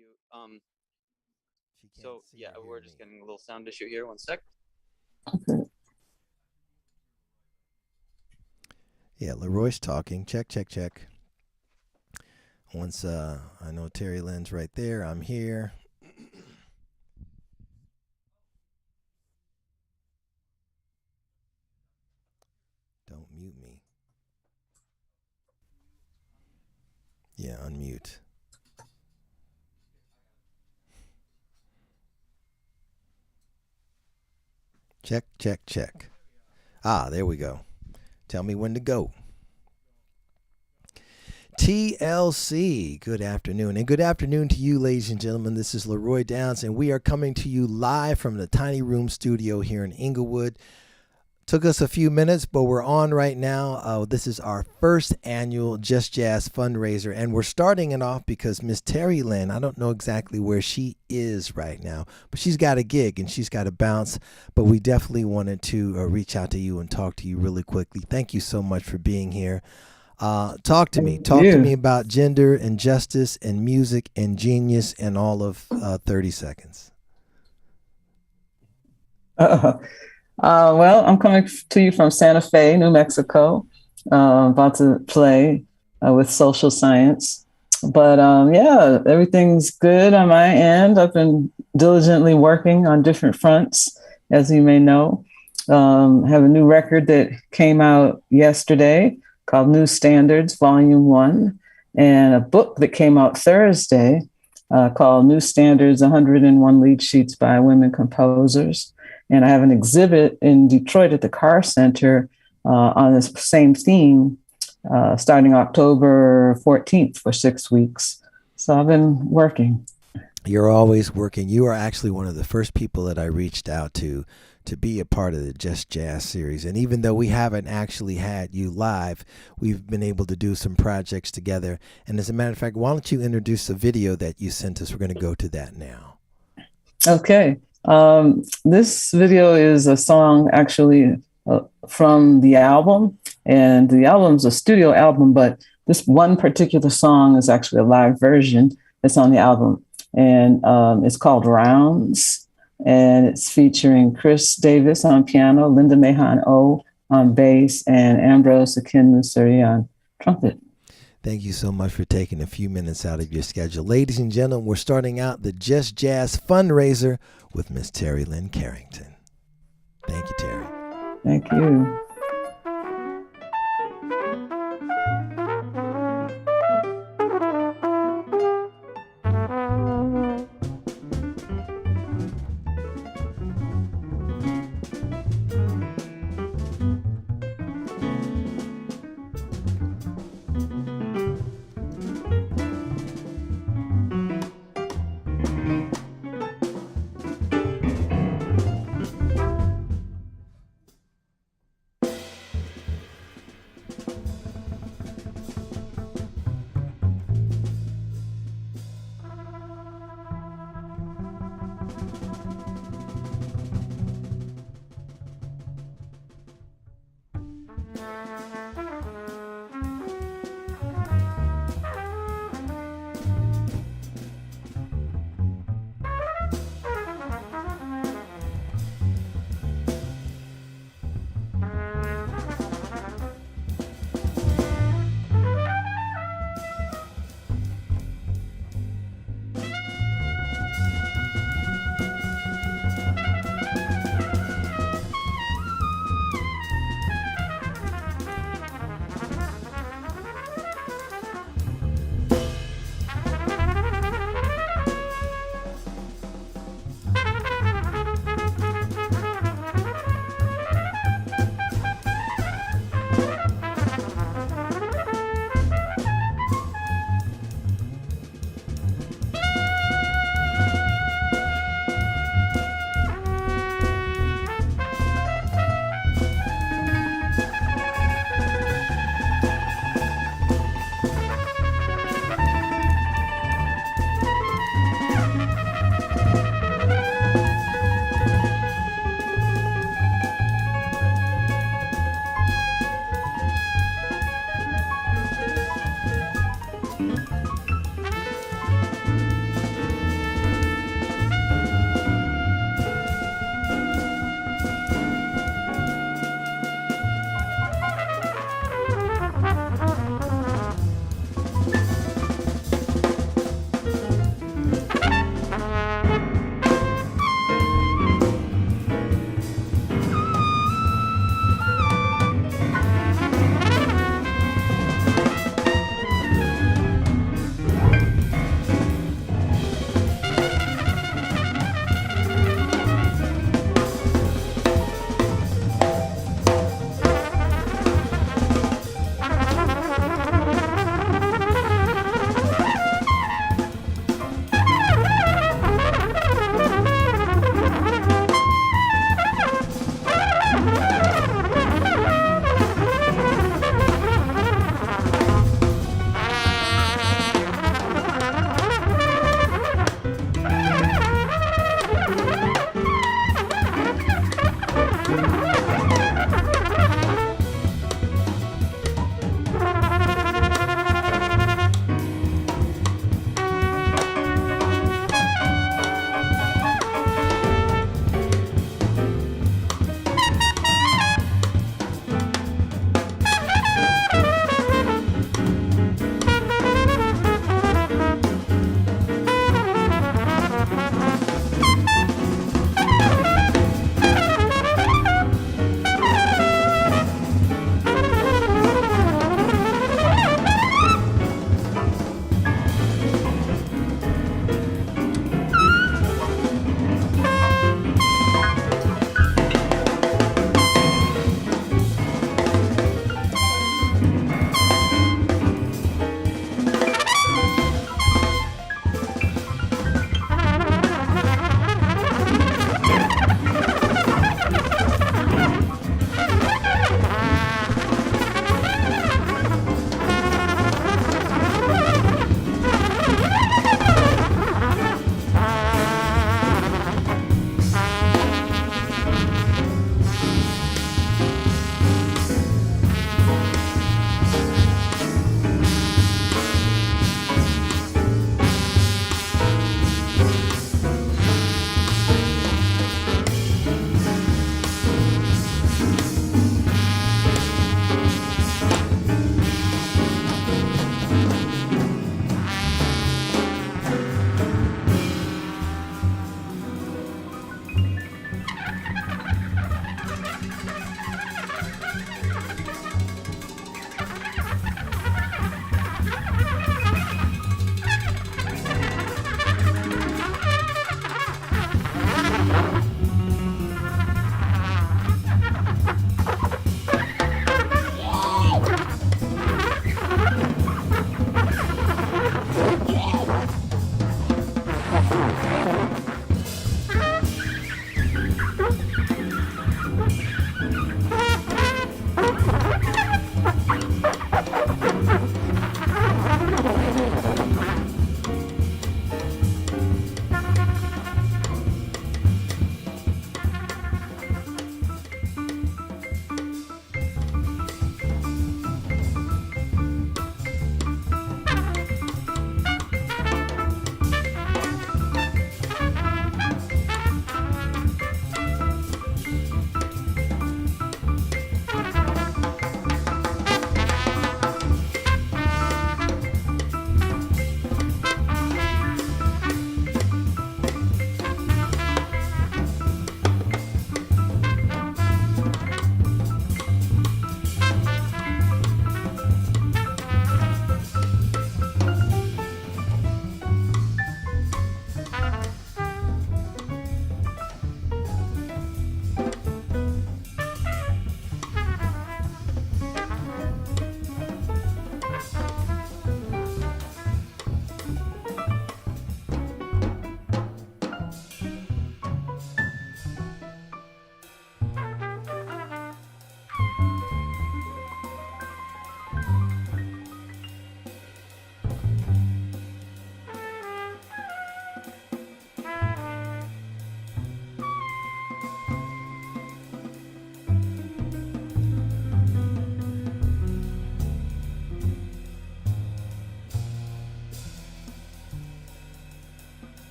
you. Um, She can't so see yeah, or hear we're me. just getting a little sound issue here. One sec. Yeah, Leroy's talking. Check, check, check. Once I know Terry Lynn's right there, I'm here. Don't mute me. Yeah, unmute. Check, check, check. Ah, there we go. Tell me when to go. TLC, good afternoon. And good afternoon to you, ladies and gentlemen. This is Leroy Downs, and we are coming to you live from the Tiny Room Studio here in Inglewood. Took us a few minutes, but we're on right now. This is our first annual Just Jazz fundraiser, and we're starting it off because Miss Terry Lynn, I don't know exactly where she is right now, but she's got a gig and she's got to bounce. But we definitely wanted to reach out to you and talk to you really quickly. Thank you so much for being here. Talk to me. Talk to me about gender and justice and music and genius in all of 30 seconds. Well, I'm coming to you from Santa Fe, New Mexico. About to play with social science. But yeah, everything's good on my end. I've been diligently working on different fronts, as you may know. Have a new record that came out yesterday called New Standards, Volume 1, and a book that came out Thursday called New Standards, 101 Lead Sheets by Women Composers. And I have an exhibit in Detroit at the Carr Center on this same theme starting October 14th for 6 weeks. So I've been working. You're always working. You are actually one of the first people that I reached out to be a part of the Just Jazz series. And even though we haven't actually had you live, we've been able to do some projects together. And as a matter of fact, why don't you introduce a video that you sent us? We're going to go to that now. Okay. This video is a song actually from the album, and the album's a studio album, but this one particular song is actually a live version that's on the album, and it's called Rounds, and it's featuring Chris Davis on piano, Linda Mahan O on bass, and Ambrose Akinmusuri on trumpet. Thank you so much for taking a few minutes out of your schedule. Ladies and gentlemen, we're starting out the Just Jazz fundraiser with Miss Terry Lynn Carrington. Thank you, Terry. Thank you.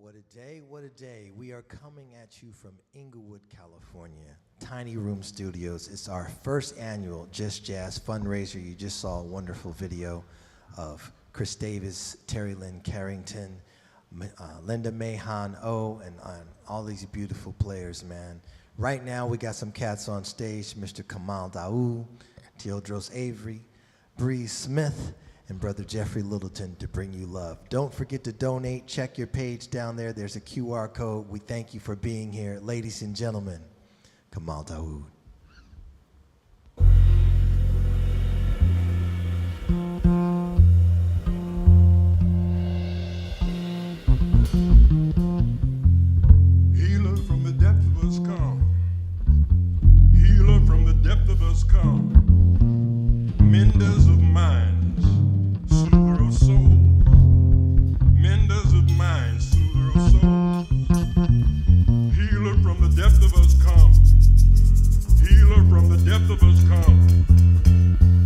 What a day, what a day. We are coming at you from Inglewood, California, Tiny Room Studios. It's our first annual Just Jazz fundraiser. You just saw a wonderful video of Chris Davis, Terry Lynn Carrington, Linda Mahan O, and all these beautiful players, man. Right now, we got some cats on stage, Mr. Kamal Daoud, Teodros Avery, Bree Smith, and Brother Jeffrey Littleton to bring you love. Don't forget to donate. Check your page down there. There's a QR code. We thank you for being here. Ladies and gentlemen, Kamal Daoud. Healer from the depth of us come. Healer from the depth of us come. Menders of minds, soother of souls. Menders of minds, soother of souls. Healer from the depth of us come. Healer from the depth of us come.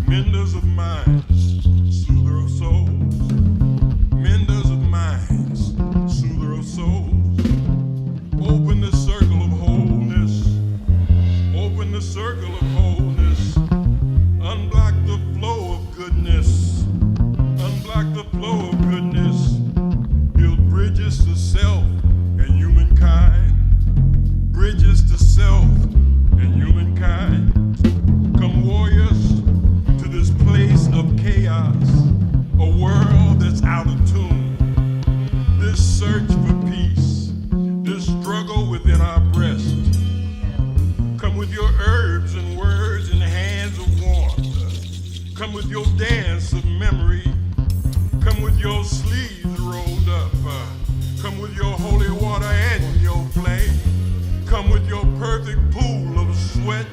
Menders of minds, soother of souls. Menders of minds, soother of souls. Open the circle of wholeness. Open the circle of wholeness. Unblock the flow of goodness. Unblock the flow of goodness. Build bridges to self and humankind. Bridges to self and humankind. Come warriors to this place of chaos. A world that's out of tune. This search for peace. This struggle within our breast. Come with your herbs and words and hands of warmth. Come with your dance of memory. Come with your sleeves rolled up. Come with your holy water and your flame. Come with your perfect pool of sweat.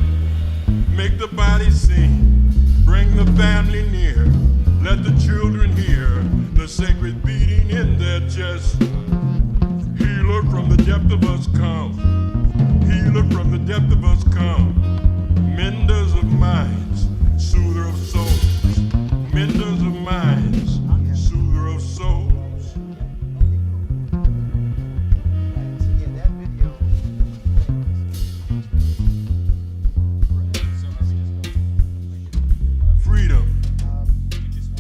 Make the body sing. Bring the family near. Let the children hear the sacred beating in their chest. Healer from the depth of us come. Healer from the depth of us come. Menders of minds, soother of souls. Menders of minds, soother of souls. Freedom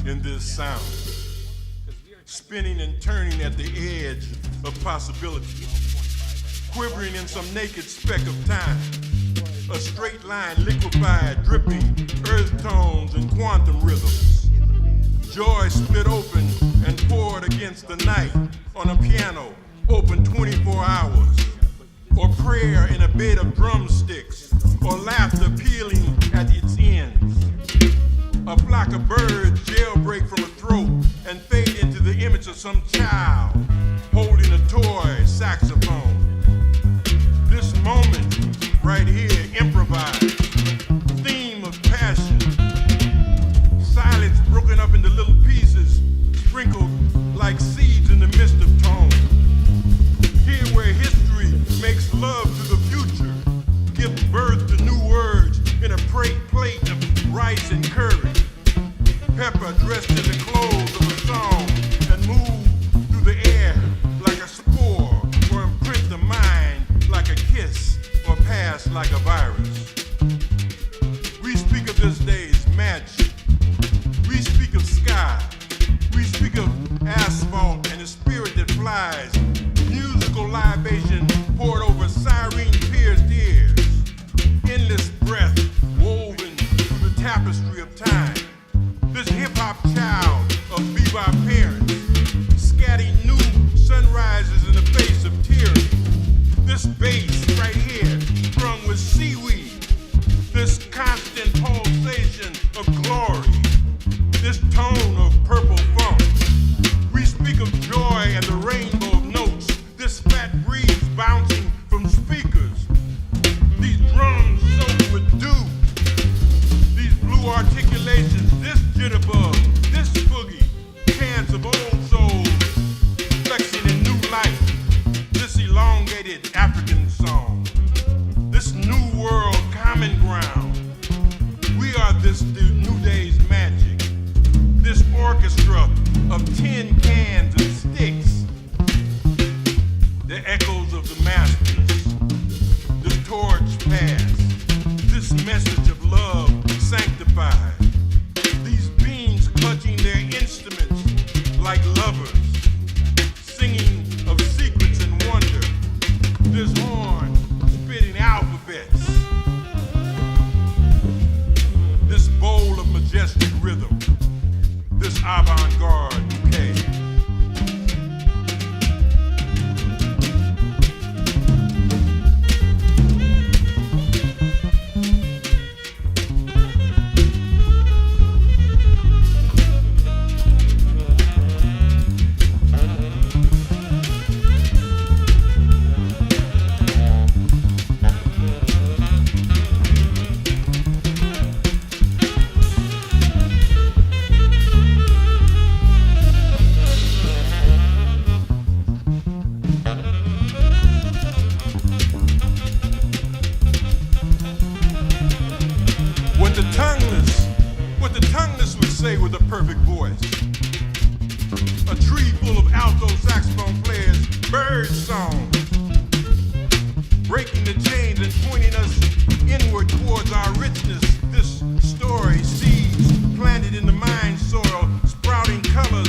in this sound. Spinning and turning at the edge of possibility. Quivering in some naked speck of time. A straight line liquefied, dripping earth tones and quantum rhythms. Joy split open and poured against the night on a piano, open 24 hours. Or prayer in a bed of drumsticks, or laughter peeling at its ends. A flock of birds jailbreak from a throat and fade into the image of some child holding a toy saxophone. This moment right here, improvised, theme of passion. Silence broken up into little pieces, sprinkled like seeds in the midst of tone. Here where history makes love to the future, gives birth to new words in a plate of rice and curry. Pepper dressed in the clothes of a song and move through the air like a spore, or imprint the mind like a kiss, or pass like a virus. We speak of this day's magic. We speak of sky. We speak of asphalt and the spirit that flies. Musical libation poured over siren-pierced ears. Endless breath woven through the tapestry of time. This hip-hop child of bebop parents, scatting new sunrises in the face of tyranny. This bass right here, strung with seaweed. This constant pulsation of glory. This tone of purple funk. We speak of joy and the rainbow of notes. This fat breeze bouncing from speakers. These drums soaked with dew. These blue articulations, this jitterbug, this boogie, chants of old souls, flexing in new life. This elongated African song. This new world common ground. We are this new day's magic. This orchestra of tin cans and sticks. majestic rhythm, this avant-garde bouquet. What the tongueless would say with a perfect voice. A tree full of alto saxophone players, bird song, breaking the chains and pointing us inward towards our richness. This story, seeds planted in the mind soil, sprouting colors,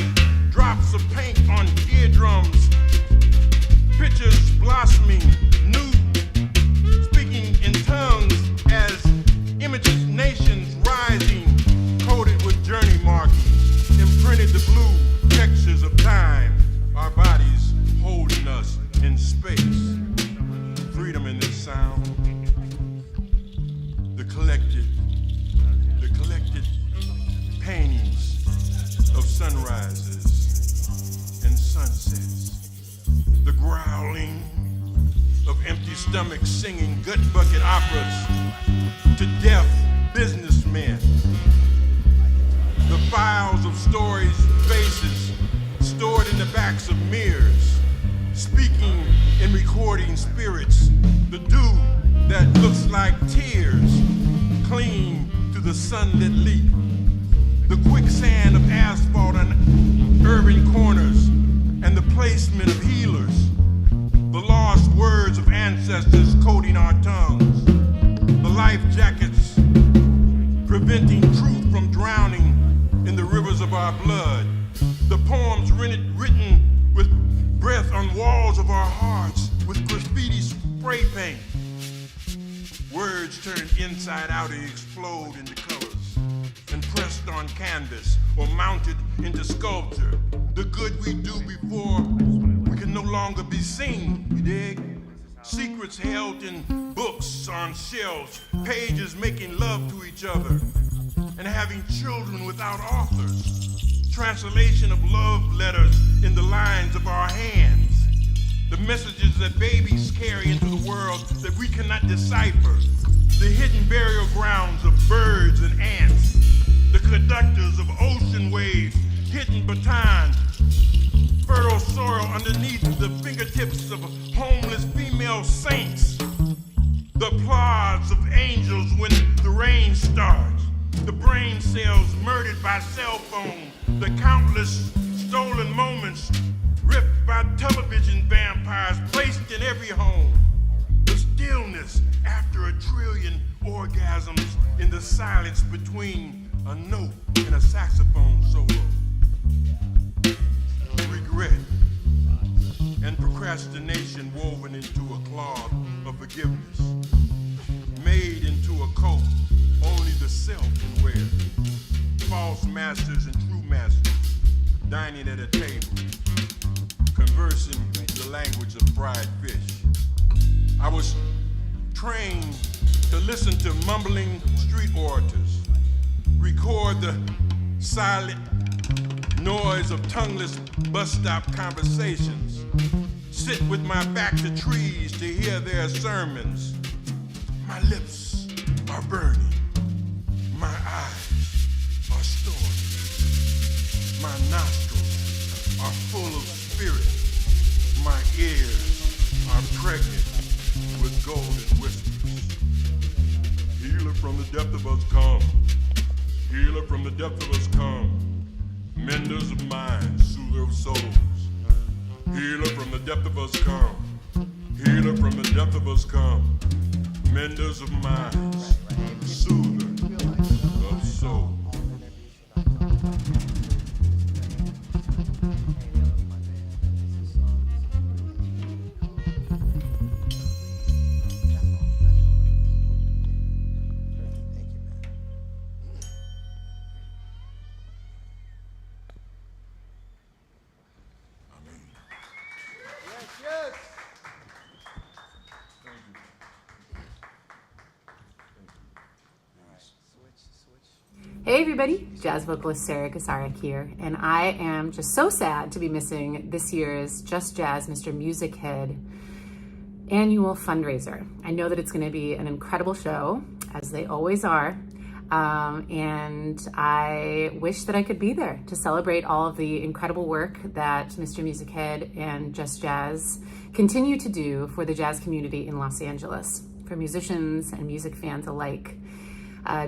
drops of paint on eardrums, pictures blossoming, new, speaking in tongues as images, nations rising, coated with journey markings, imprinted the blue textures of time, our bodies holding us in space. Freedom in this sound, the collected paintings of sunrises and sunsets, the growling of empty stomachs singing gut bucket operas to deaf businessmen, the files of stories, faces stored in the backs of mirrors, speaking and recording spirits, the dew that looks like tears, cling to the sunlit leaf, the quicksand of asphalt on urban corners, and the placement of healers, the lost words of ancestors coating our tongues, the life jackets preventing truth from drowning in the rivers of our blood, the poems written with breath on walls of our hearts with graffiti spray paint, words turned inside out and explode into colors, and pressed on canvas or mounted into sculpture, the good we do before we can no longer be seen, you dig? Secrets held in books on shelves, pages making love to each other, and having children without authors. Translation of love letters in the lines of our hands. The messages that babies carry into the world that we cannot decipher. The hidden burial grounds of birds and ants. The conductors of ocean waves, hidden batons, fertile soil underneath the fingertips of homeless female saints. The applause of angels when the rain starts. The brain cells murdered by cell phones. The countless stolen moments ripped by television vampires placed in every home. The stillness after a trillion orgasms in the silence between a note and a saxophone solo. Regret and procrastination woven into a cloth of forgiveness, made into a coat only the self can wear. False masters and true masters dining at a table, conversing the language of fried fish. I was trained to listen to mumbling street orators, record the silent noise of tongueless bus stop conversations, sit with my back to trees to hear their sermons. My lips are burning, my eyes are stormy, my nostrils are full of spirit, my ears are pregnant with golden whispers. Healer from the depth of us come, healer from the depth of us come. Menders of minds, soother of souls. Healer from the depth of us come. Healer from the depth of us come. Menders of minds, soother of souls. Hey everybody, jazz vocalist Sarah Kasarek here, and I am just so sad to be missing this year's Just Jazz Mr. Music Head annual fundraiser. I know that it's going to be an incredible show, as they always are, and I wish that I could be there to celebrate all of the incredible work that Mr. Music Head and Just Jazz continue to do for the jazz community in Los Angeles, for musicians and music fans alike.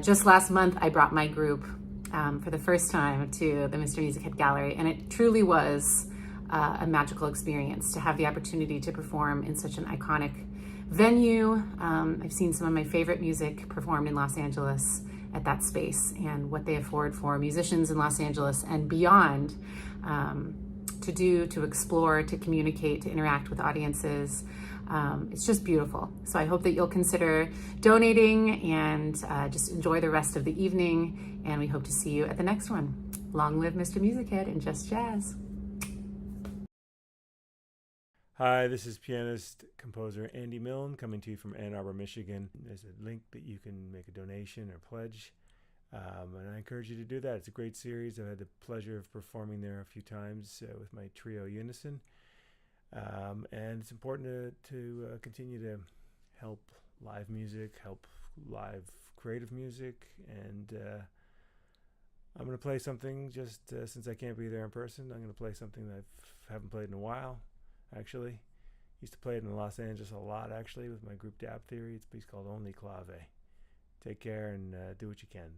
Just last month, I brought my group for the first time to the Mr. Music Head Gallery, and it truly was a magical experience to have the opportunity to perform in such an iconic venue. I've seen some of my favorite music performed in Los Angeles at that space, and what they afford for musicians in Los Angeles and beyond to do, to explore, to communicate, to interact with audiences. It's just beautiful. So I hope that you'll consider donating and just enjoy the rest of the evening. And we hope to see you at the next one. Long live Mr. Music Head and Just Jazz. Hi, this is pianist, composer Andy Milne coming to you from Ann Arbor, Michigan. There's a link that you can make a donation or pledge. And I encourage you to do that. It's a great series. I've had the pleasure of performing there a few times with my trio Unison. And it's important to continue to help live music, help live creative music. And I'm going to play something just since I can't be there in person. I'm going to play something that I haven't played in a while, actually. Used to play it in Los Angeles a lot, actually, with my group Dab Theory. It's a piece called Only Clave. Take care and do what you can.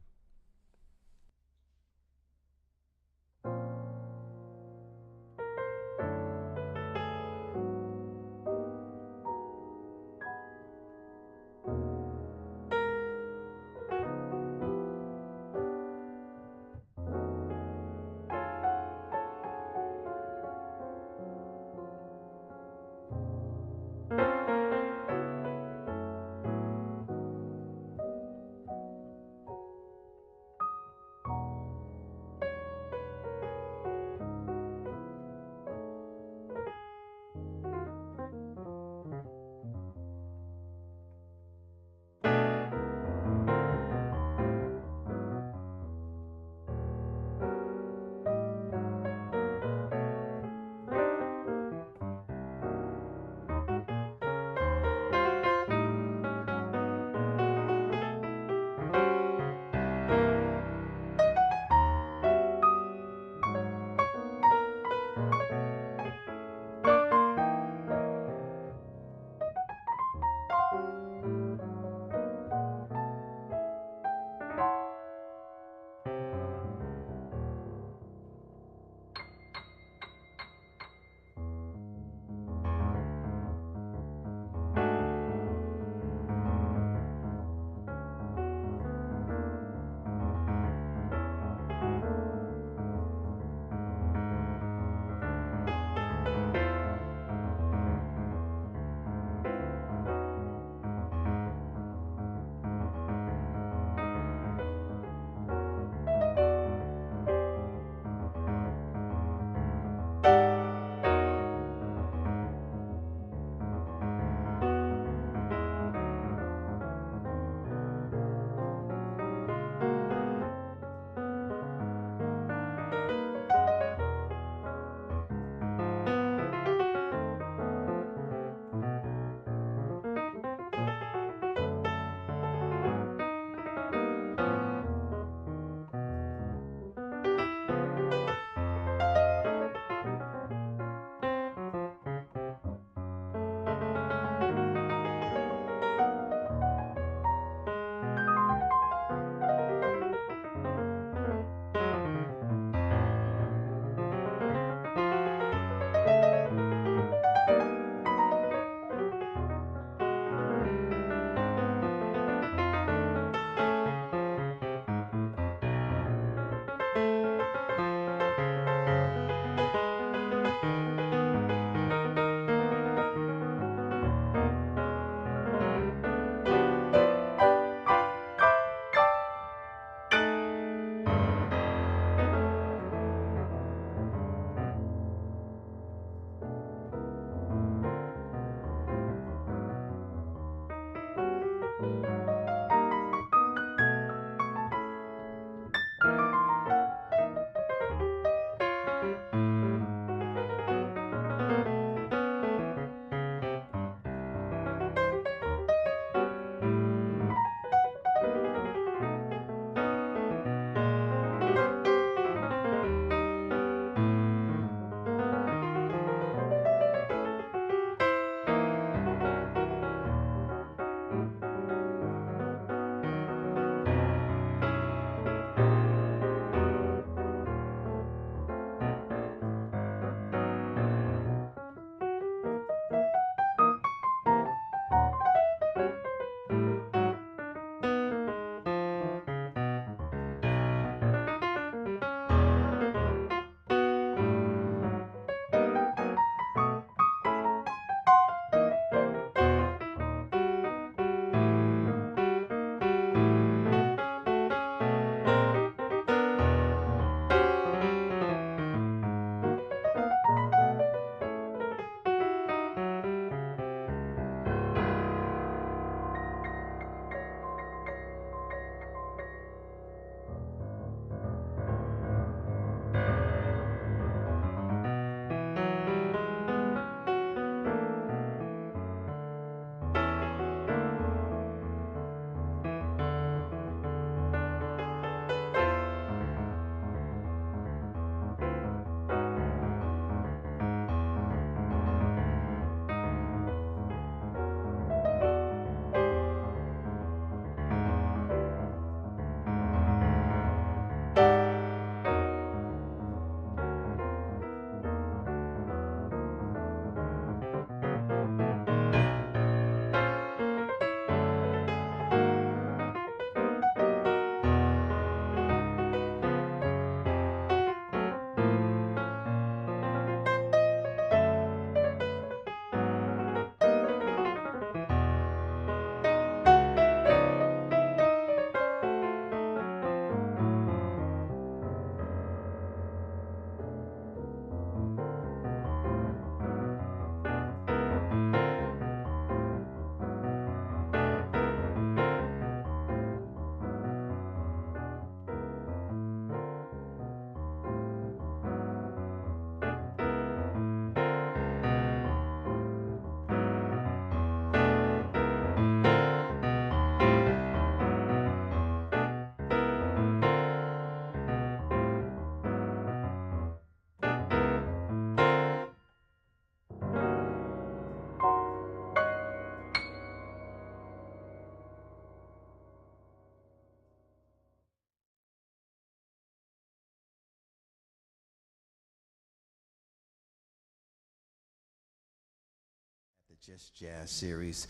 the Just Jazz series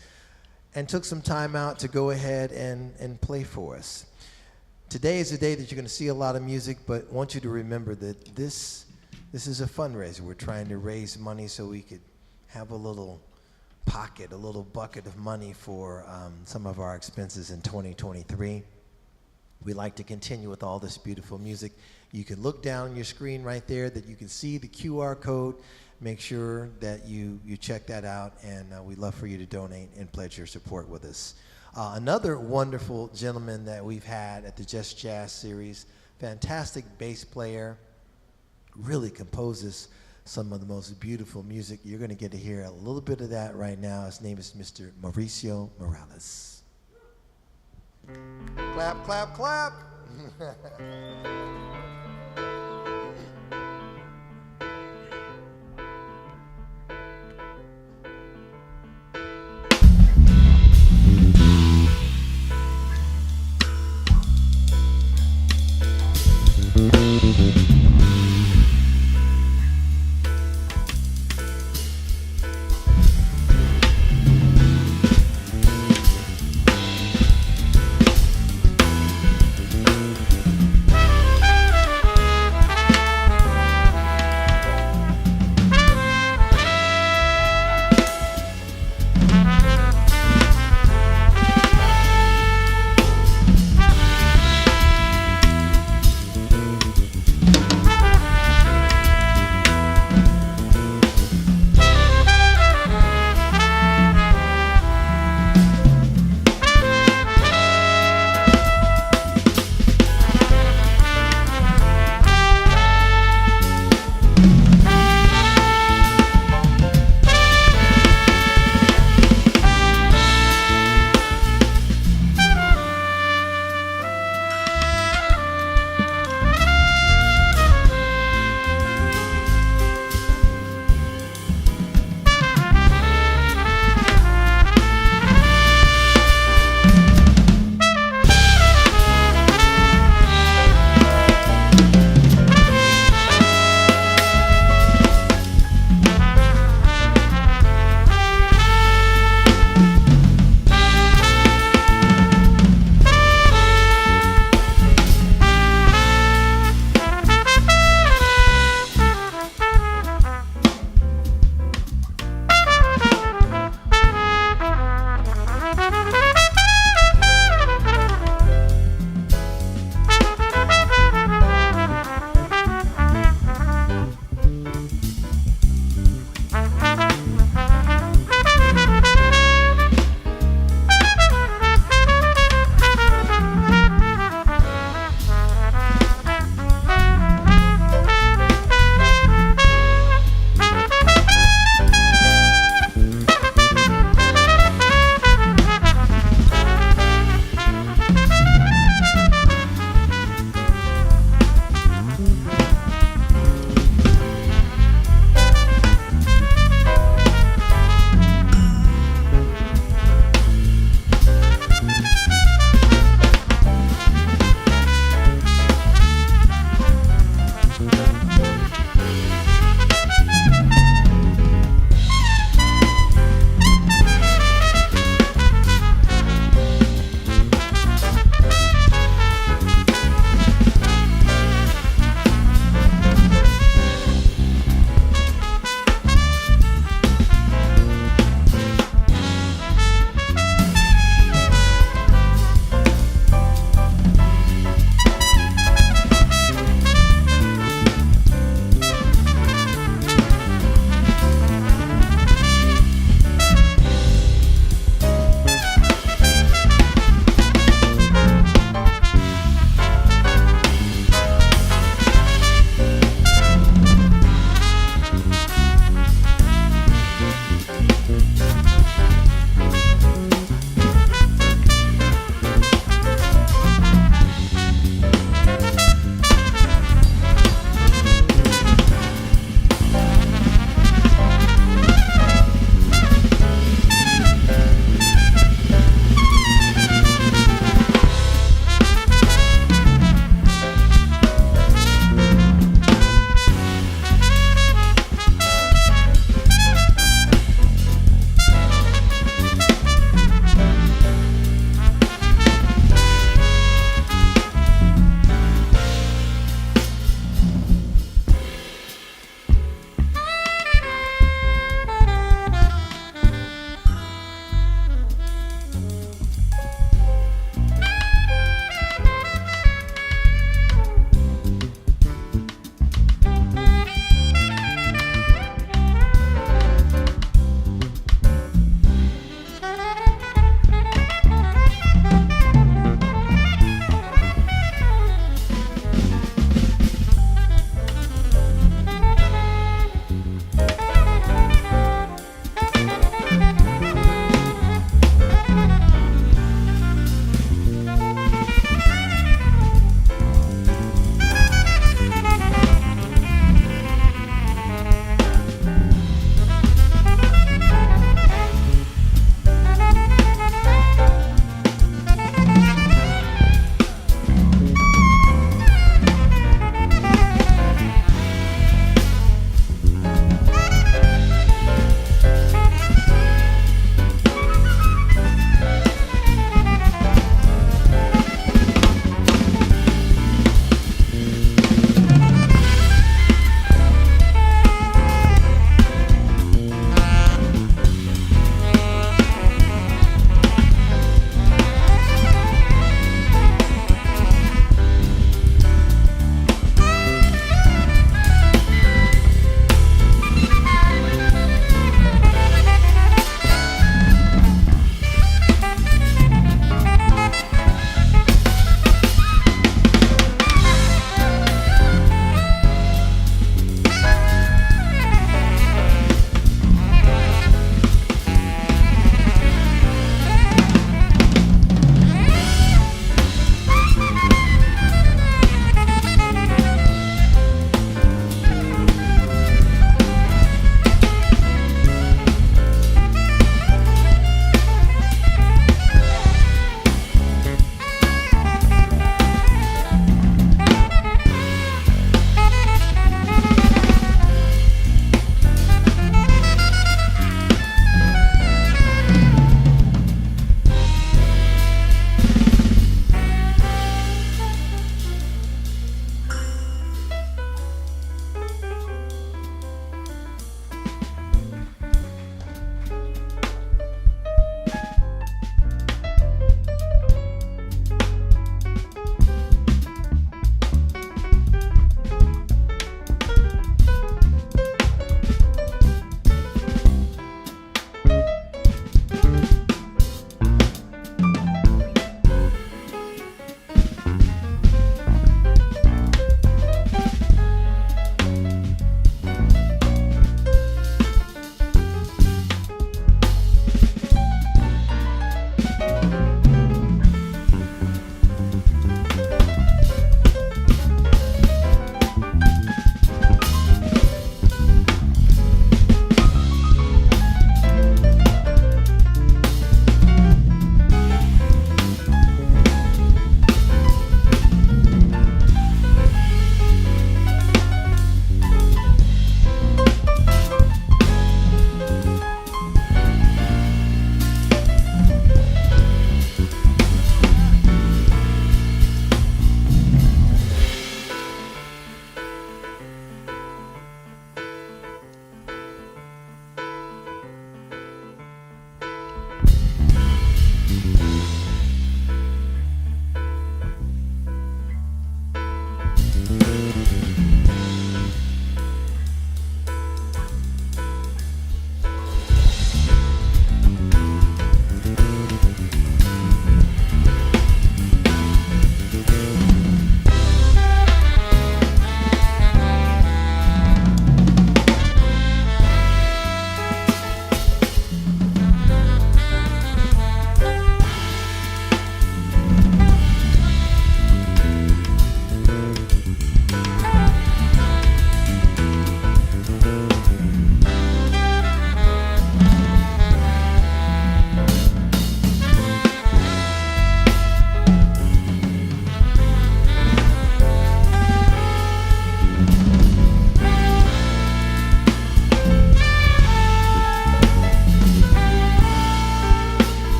and took some time out to go ahead and play for us. Today is a day that you're going to see a lot of music, but I want you to remember that this is a fundraiser. We're trying to raise money so we could have a little pocket, a little bucket of money for some of our expenses in 2023. We like to continue with all this beautiful music. You can look down your screen right there that you can see the QR code. Make sure that you check that out, and we'd love for you to donate and pledge your support with us. Another wonderful gentleman that we've had at the Just Jazz series, fantastic bass player, really composes some of the most beautiful music. You're going to get to hear a little bit of that right now. His name is Mr. Mauricio Morales. Clap, clap, clap.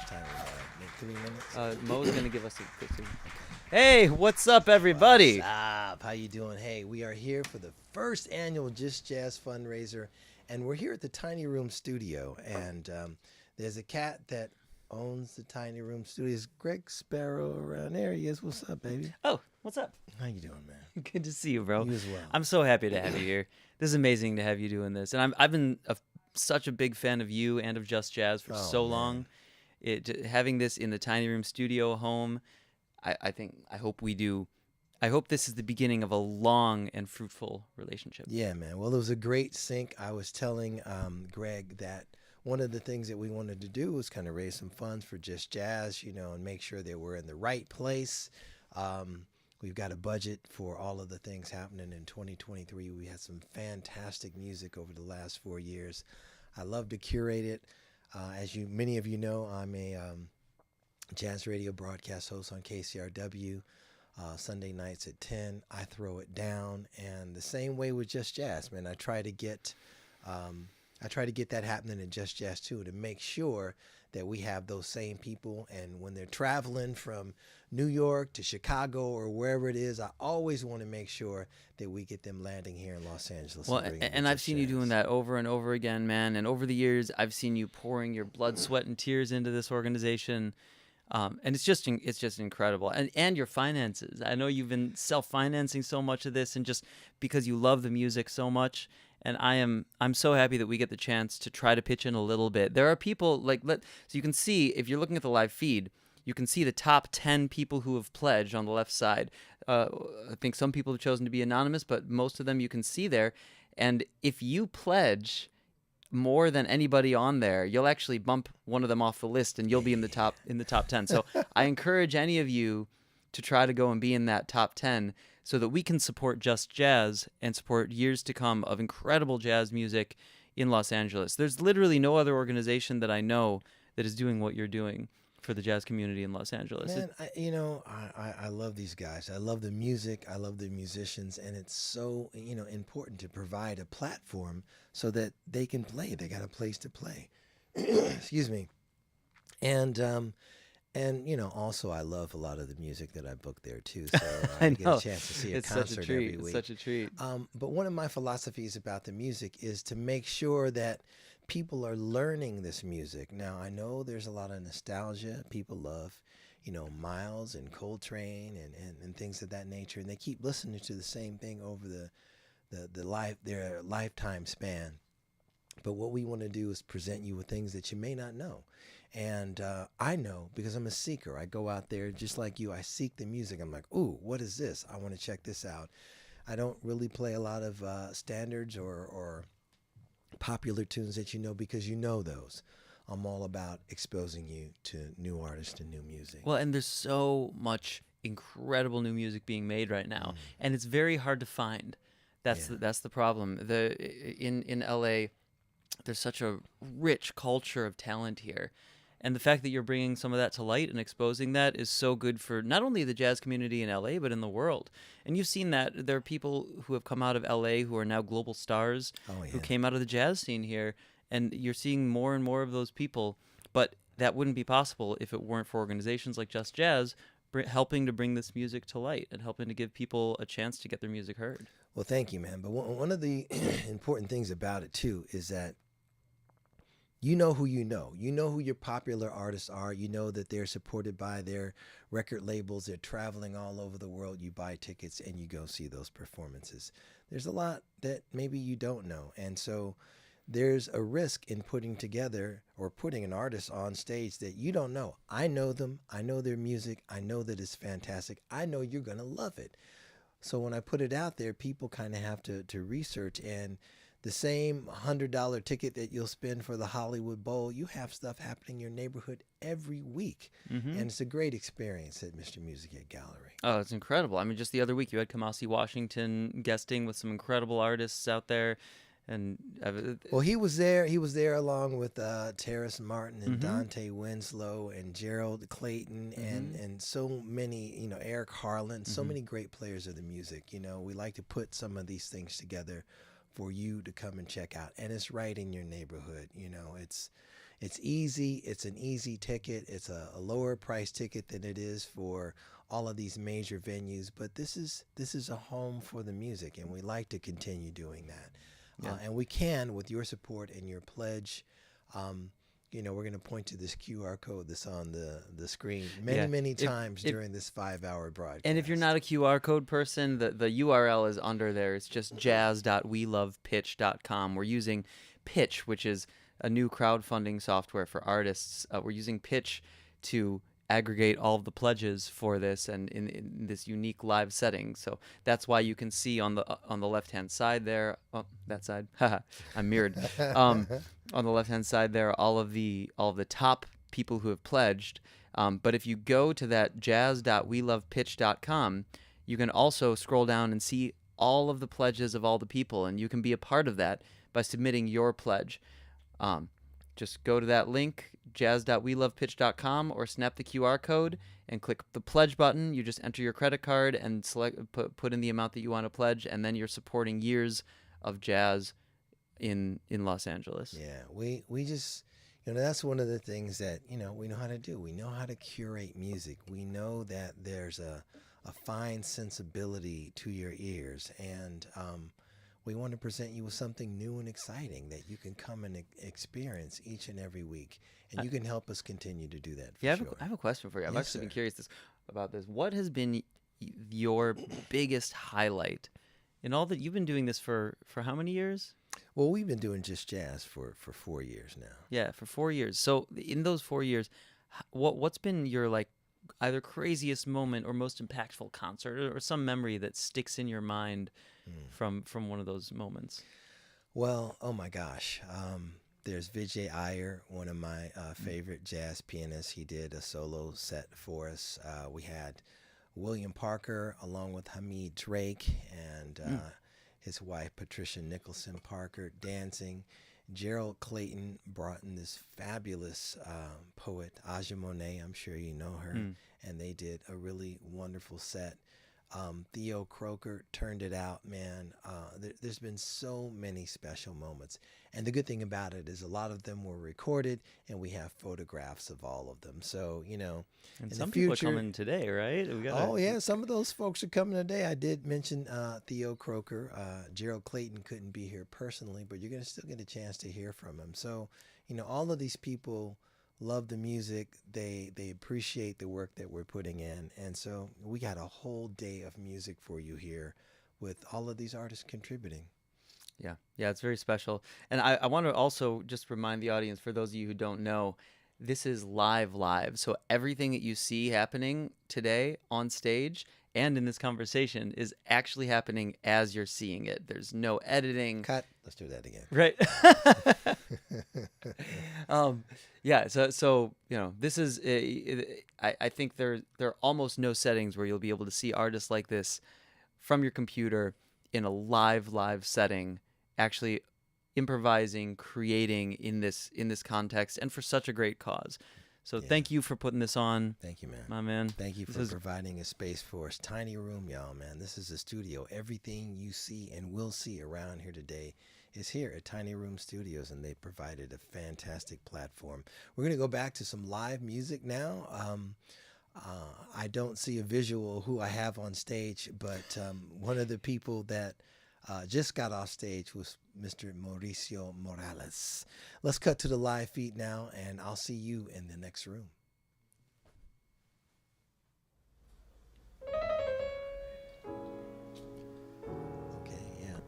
time? Maybe 3 minutes? Mo's gonna give us a quick. Hey, what's up, everybody? What's up? How you doing? Hey, we are here for the first annual Just Jazz fundraiser, and we're here at the Tiny Room Studio. And there's a cat that owns the Tiny Room Studio. Is Greg Sparrow around there? He is. What's up, baby? Oh, what's up? How you doing, man? Good to see you, bro. You as well. I'm so happy to have you here. This is amazing to have you doing this, and I've been such a big fan of you and of Just Jazz for so long. Having this in the Tiny Room Studio home, I hope this is the beginning of a long and fruitful relationship. Yeah, man. Well, it was a great sync. I was telling Greg that one of the things that we wanted to do was kind of raise some funds for Just Jazz, and make sure that we're in the right place. We've got a budget for all of the things happening in 2023. We had some fantastic music over the last 4 years. I love to curate it. As many of you know, I'm a jazz radio broadcast host on KCRW. Sunday nights at 10. I throw it down, and the same way with Just Jazz, man. I try to get that happening in Just Jazz too, to make sure that we have those same people. And when they're traveling from New York to Chicago or wherever it is, I always want to make sure that we get them landing here in Los Angeles. Well, and I've seen you doing that over and over again, man. And over the years, I've seen you pouring your blood, sweat, and tears into this organization. And it's just incredible. And your finances. I know you've been self-financing so much of this, and just because you love the music so much. And I'm so happy that we get the chance to try to pitch in a little bit. There are people so you can see, if you're looking at the live feed, you can see the top 10 people who have pledged on the left side. I think some people have chosen to be anonymous, but most of them you can see there. And if you pledge more than anybody on there, you'll actually bump one of them off the list, and you'll be in the top 10. So I encourage any of you to try to go and be in that top 10, so that we can support Just Jazz and support years to come of incredible jazz music in Los Angeles. There's literally no other organization that I know that is doing what you're doing for the jazz community in Los Angeles. Man, I love these guys. I love the music. I love the musicians, and it's so important to provide a platform so that they can play. They got a place to play. Excuse me. And also I love a lot of the music that I book there too. So I get a chance to see a concert every week. It's such a treat. But one of my philosophies about the music is to make sure that people are learning this music. Now, I know there's a lot of nostalgia. People love, Miles and Coltrane and things of that nature, and they keep listening to the same thing over their lifetime span. But what we want to do is present you with things that you may not know. And I know, because I'm a seeker. I go out there just like you. I seek the music. I'm like, ooh, what is this? I want to check this out. I don't really play a lot of standards or popular tunes that because those. I'm all about exposing you to new artists and new music. Well, and there's so much incredible new music being made right now, and it's very hard to find. That's the problem. In LA, there's such a rich culture of talent here. And the fact that you're bringing some of that to light and exposing that is so good for not only the jazz community in LA, but in the world. And you've seen that there are people who have come out of LA who are now global stars, who came out of the jazz scene here. And you're seeing more and more of those people. But that wouldn't be possible if it weren't for organizations like Just Jazz helping to bring this music to light and helping to give people a chance to get their music heard. Well, thank you, man. But one of the important things about it, too, is that you know who you know. You know who your popular artists are. You know that they're supported by their record labels. They're traveling all over the world. You buy tickets and you go see those performances. There's a lot that maybe you don't know. And so there's a risk in putting together or putting an artist on stage that you don't know. I know them. I know their music. I know that it's fantastic. I know you're going to love it. So when I put it out there, people kind of have to research. And the same $100 ticket that you'll spend for the Hollywood Bowl, you have stuff happening in your neighborhood every week. And it's a great experience at Mr. Music Head Gallery. Oh, it's incredible. I mean, just the other week you had Kamasi Washington guesting with some incredible artists out there. And well, he was there. He was there along with Terrace Martin and Dante Winslow and Gerald Clayton and so many, Eric Harlan, so many great players of the music. We like to put some of these things together for you to come and check out, and it's right in your neighborhood. It's easy. It's an easy ticket. It's a lower price ticket than it is for all of these major venues. But this is a home for the music, and we like to continue doing that. Yeah. And we can with your support and your pledge. We're going to point to this QR code that's on the screen many times during this 5-hour broadcast. And if you're not a QR code person, the URL is under there. It's just jazz.welovepitch.com. We're using Pitch, which is a new crowdfunding software for artists. We're using Pitch to aggregate all of the pledges for this and in this unique live setting. So that's why you can see on the left-hand side there, that side, I'm mirrored. On the left-hand side there, all of the top people who have pledged. But if you go to that jazz.welovepitch.com, you can also scroll down and see all of the pledges of all the people, and you can be a part of that by submitting your pledge. Just go to that link, jazz.welovepitch.com, or snap the QR code and click the pledge button. You just enter your credit card and put in the amount that you want to pledge, and then you're supporting years of jazz in Los Angeles. Yeah, we just, that's one of the things that, we know how to do. We know how to curate music. We know that there's a fine sensibility to your ears, and we want to present you with something new and exciting that you can come and experience each and every week. And you can help us continue to do that. I have a question for you. I've Yes, actually been sir. curious about this. What has been your biggest highlight in all that you've been doing this for how many years? Well, we've been doing Just Jazz for 4 years now. Yeah, for 4 years. So in those 4 years, what's been your either craziest moment or most impactful concert or some memory that sticks in your mind from one of those moments? Well, oh my gosh. There's Vijay Iyer, one of my favorite jazz pianists. He did a solo set for us. We had William Parker along with Hamid Drake and his wife Patricia Nicholson Parker dancing. Gerald Clayton brought in this fabulous poet, Aja Monet. I'm sure you know her. And they did a really wonderful set. Theo Croker turned it out, man. There's been so many special moments. And the good thing about it is a lot of them were recorded, and we have photographs of all of them. So, And in some the people future, are coming today, right? Oh, yeah, some of those folks are coming today. I did mention Theo Croker. Gerald Clayton couldn't be here personally, but you're going to still get a chance to hear from him. So, all of these people love the music. They appreciate the work that we're putting in. And so we got a whole day of music for you here with all of these artists contributing. Yeah, it's very special. And I want to also just remind the audience, for those of you who don't know, this is live. So everything that you see happening today on stage and in this conversation is actually happening as you're seeing it. There's no editing. Cut. Let's do that again. Right. Yeah. So this is. I think there are almost no settings where you'll be able to see artists like this from your computer in a live setting, actually improvising, creating in this context, and for such a great cause. So thank you for putting this on. Thank you, man. My man. Thank you for providing a space for us. Tiny room, y'all, man. This is a studio. Everything you see and will see around here today is here at Tiny Room Studios, and they provided a fantastic platform. We're going to go back to some live music now. I don't see a visual who I have on stage, but one of the people that just got off stage was Mr. Mauricio Morales. Let's cut to the live feed now, and I'll see you in the next room. Okay, yeah.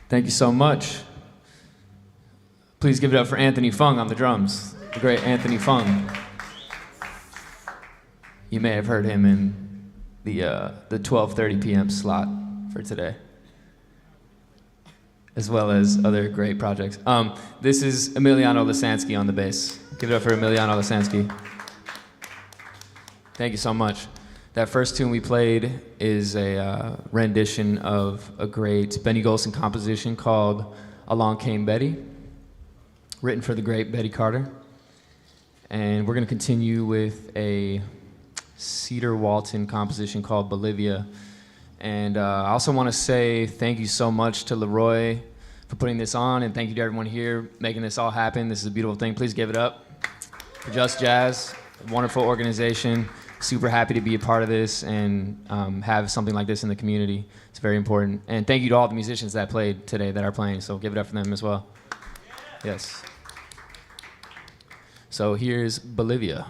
Thank you so much. Please give it up for Anthony Fung on the drums, the great Anthony Fung. You may have heard him in the 12:30 p.m. slot for today, as well as other great projects. This is Emiliano Lisansky on the bass. Give it up for Emiliano Lisansky. Thank you so much. That first tune we played is a rendition of a great Benny Golson composition called Along Came Betty, written for the great Betty Carter. And we're going to continue with a Cedar Walton composition called Bolivia. And I also want to say thank you so much to Leroy for putting this on, and thank you to everyone here making this all happen. This is a beautiful thing. Please give it up for Just Jazz, a wonderful organization. Super happy to be a part of this and have something like this in the community. It's very important. And thank you to all the musicians that played today that are playing, so give it up for them as well. Yes. So here's Bolivia.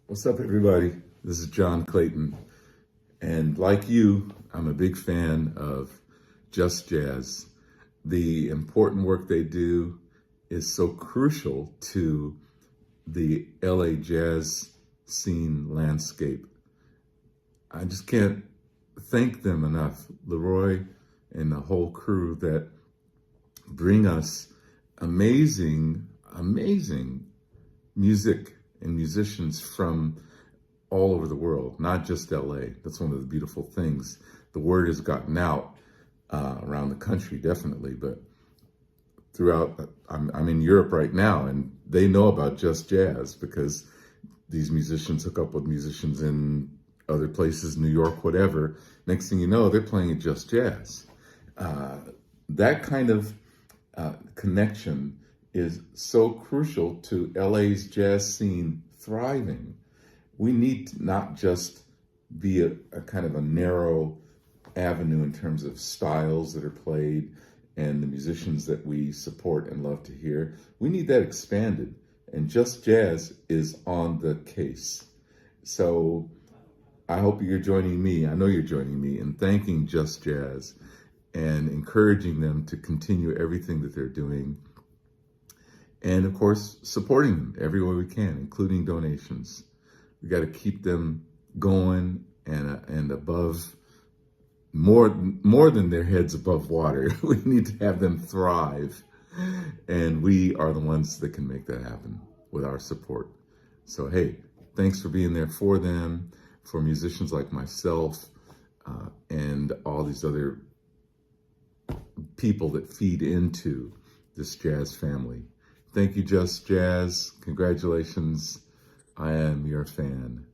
What's up, everybody? This is John Clayton. And like you, I'm a big fan of Just Jazz. The important work they do is so crucial to the LA jazz scene landscape. I just can't thank them enough, Leroy and the whole crew that bring us amazing music and musicians from all over the world, not just LA. That's one of the beautiful things. The word has gotten out around the country, definitely, but throughout, I'm in Europe right now, and they know about Just Jazz because these musicians hook up with musicians in other places, New York, whatever. Next thing you know, they're playing at Just Jazz. That kind of connection is so crucial to LA's jazz scene thriving. We need to not just be a kind of a narrow avenue in terms of styles that are played and the musicians that we support and love to hear. We need that expanded, and Just Jazz is on the case. So I hope you're joining me, I know you're joining me in thanking Just Jazz and encouraging them to continue everything that they're doing. And of course, supporting them every way we can, including donations. We got to keep them going and above, more than their heads above water. We need to have them thrive. And we are the ones that can make that happen with our support. So, hey, thanks for being there for them, for musicians like myself, and all these other people that feed into this jazz family. Thank you, Just Jazz. Congratulations. I am your fan.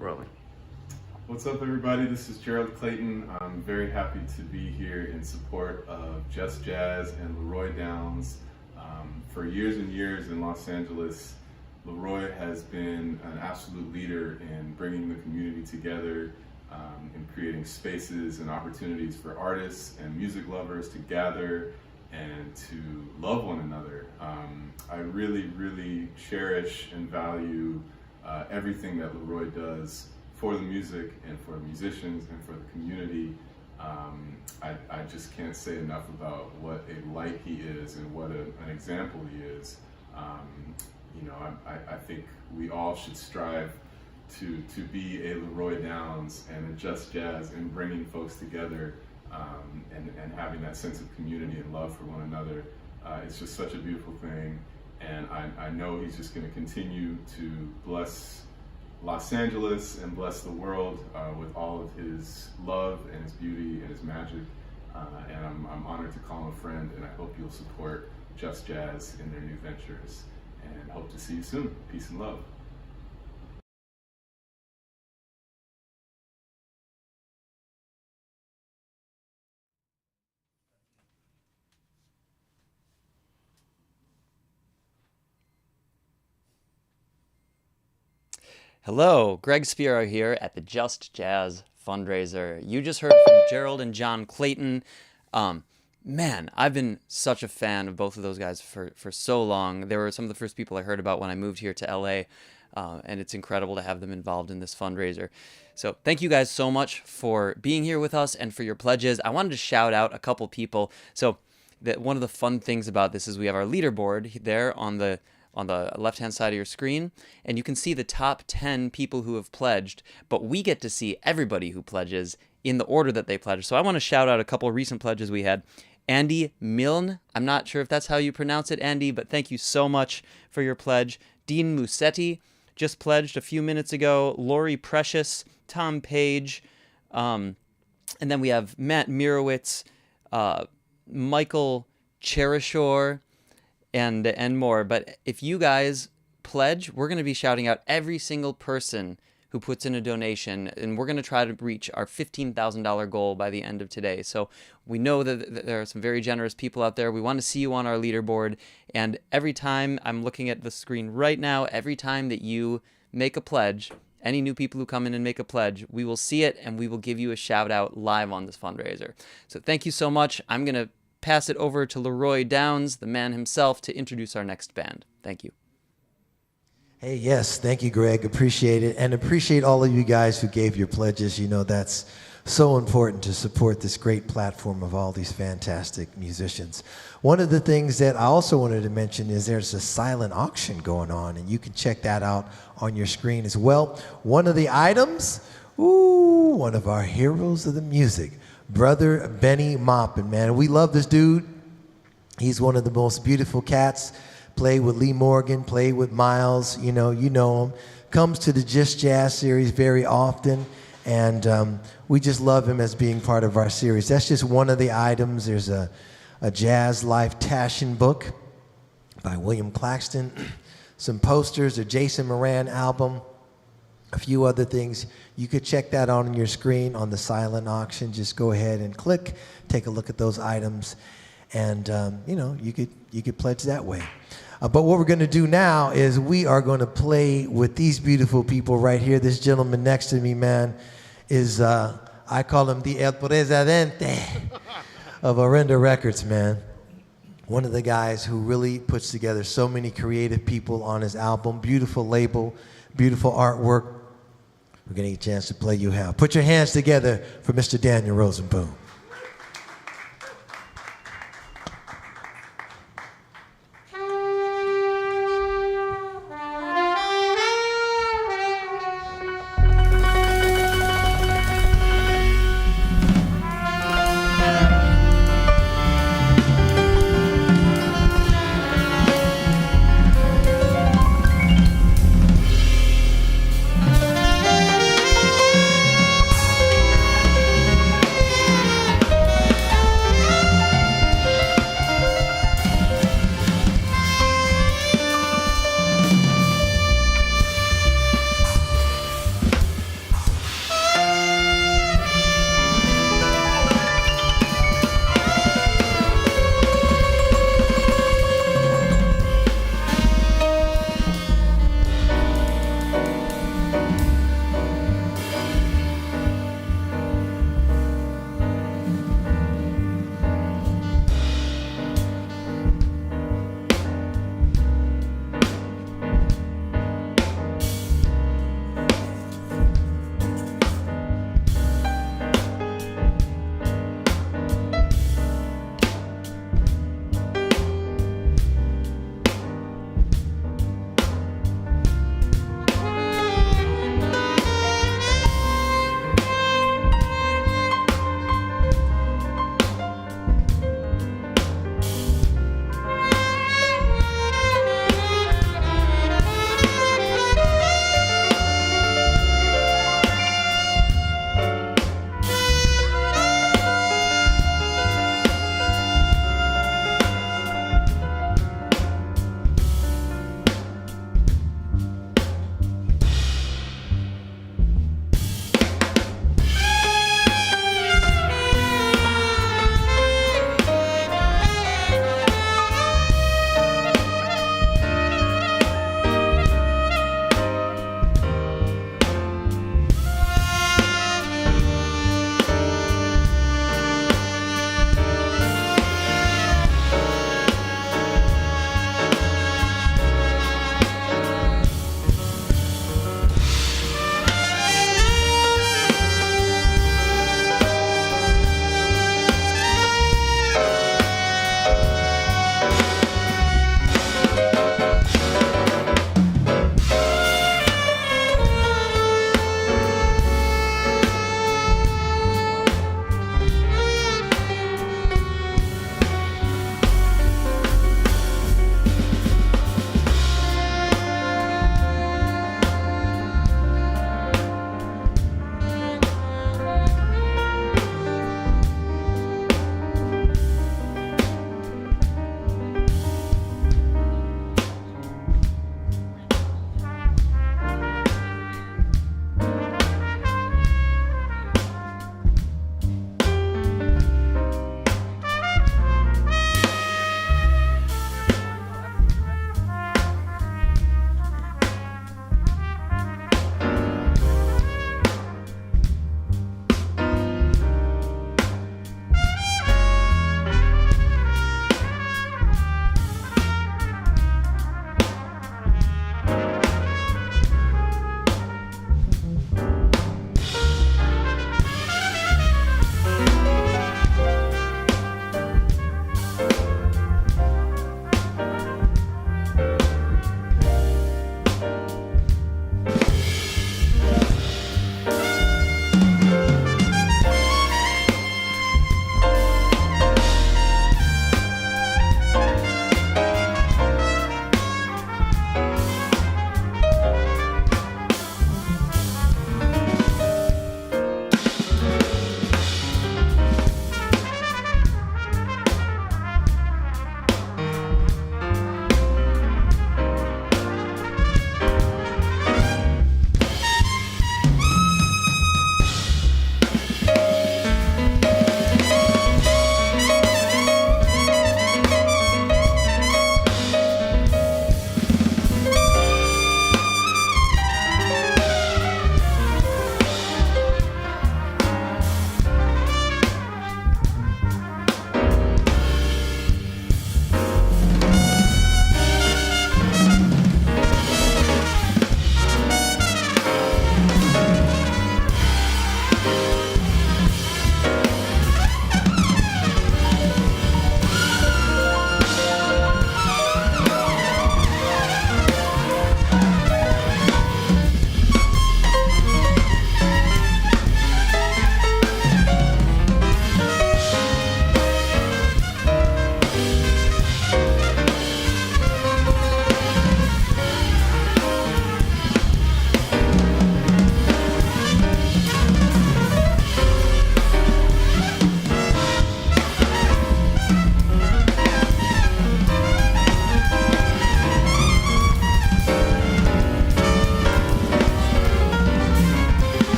Rolling. What's up, everybody? This is Gerald Clayton. I'm very happy to be here in support of Just Jazz and Leroy Downs. For years and years in Los Angeles, Leroy has been an absolute leader in bringing the community together, in creating spaces and opportunities for artists and music lovers to gather and to love one another. I really, really cherish and value everything that Leroy does for the music and for musicians and for the community. I just can't say enough about what a light he is and what an example he is. I think we all should strive to be a Leroy Downs and a Just Jazz in bringing folks together and having that sense of community and love for one another. It's just such a beautiful thing, and I know he's just going to continue to bless Los Angeles and bless the world with all of his love and his beauty and his magic. And I'm honored to call him a friend, and I hope you'll support Just Jazz in their new ventures. And hope to see you soon. Peace and love. Hello, Greg Spiro here at the Just Jazz Fundraiser. You just heard from Gerald and John Clayton. Man, I've been such a fan of both of those guys for so long. They were some of the first people I heard about when I moved here to LA, and it's incredible to have them involved in this fundraiser. So thank you guys so much for being here with us and for your pledges. I wanted to shout out a couple people. So one of the fun things about this is we have our leaderboard there on the left-hand side of your screen, and you can see the top 10 people who have pledged, but we get to see everybody who pledges in the order that they pledged. So I want to shout out a couple recent pledges we had. Andy Milne, I'm not sure if that's how you pronounce it, Andy, but thank you so much for your pledge. Dean Musetti just pledged a few minutes ago. Lori Precious, Tom Page, and then we have Matt Mirowitz, Michael Cherishore, and more. But if you guys pledge, we're going to be shouting out every single person who puts in a donation, and we're going to try to reach our $15,000 goal by the end of today. So we know that there are some very generous people out there. We want to see you on our leaderboard, and every time, I'm looking at the screen right now, every time that you make a pledge, any new people who come in and make a pledge, we will see it, and we will give you a shout out live on this fundraiser. So thank you so much. I'm going to pass it over to Leroy Downs, the man himself, to introduce our next band. Thank you. Hey, yes, thank you, Greg. Appreciate it. And appreciate all of you guys who gave your pledges. You know, that's so important to support this great platform of all these fantastic musicians. One of the things that I also wanted to mention is there's a silent auction going on, and you can check that out on your screen as well. One of the items, one of our heroes of the music, Brother Benny Maupin, man. We love this dude. He's one of the most beautiful cats. Played with Lee Morgan, played with Miles, you know him. Comes to the Just Jazz series very often, and we just love him as being part of our series. That's just one of the items. There's a Jazz Life Taschen book by William Claxton, some posters, a Jason Moran album, a few other things. You could check that out on your screen on the silent auction. Just go ahead and click, take a look at those items, and you could pledge that way. But what we're going to do now is we are going to play with these beautiful people right here. This gentleman next to me, man, is, I call him the El Presidente of Orenda Records, man. One of the guys who really puts together so many creative people on his album. Beautiful label, beautiful artwork. We're going to get a chance to play you how. Put your hands together for Mr. Daniel Rosenboom.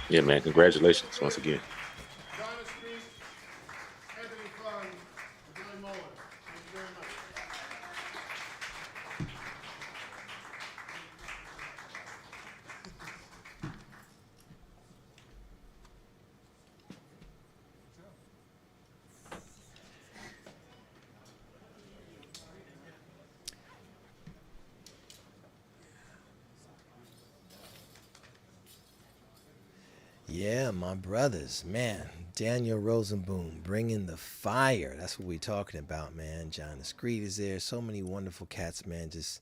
Yeah, man. Congratulations once again. Yeah, my brothers, man. Daniel Rosenboom bringing the fire. That's what we're talking about, man. John Discreet is there. So many wonderful cats, man, just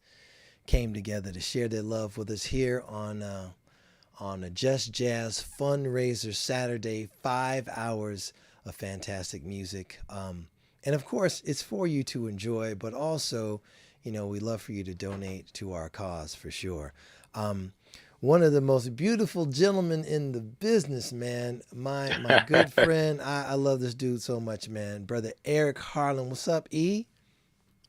came together to share their love with us here on a Just Jazz Fundraiser Saturday. 5 hours of fantastic music. And of course, it's for you to enjoy, but also, we love for you to donate to our cause for sure. One of the most beautiful gentlemen in the business, man. My good friend. I love this dude so much, man. Brother Eric Harlan. What's up, E?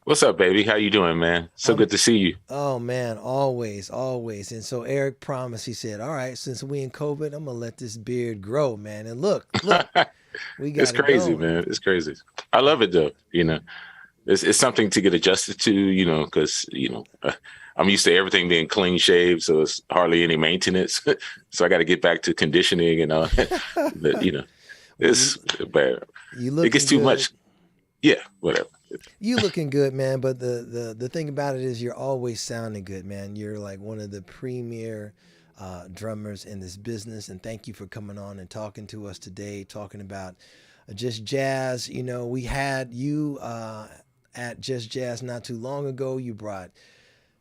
What's up, baby? How you doing, man? So good to see you. Oh man, always, always. And so Eric promised. He said, "All right, since we in COVID, I'm gonna let this beard grow, man." And look, we got It's it crazy, going. man. It's crazy. I love it though. It's something to get adjusted to. Because I'm used to everything being clean shaved, so it's hardly any maintenance. So I got to get back to conditioning and all that. But it's bad. You It gets looking too good. much. Yeah, whatever. You looking good, man. But the thing about it is, you're always sounding good, man. You're like one of the premier drummers in this business. And thank you for coming on and talking to us today, talking about Just Jazz. We had you at Just Jazz not too long ago. You brought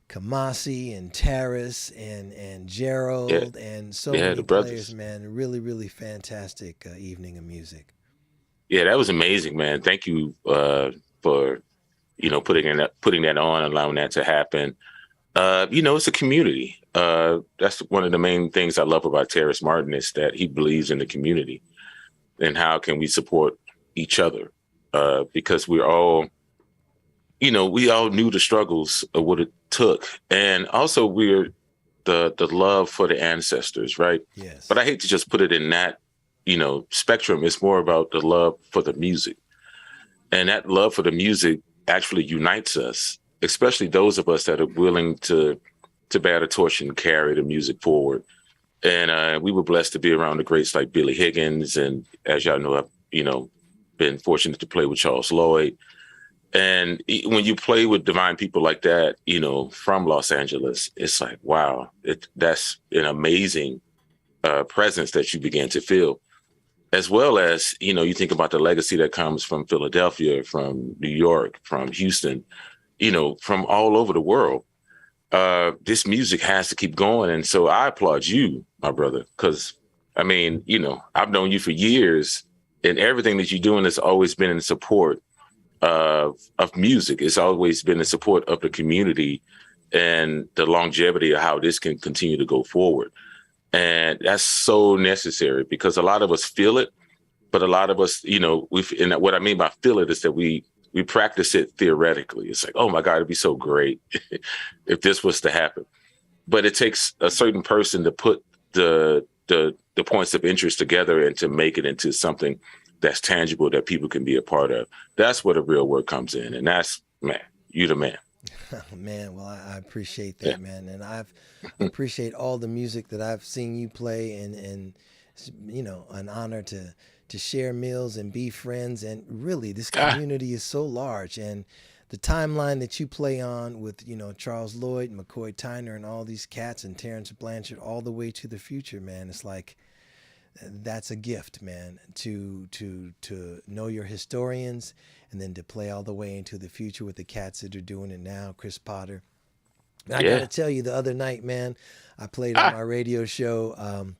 Kamasi and Taris and Yeah, Gerald and so yeah, many the players, brothers. man. Really, really fantastic evening of music. Yeah, that was amazing, man. Thank you for putting that on, allowing that to happen. It's a community. That's one of the main things I love about Terrace Martin is that he believes in the community and how can we support each other because we all knew the struggles of what it took, and also we're the love for the ancestors, right? Yes. But I hate to just put it in that spectrum. It's more about the love for the music, and that love for the music actually unites us, especially those of us that are willing to bear the torch and carry the music forward. And we were blessed to be around the greats like Billy Higgins, and as y'all know, I've been fortunate to play with Charles Lloyd. And when you play with divine people like that, from Los Angeles, it's like, wow, that's an amazing presence that you begin to feel. As well as, you think about the legacy that comes from Philadelphia, from New York, from Houston, from all over the world. This music has to keep going. And so I applaud you, my brother, because, I've known you for years, and everything that you're doing has always been in support of music. It's always been in support of the community and the longevity of how this can continue to go forward. And that's so necessary because a lot of us feel it, but a lot of us, and what I mean by feel it is that we practice it theoretically. It's like, oh my God, it'd be so great if this was to happen. But it takes a certain person to put the points of interest together and to make it into something that's tangible that people can be a part of. That's where the real work comes in. And that's, man, you the man. Man, well, I appreciate that, man. And I appreciate all the music that I've seen you play, and it's, an honor to share meals and be friends. And really, this community is so large, and the timeline that you play on with, Charles Lloyd, McCoy Tyner, and all these cats, and Terrence Blanchard, all the way to the future, man. It's like, that's a gift, man, to know your historians, and then to play all the way into the future with the cats that are doing it now. Chris Potter. And I gotta tell you, the other night, man, I played on my radio show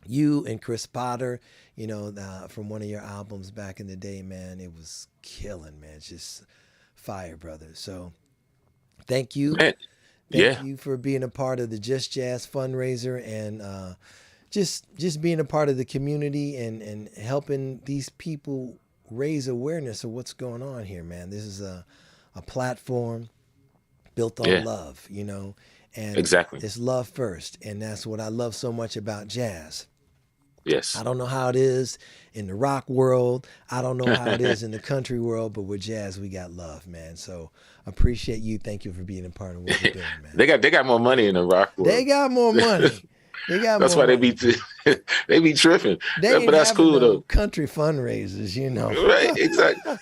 you and Chris Potter, from one of your albums back in the day, man. It was killing, man. It's just fire, brother. So thank you. Man. Thank you for being a part of the Just Jazz fundraiser, and just being a part of the community, and helping these people raise awareness of what's going on here, man. This is a platform built on love, and exactly. it's love first. And that's what I love so much about jazz. Yes. I don't know how it is in the rock world. I don't know how it is in the country world, but with jazz, we got love, man. So appreciate you. Thank you for being a part of what we're doing, man. They got more money in the rock world. They got more money. They got That's more why money. they be tripping. They ain't But that's having cool no though. country fundraisers, you know. Right, exactly.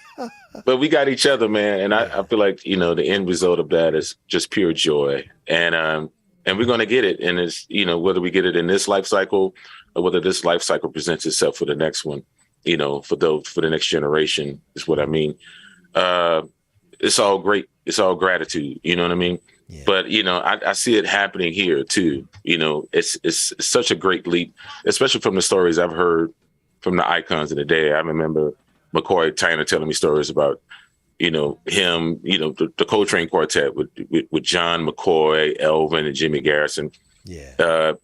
But we got each other, man, and I feel like the end result of that is just pure joy, and we're gonna get it. And it's whether we get it in this life cycle or whether this life cycle presents itself for the next one, for the next generation is what I mean. It's all great. It's all gratitude. You know what I mean? Yeah. But I see it happening here too. It's such a great leap, especially from the stories I've heard from the icons of the day. I remember McCoy Tyner telling me stories about him, the Coltrane Quartet with John McCoy, Elvin, and Jimmy Garrison. Yeah.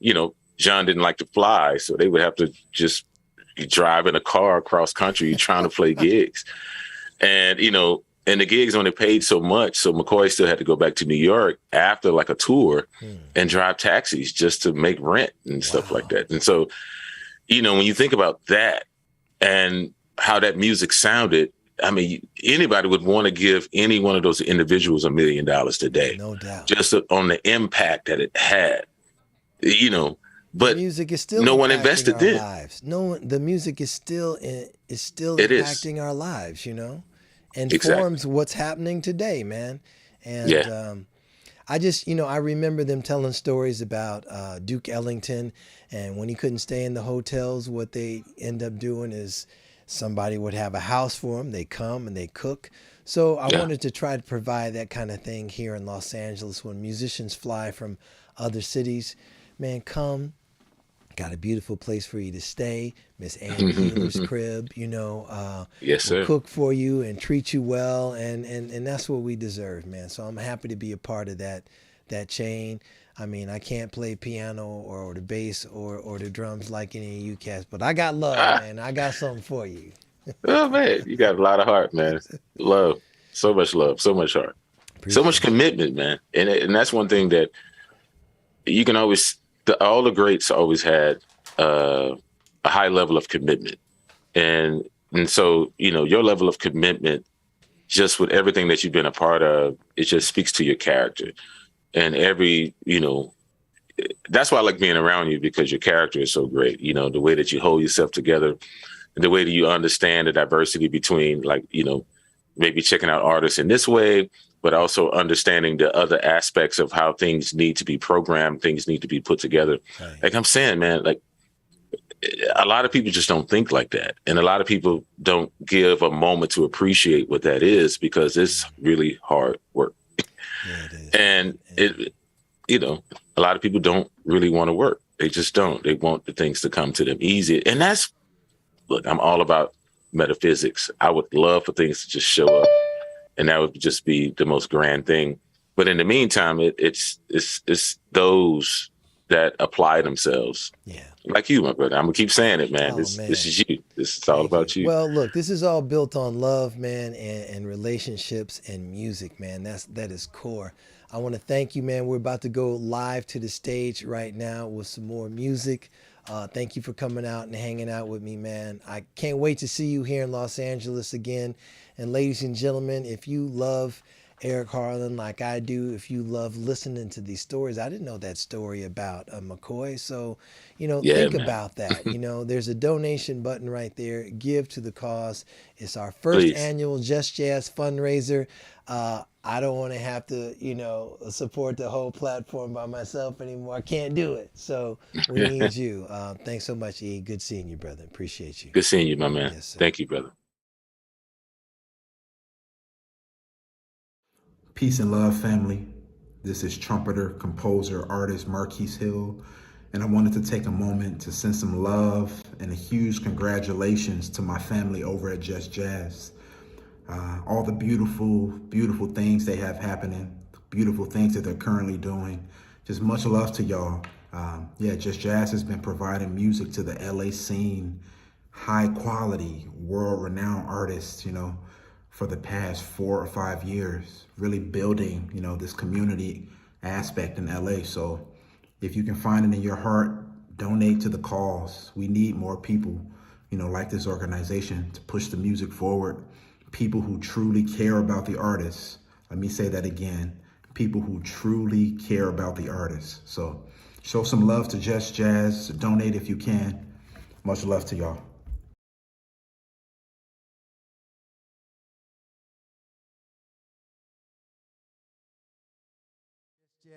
John didn't like to fly, so they would have to just drive in a car across country trying to play gigs, and the gigs only paid so much, so McCoy still had to go back to New York after like a tour and drive taxis just to make rent and stuff like that. And so, when you think about that and how that music sounded, I mean, anybody would want to give any one of those individuals $1 million today. No doubt. Just on the impact that it had, but the music is still no one invested then. Lives. The music is still impacting our lives, and Exactly. forms what's happening today, man. And I just, I remember them telling stories about Duke Ellington, and when he couldn't stay in the hotels, what they end up doing is somebody would have a house for him. They come and they cook. So I wanted to try to provide that kind of thing here in Los Angeles when musicians fly from other cities. Man, come. Got a beautiful place for you to stay. Miss Ann Keeler's crib, Yes, sir. will cook for you and treat you well, and that's what we deserve, man. So I'm happy to be a part of that chain. I mean, I can't play piano or the bass or the drums like any of you cats, but I got love, man. I got something for you. Oh man, you got a lot of heart, man. Love, so much heart, so much commitment, man. And that's one thing that you can always. All the greats always had a high level of commitment, and so your level of commitment, just with everything that you've been a part of, it just speaks to your character, and that's why I like being around you, because your character is so great. The way that you hold yourself together, and the way that you understand the diversity between, maybe checking out artists in this way, but also understanding the other aspects of how things need to be programmed, things need to be put together. Right. Like I'm saying, man, like a lot of people just don't think like that. And a lot of people don't give a moment to appreciate what that is, because it's really hard work. Yeah, it is. And a lot of people don't really want to work. They just don't. They want the things to come to them easy. And look, I'm all about metaphysics. I would love for things to just show up, and that would just be the most grand thing. But in the meantime, it's those that apply themselves. Yeah. Like you, my brother. I'm gonna keep saying it, man. This is you. This is all about you. Well, look, this is all built on love, man, and relationships and music, man. That is core. I want to thank you, man. We're about to go live to the stage right now with some more music. Thank you for coming out and hanging out with me, man. I can't wait to see you here in Los Angeles again. And ladies and gentlemen, if you love Eric Harlan like I do, if you love listening to these stories, I didn't know that story about McCoy. So, think about that. There's a donation button right there. Give to the cause. It's our first annual Just Jazz fundraiser. I don't want to have to, support the whole platform by myself anymore. I can't do it. So we need you. Thanks so much, E. Good seeing you, brother. Appreciate you. Good seeing you, my man. Yes, thank you, brother. Peace and love, family. This is trumpeter, composer, artist Marquise Hill, and I wanted to take a moment to send some love and a huge congratulations to my family over at Just Jazz. All the beautiful, beautiful things they have happening, beautiful things that they're currently doing. Just much love to y'all. Just Jazz has been providing music to the LA scene, high quality, world-renowned artists, for the past 4 or 5 years, really building, this community aspect in LA. So if you can find it in your heart, donate to the cause. We need more people, like this organization to push the music forward. People who truly care about the artists. Let me say that again. People who truly care about the artists. So show some love to Just Jazz. Donate if you can. Much love to y'all.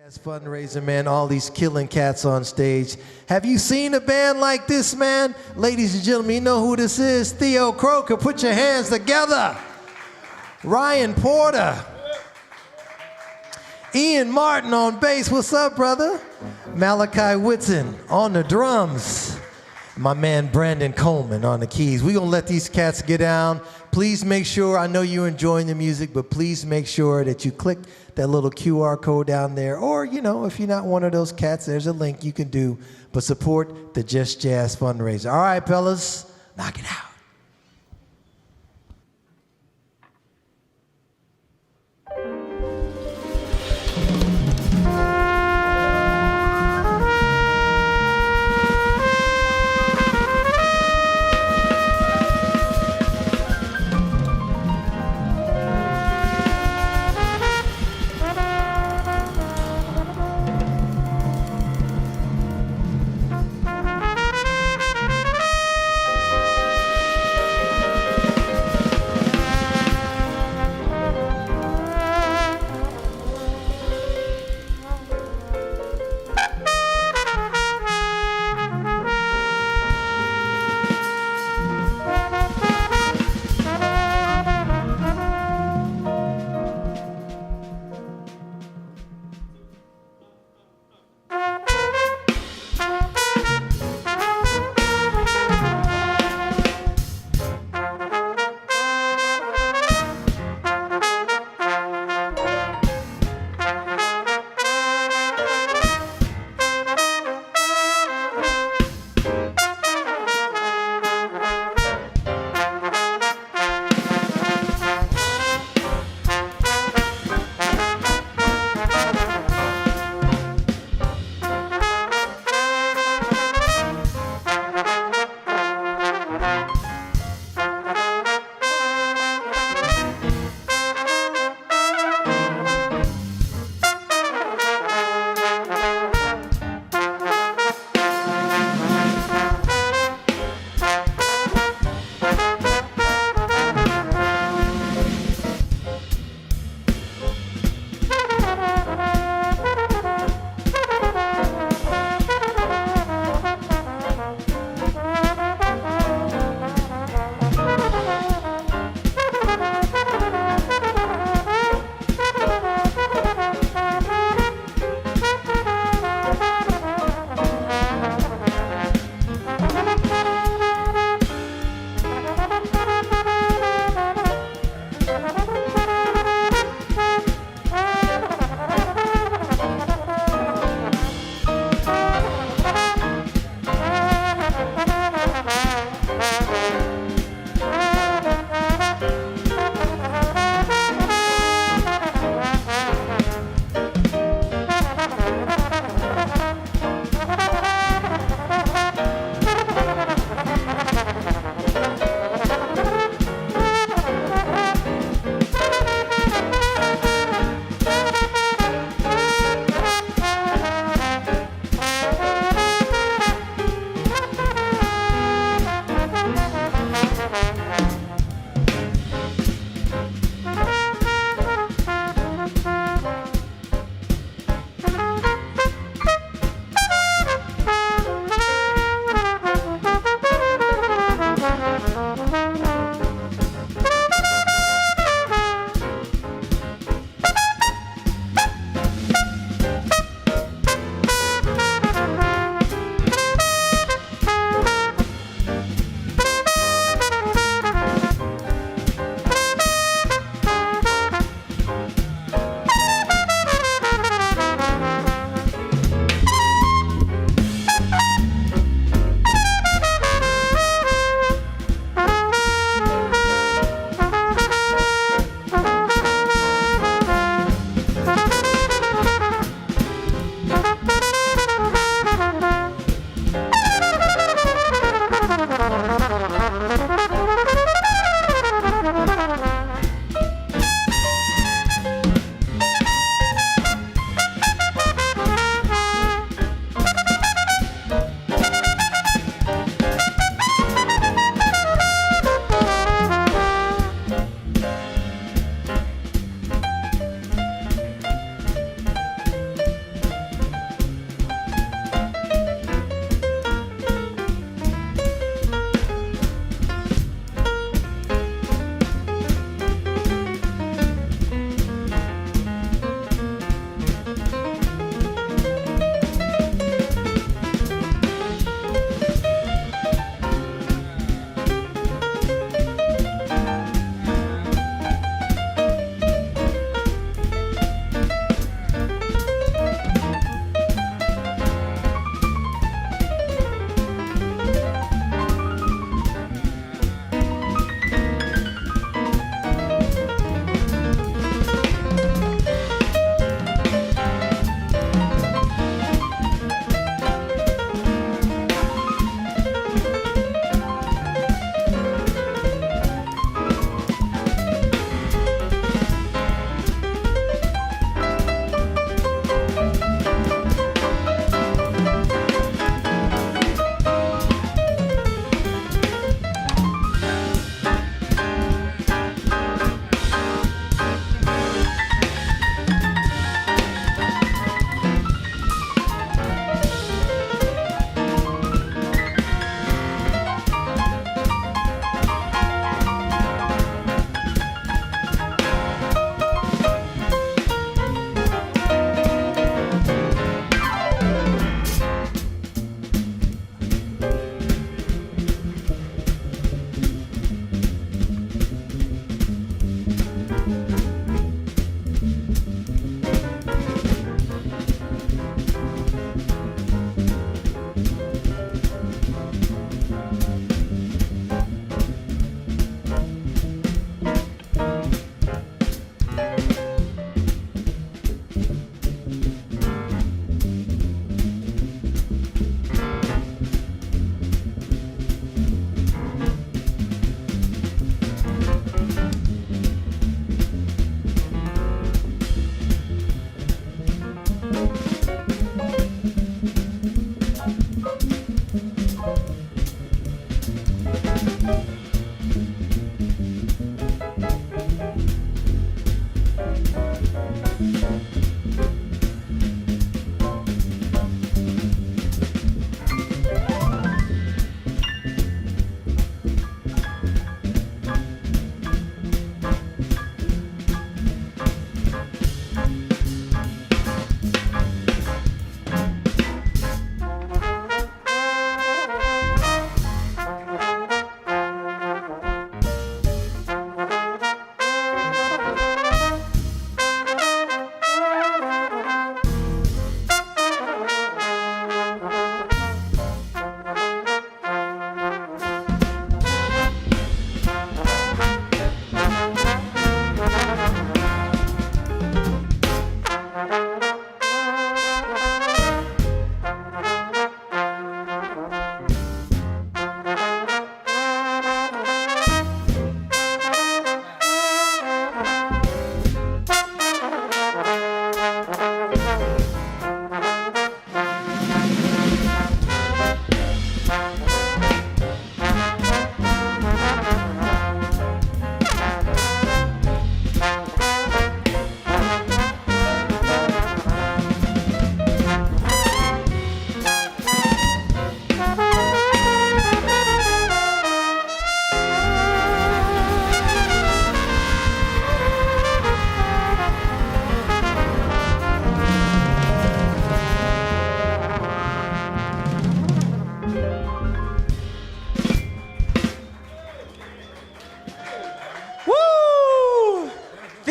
Jazz fundraiser, man. All these killing cats on stage. Have you seen a band like this, man? Ladies and gentlemen, you know who this is. Theo Croker, put your hands together. Ryan Porter. Ian Martin on bass. What's up, brother? Malachi Whitson on the drums. My man Brandon Coleman on the keys. We're going to let these cats get down. Please make sure, I know you're enjoying the music, but please make sure that you click that little QR code down there. Or, if you're not one of those cats, there's a link you can do. But support the Just Jazz fundraiser. All right, fellas, knock it out.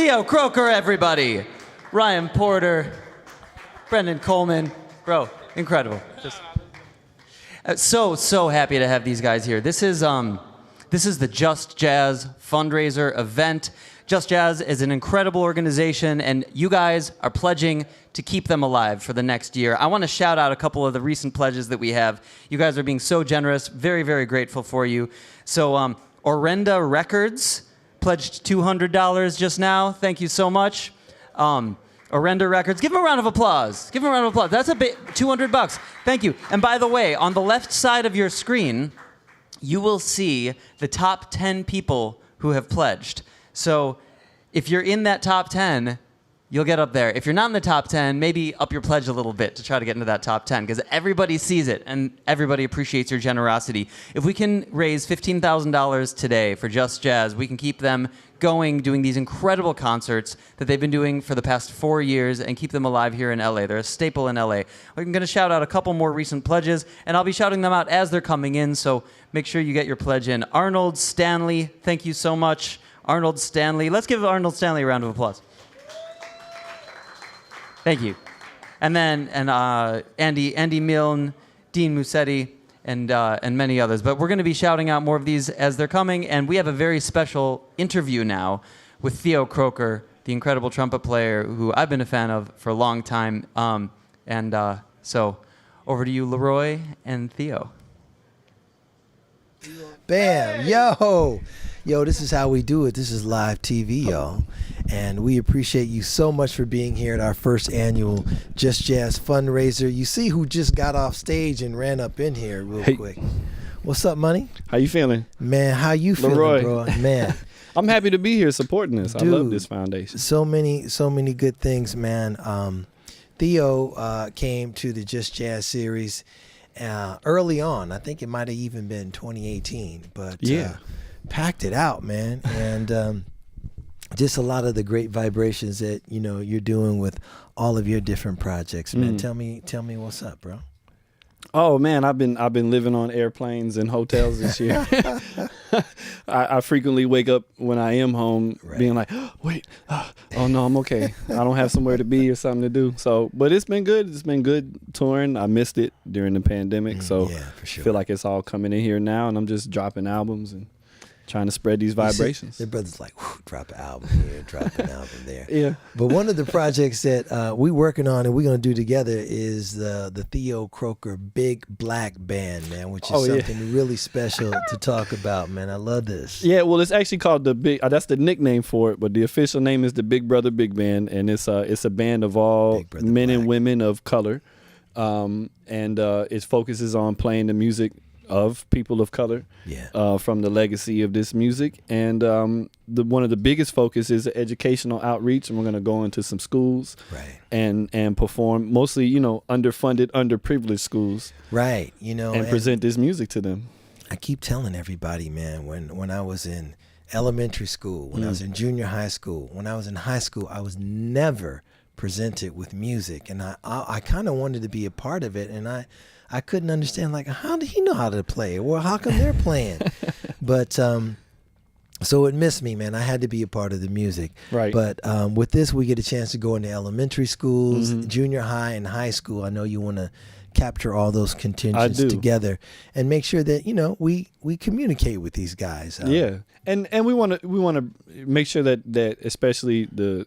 Theo Croker, everybody. Ryan Porter, Brendan Coleman. Bro, incredible. Just so happy to have these guys here. This is the Just Jazz fundraiser event. Just Jazz is an incredible organization, and you guys are pledging to keep them alive for the next year. I want to shout out a couple of the recent pledges that we have. You guys are being so generous. Very, very grateful for you. So, Orenda Records pledged $200 just now. Thank you so much. Orenda Records. Give them a round of applause. Give them a round of applause. That's a bit, $200. Thank you. And by the way, on the left side of your screen, you will see the top 10 people who have pledged. So if you're in that top 10, you'll get up there. If you're not in the top 10, maybe up your pledge a little bit to try to get into that top 10, because everybody sees it and everybody appreciates your generosity. If we can raise $15,000 today for Just Jazz, we can keep them going, doing these incredible concerts that they've been doing for the past 4 years and keep them alive here in LA. They're a staple in LA. I'm going to shout out a couple more recent pledges, and I'll be shouting them out as they're coming in, so make sure you get your pledge in. Arnold Stanley, thank you so much. Arnold Stanley. Let's give Arnold Stanley a round of applause. Thank you. And then Andy Milne, Dean Musetti, and many others. But we're going to be shouting out more of these as they're coming. And we have a very special interview now with Theo Croker, the incredible trumpet player who I've been a fan of for a long time. So over to you, Leroy and Theo. Bam. Yo, this is how we do it. This is live TV, y'all. And we appreciate you so much for being here at our first annual Just Jazz fundraiser. You see who just got off stage and ran up in here real quick. What's up, Money? How you feeling? Man, how you feeling, Leroy. bro? Man. I'm happy to be here supporting this. Dude, I love this foundation. So many good things, man. Theo came to the Just Jazz series early on. I think it might have even been 2018. But yeah. Packed it out, man. And just a lot of the great vibrations that you're doing with all of your different projects, man. Tell me what's up, bro. Oh man, I've been living on airplanes and hotels this year. I frequently wake up when I am home being like, oh no, I'm okay. I don't have somewhere to be or something to do. So, but it's been good. It's been good touring. I missed it during the pandemic, so yeah, for sure. I feel like it's all coming in here now, and I'm just dropping albums and trying to spread these vibrations. Their brother's like, drop an album here, drop an album there. Yeah. But one of the projects that we're working on and we're going to do together is the Theo Croker Big Black Band, man, which is something really special to talk about, man. I love this. Yeah, well, it's actually called the Big. That's the nickname for it, but the official name is the Big Brother Big Band, and it's a band of all men and women of color, and it focuses on playing the music of people of color, from the legacy of this music. And one of the biggest focus is the educational outreach, and we're going to go into some schools and perform mostly, underfunded, underprivileged schools. Right. And present this music to them. I keep telling everybody, man, when I was in elementary school, when I was in junior high school, when I was in high school, I was never presented with music. And I kind of wanted to be a part of it. And I couldn't understand, like, how did he know how to play? Well, how come they're playing? But so it missed me, man. I had to be a part of the music. Right. But with this, we get a chance to go into elementary schools, junior high, and high school. I know you want to capture all those contingents together and make sure that we communicate with these guys. Yeah, and we want to make sure that especially the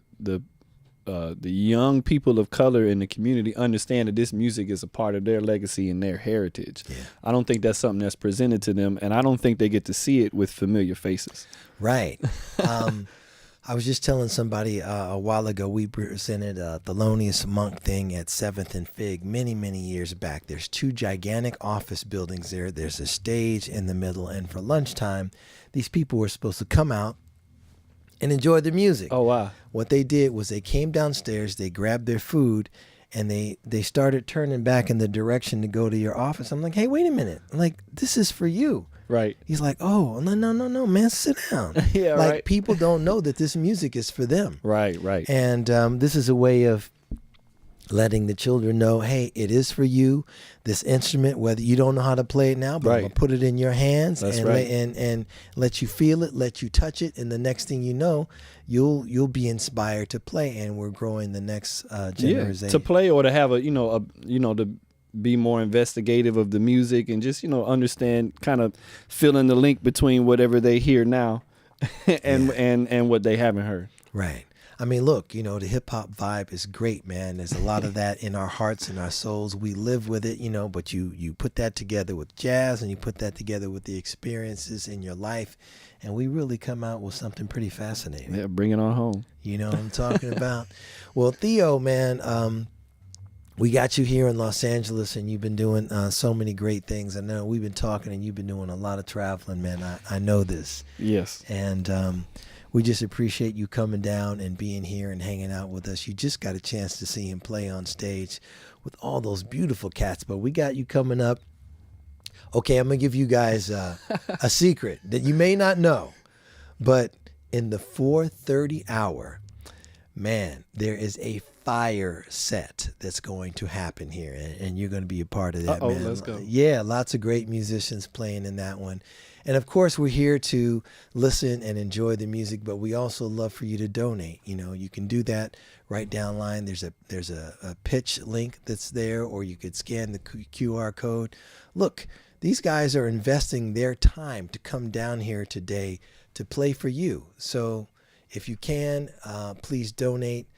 young people of color in the community understand that this music is a part of their legacy and their heritage. Yeah. I don't think that's something that's presented to them, and I don't think they get to see it with familiar faces. Right. I was just telling somebody a while ago, we presented a Thelonious Monk thing at 7th and Fig many, many years back. There's 2 gigantic office buildings there. There's a stage in the middle, and for lunchtime, these people were supposed to come out and enjoy the music. Oh, wow. What they did was they came downstairs, they grabbed their food, and they started turning back in the direction to go to your office. I'm like, hey, wait a minute. I'm like, this is for you. Right. He's like, oh, no, man, sit down. Yeah, like, right. People don't know that this music is for them. Right. And this is a way of letting the children know, hey, it is for you. This instrument, whether you don't know how to play it now, but I'm gonna put it in your hands and let you feel it, let you touch it, and the next thing you know, you'll be inspired to play, and we're growing the next generation. To play or to have to be more investigative of the music and just understand, kind of fill in the link between whatever they hear now and what they haven't heard. Right. I mean, look, the hip hop vibe is great, man. There's a lot of that in our hearts and our souls. We live with it, but you put that together with jazz, and you put that together with the experiences in your life, and we really come out with something pretty fascinating. Yeah, bring it on home. You know what I'm talking about? Well, Theo, man, we got you here in Los Angeles, and you've been doing so many great things. I know we've been talking, and you've been doing a lot of traveling, man. I know this. Yes. And we just appreciate you coming down and being here and hanging out with us. You just got a chance to see him play on stage with all those beautiful cats, but we got you coming up. Okay, I'm going to give you guys a secret that you may not know, but in the 4:30 hour, man, there is a fire set that's going to happen here, and you're going to be a part of that, man. Let's go. Yeah, lots of great musicians playing in that one. And of course, we're here to listen and enjoy the music, but we also love for you to donate. You can do that right down line. There's a pitch link that's there, or you could scan the QR code. Look, these guys are investing their time to come down here today to play for you. So if you can, please donate.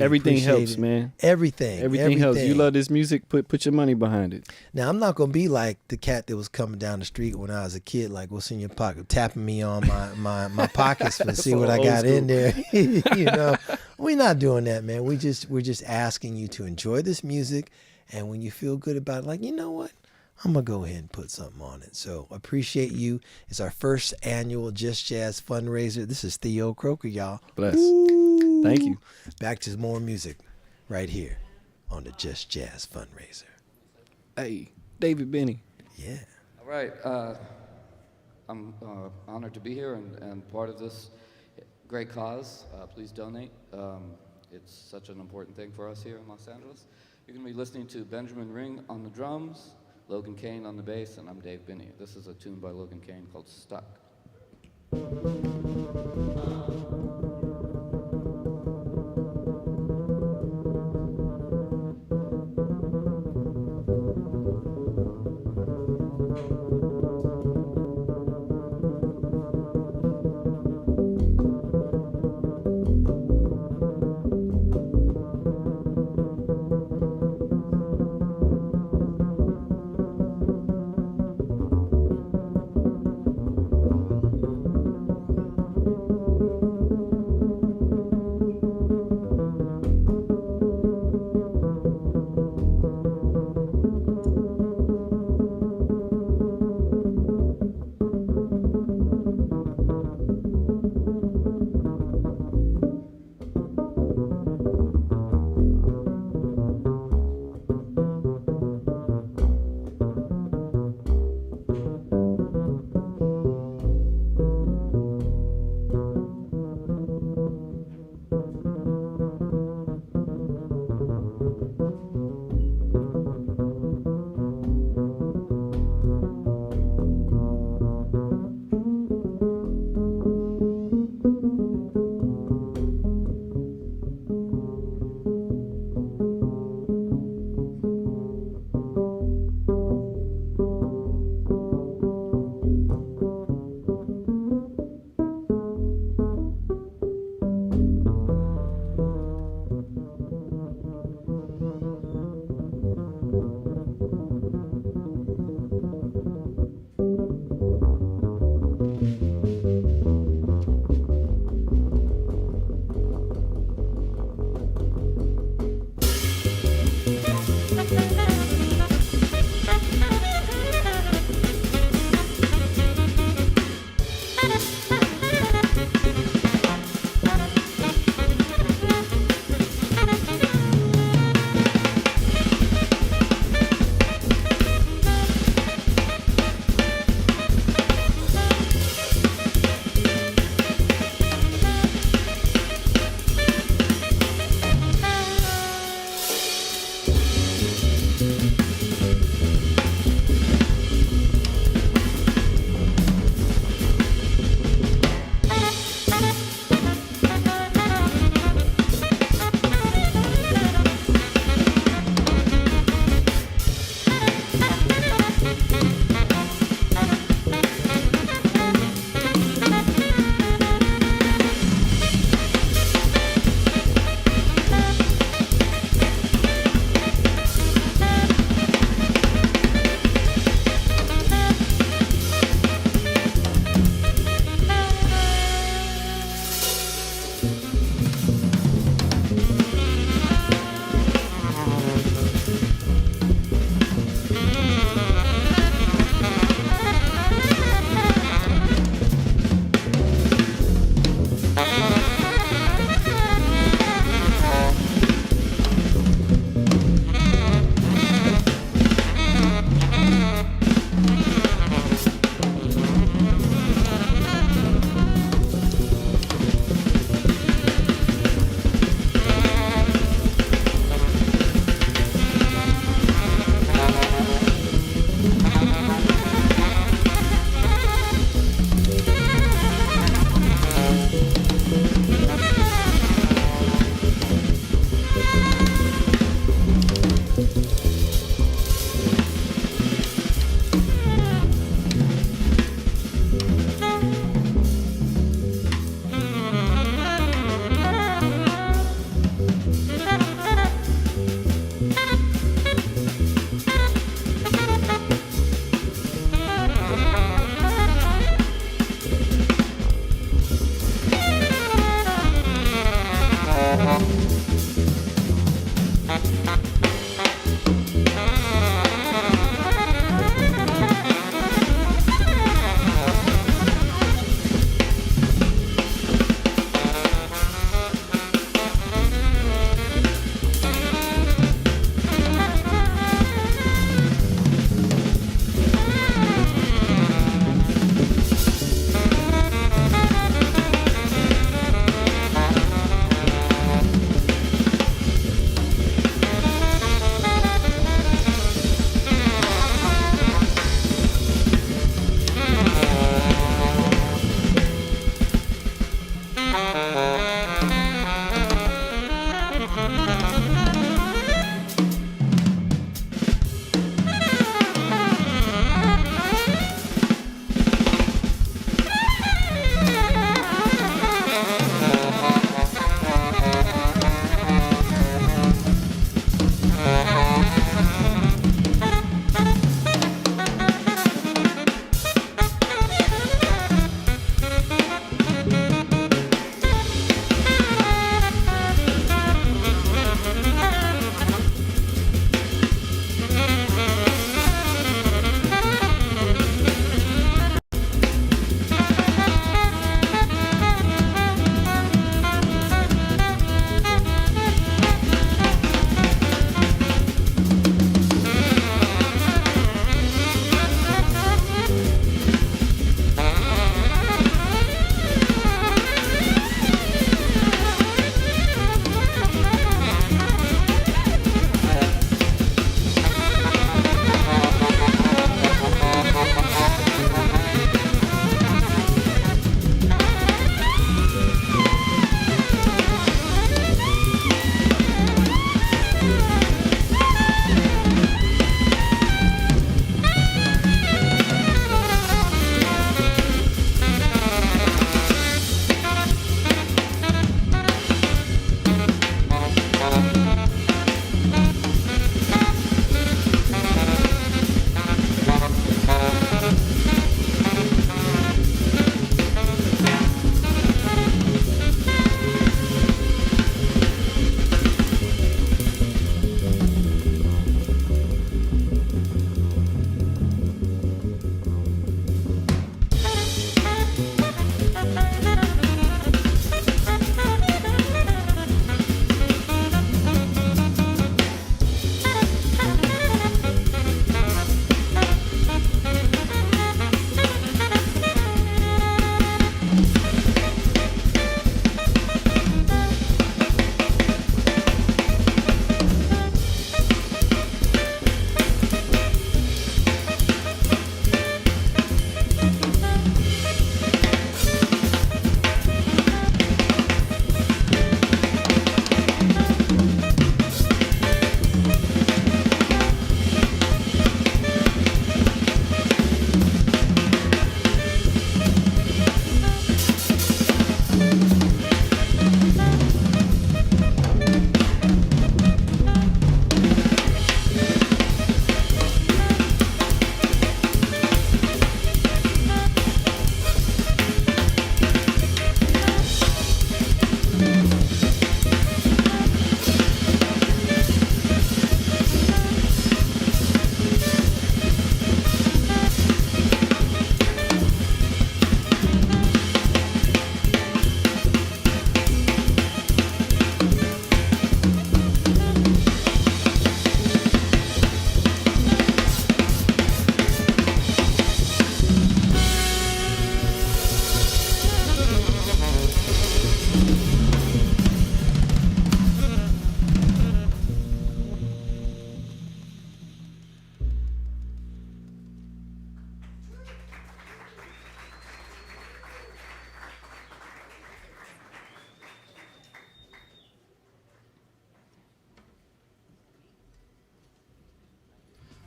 Everything helps, man. Everything helps. You love this music, put your money behind it. Now, I'm not going to be like the cat that was coming down the street when I was a kid, like, what's in your pocket, tapping me on my pockets to see what I got in there. We're not doing that, man. We're just asking you to enjoy this music, and when you feel good about it, like, you know what? I'm going to go ahead and put something on it. So appreciate you. It's our first annual Just Jazz fundraiser. This is Theo Croker, y'all. Bless. Ooh. Thank you. Back to more music right here on the Just Jazz fundraiser. Hey, David Benny. Yeah. All right. I'm honored to be here and part of this great cause. Please donate. It's such an important thing for us here in Los Angeles. You're going to be listening to Benjamin Ring on the drums, Logan Kane on the bass, and I'm Dave Binney. This is a tune by Logan Kane called Stuck.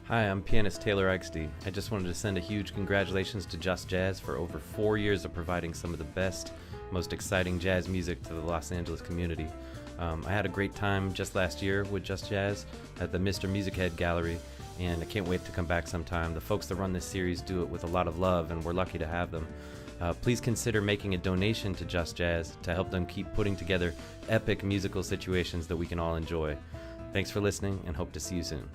Hi, I'm pianist Taylor Eichste. I just wanted to send a huge congratulations to Just Jazz for over 4 years of providing some of the best, most exciting jazz music to the Los Angeles community. I had a great time just last year with Just Jazz at the Mr. Music Head Gallery, and I can't wait to come back sometime. The folks that run this series do it with a lot of love, and we're lucky to have them. Please consider making a donation to Just Jazz to help them keep putting together epic musical situations that we can all enjoy. Thanks for listening, and hope to see you soon.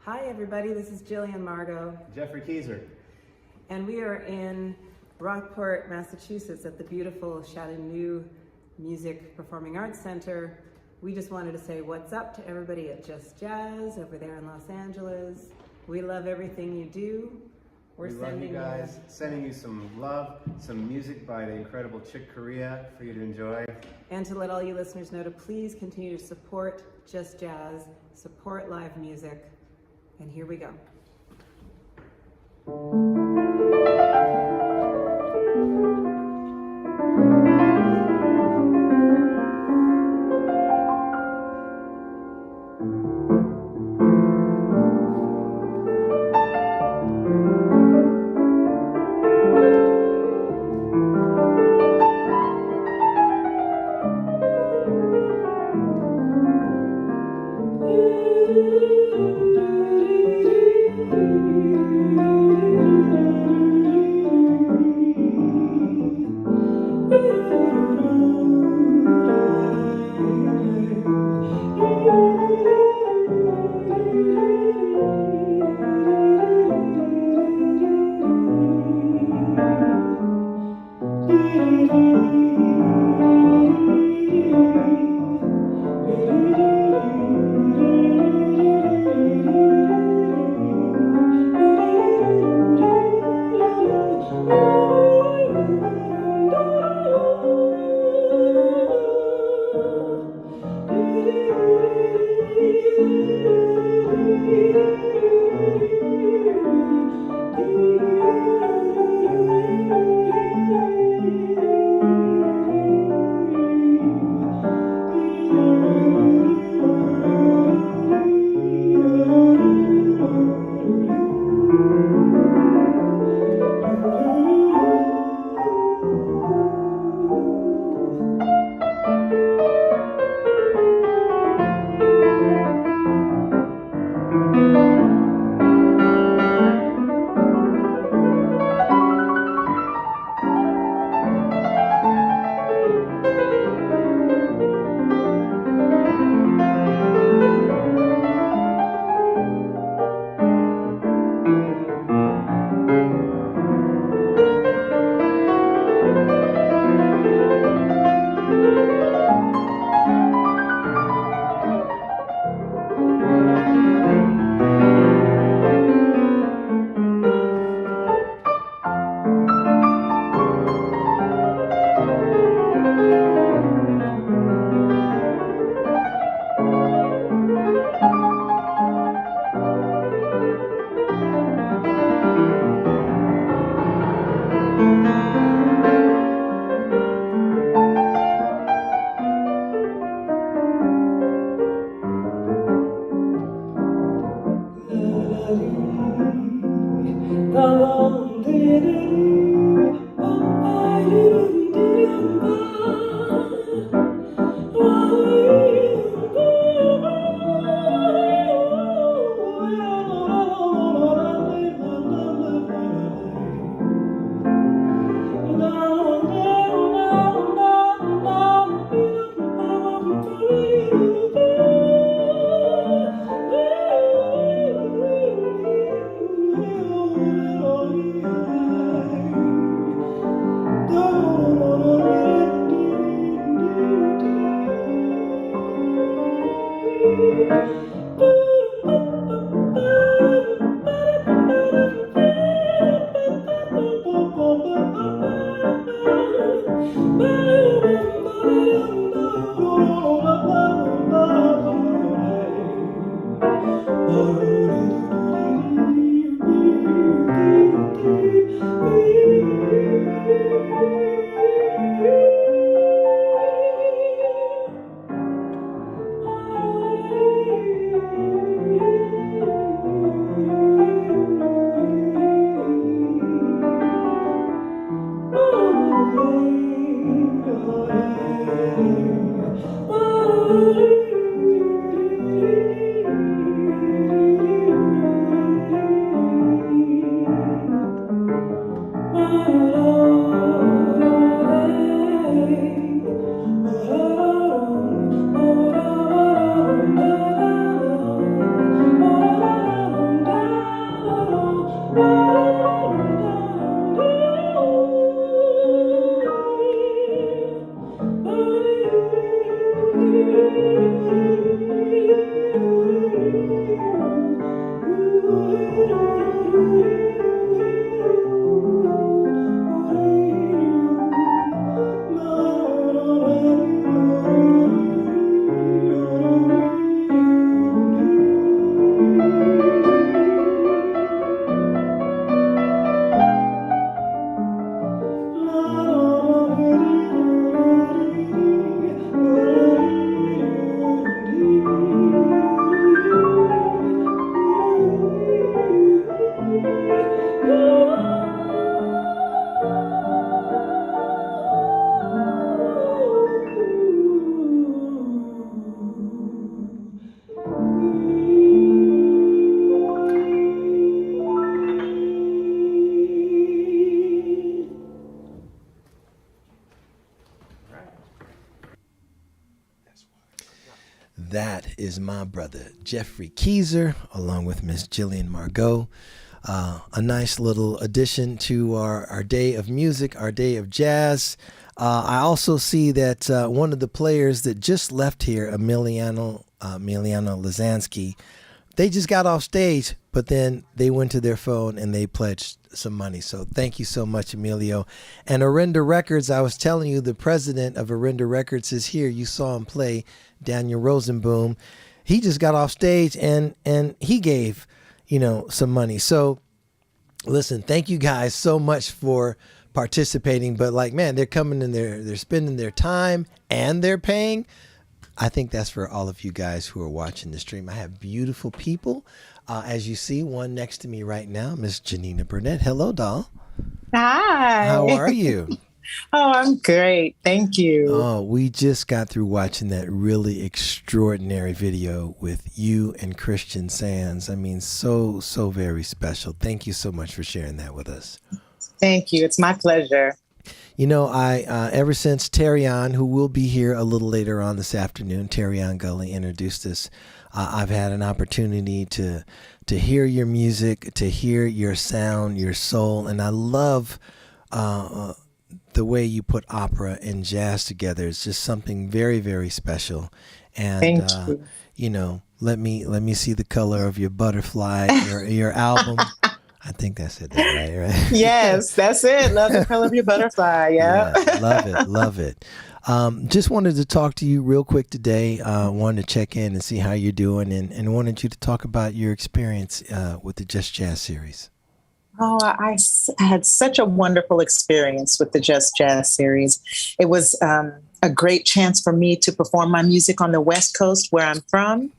Hi everybody, this is Jillian Margot. Jeffrey Keyser. and we are in Rockport, Massachusetts at the beautiful Chateauneuf Music Performing Arts Center. We just wanted to say what's up to everybody at Just Jazz over there in Los Angeles. We love everything you do. We love you guys. Sending you some love, some music by the incredible Chick Corea for you to enjoy. And to let all you listeners know to please continue to support Just Jazz, support live music. And here we go. that is my brother Jeffrey Keyser, along with Miss Jillian Margot. A nice little addition to our day of music, our day of jazz. I also see that one of the players that just left here, Emiliano Lazansky, they just got off stage, but then they went to their phone and they pledged some money. So thank you so much, Emilio. And Orinda Records, I was telling you, the president of Orinda Records is here. You saw him play, Daniel Rosenboom. He just got off stage and he gave, some money. So listen, thank you guys so much for participating. But man, they're coming in there, they're spending their time and they're paying. I think that's for all of you guys who are watching the stream. I have beautiful people. As you see, one next to me right now, Miss Janina Burnett. Hello, doll. Hi. How are you? Oh, I'm great. Thank you. Oh, we just got through watching that really extraordinary video with you and Christian Sands. I mean, so very special. Thank you so much for sharing that with us. Thank you. It's my pleasure. I ever since Terrion, who will be here a little later on this afternoon, Terrion Gully introduced us, I've had an opportunity to hear your music, to hear your sound, your soul, and I love the way you put opera and jazz together. It's just something very, very special. And Thank you. Let me see the color of your butterfly, your album. I think I said that right? Yes, that's it. Love the color of your butterfly. Yeah. Love it. Just wanted to talk to you real quick today. Wanted to check in and see how you're doing, and wanted you to talk about your experience with the Just Jazz series. Oh, I had such a wonderful experience with the Just Jazz series. It was a great chance for me to perform my music on the West Coast, where I'm from.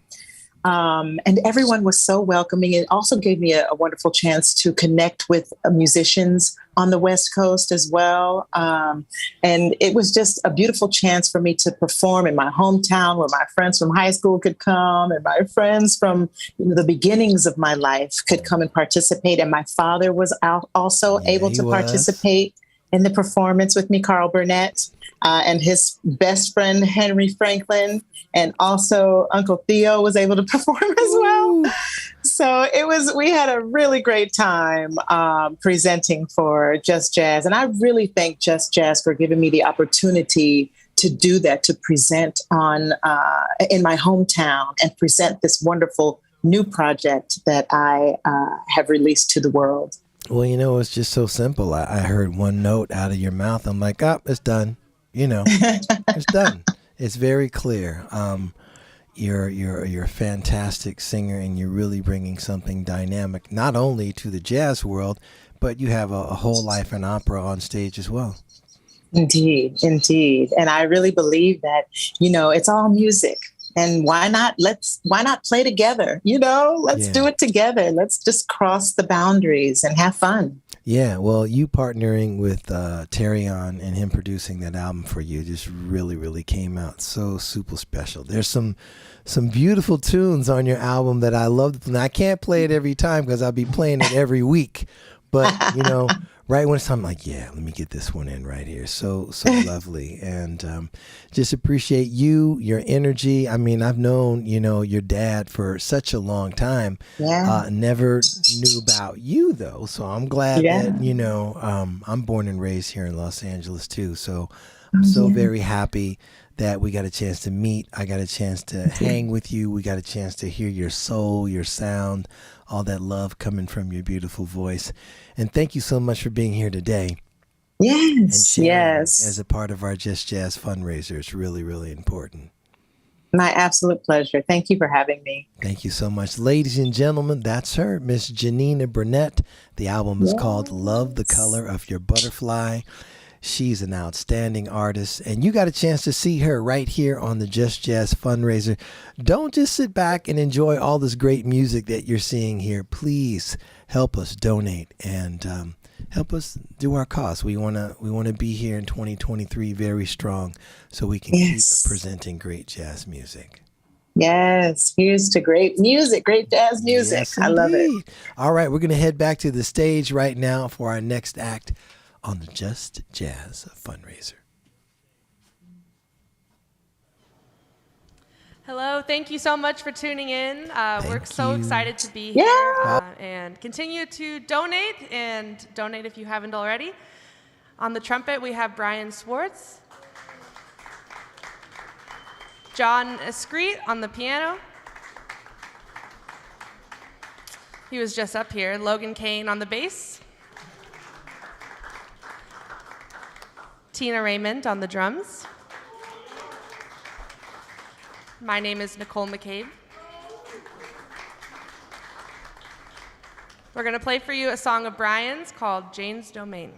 And everyone was so welcoming. It also gave me a wonderful chance to connect with musicians on the West Coast as well. And it was just a beautiful chance for me to perform in my hometown where my friends from high school could come and my friends from the beginnings of my life could come and participate. And my father was also able to participate in the performance with me, Carl Burnett, and his best friend, Henry Franklin. And also Uncle Theo was able to perform as well. So we had a really great time presenting for Just Jazz. And I really thank Just Jazz for giving me the opportunity to do that, to present in my hometown and present this wonderful new project that I have released to the world. Well, it's just so simple. I heard one note out of your mouth. I'm like, it's done. It's done. It's very clear. You're a fantastic singer, and you're really bringing something dynamic, not only to the jazz world, but you have a whole life in opera on stage as well. Indeed. And I really believe that, it's all music. And why not play together? Let's do it together. Let's just cross the boundaries and have fun. Yeah, well, you partnering with Terrion and him producing that album for you just really, really came out so super special. There's some beautiful tunes on your album that I love. Now, I can't play it every time because I'll be playing it every week. But, right when it's time, I'm like, let me get this one in right here. So lovely. And just appreciate you, your energy. I mean, I've known, your dad for such a long time. Yeah. Never knew about you, though. So I'm glad that, I'm born and raised here in Los Angeles, too. So I'm so very happy that we got a chance to meet. I got a chance to hang with you. We got a chance to hear your soul, your sound, all that love coming from your beautiful voice. And thank you so much for being here today. Yes, As a part of our Just Jazz fundraiser. It's really, really important. My absolute pleasure. Thank you for having me. Thank you so much. Ladies and gentlemen, that's her, Miss Janina Burnett. The album is called Love the Color of Your Butterfly. She's an outstanding artist, and you got a chance to see her right here on the Just Jazz fundraiser. Don't just sit back and enjoy all this great music that you're seeing here. Please help us donate and help us do our cause. We want to be here in 2023 very strong, so we can keep presenting great jazz music. Yes, here's to great music, great jazz music. Yes, I love it. All right, we're going to head back to the stage right now for our next act on the Just Jazz fundraiser. Hello, thank you so much for tuning in. We're so excited to be Yeah. here and continue to donate if you haven't already. On the trumpet, we have Brian Swartz, John Escreet on the piano. He was just up here. Logan Kane on the bass. Tina Raymond on the drums. My name is Nicole McCabe. We're going to play for you a song of Brian's called Jane's Domain.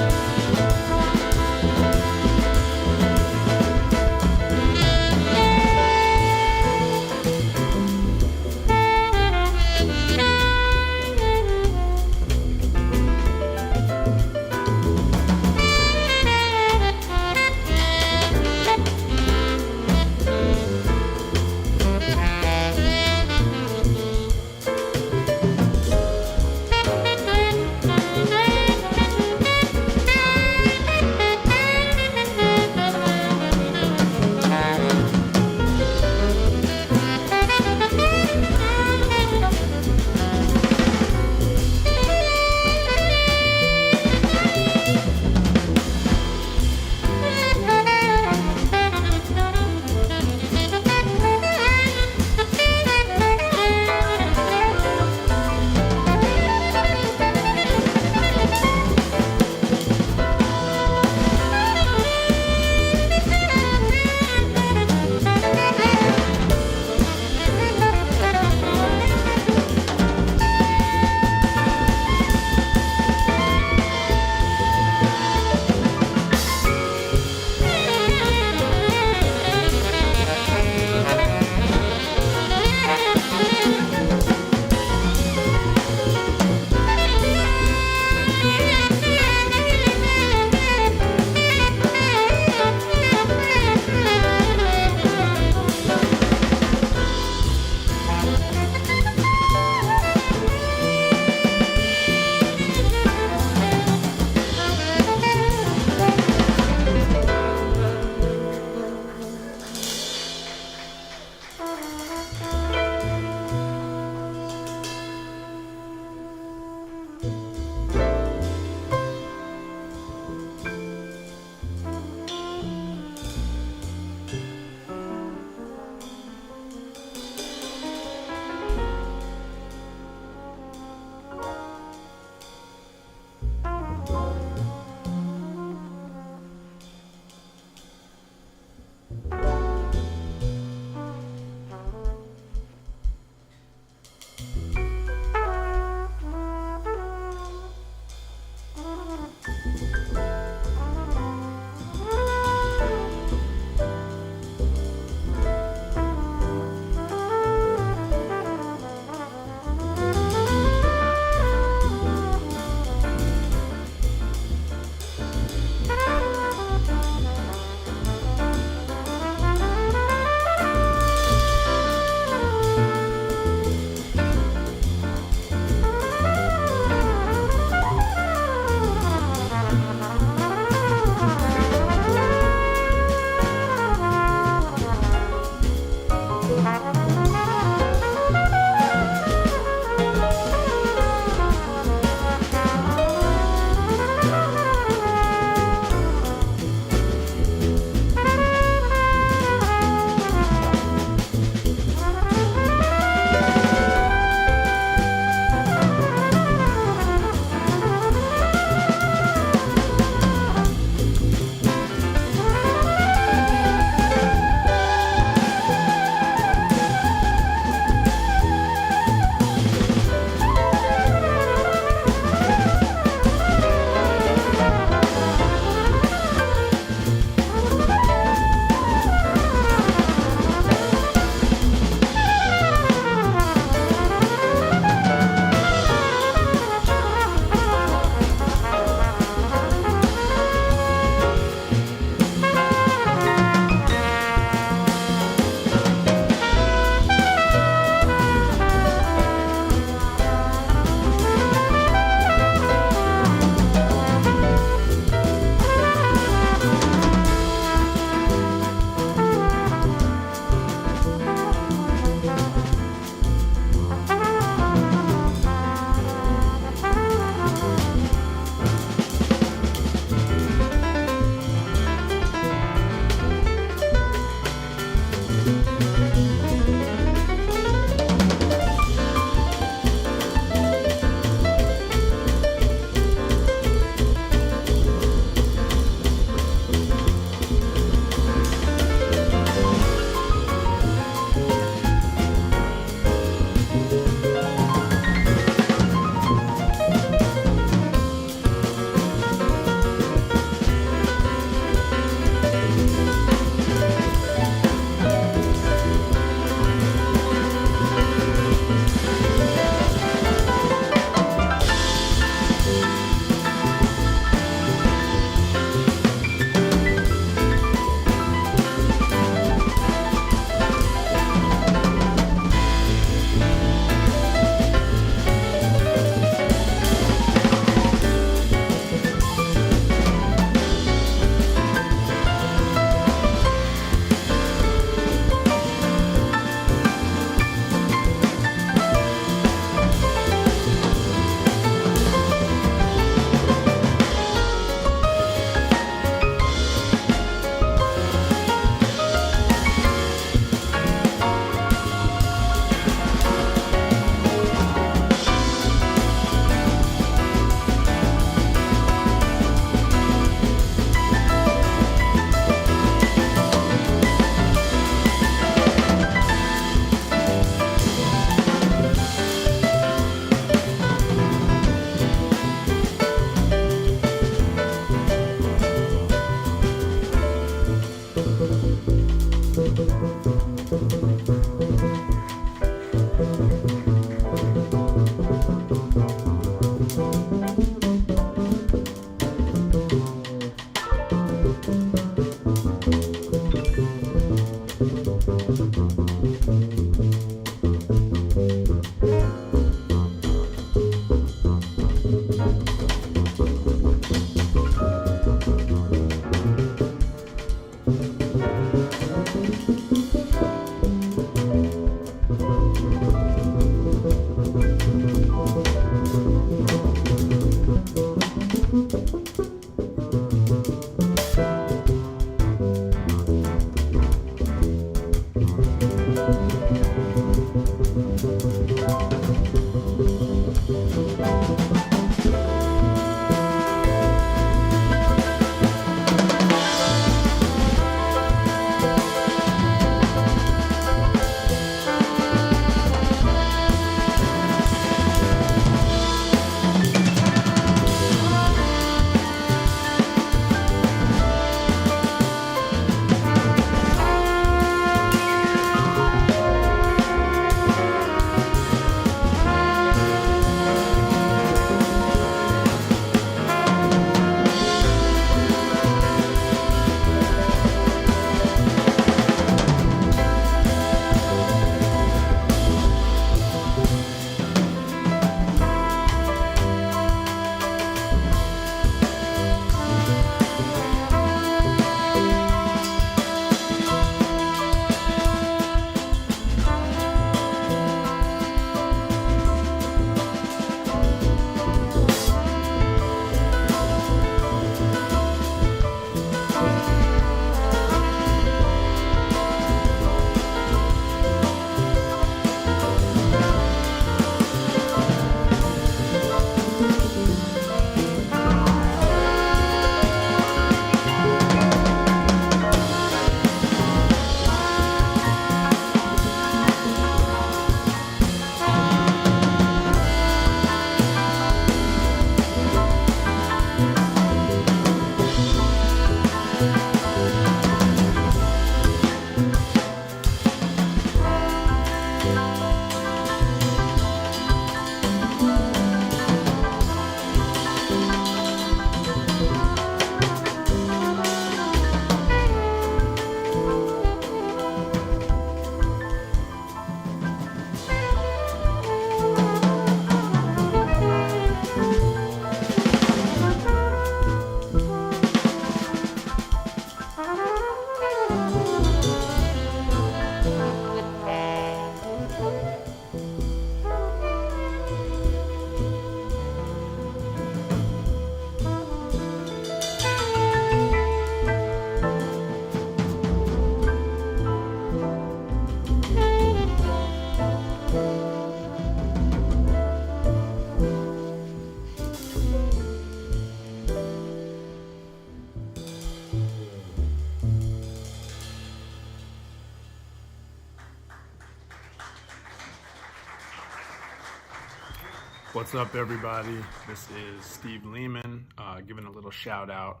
What's up, everybody? This is Steve Lehman, giving a little shout out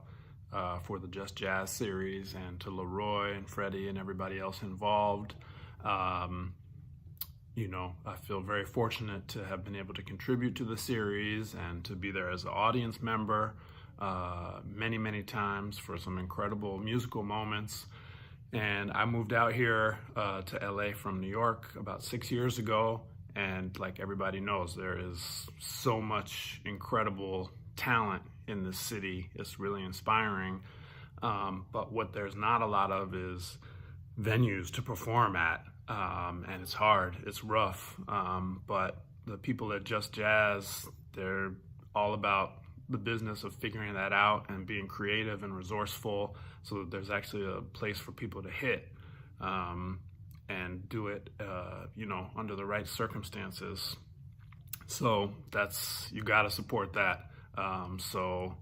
for the Just Jazz series, and to Leroy and Freddie and everybody else involved. You know, I feel very fortunate to have been able to contribute to the series and to be there as an audience member many times for some incredible musical moments. And I moved out here to LA from New York about 6 years ago. And like everybody knows, there is so much incredible talent in this city. It's really inspiring. But what there's not a lot of is venues to perform at. And it's hard, it's rough. But the people at Just Jazz, they're all about the business of figuring that out and being creative and resourceful so that there's actually a place for people to hit. And do it, you know, under the right circumstances. So that's, you gotta support that. So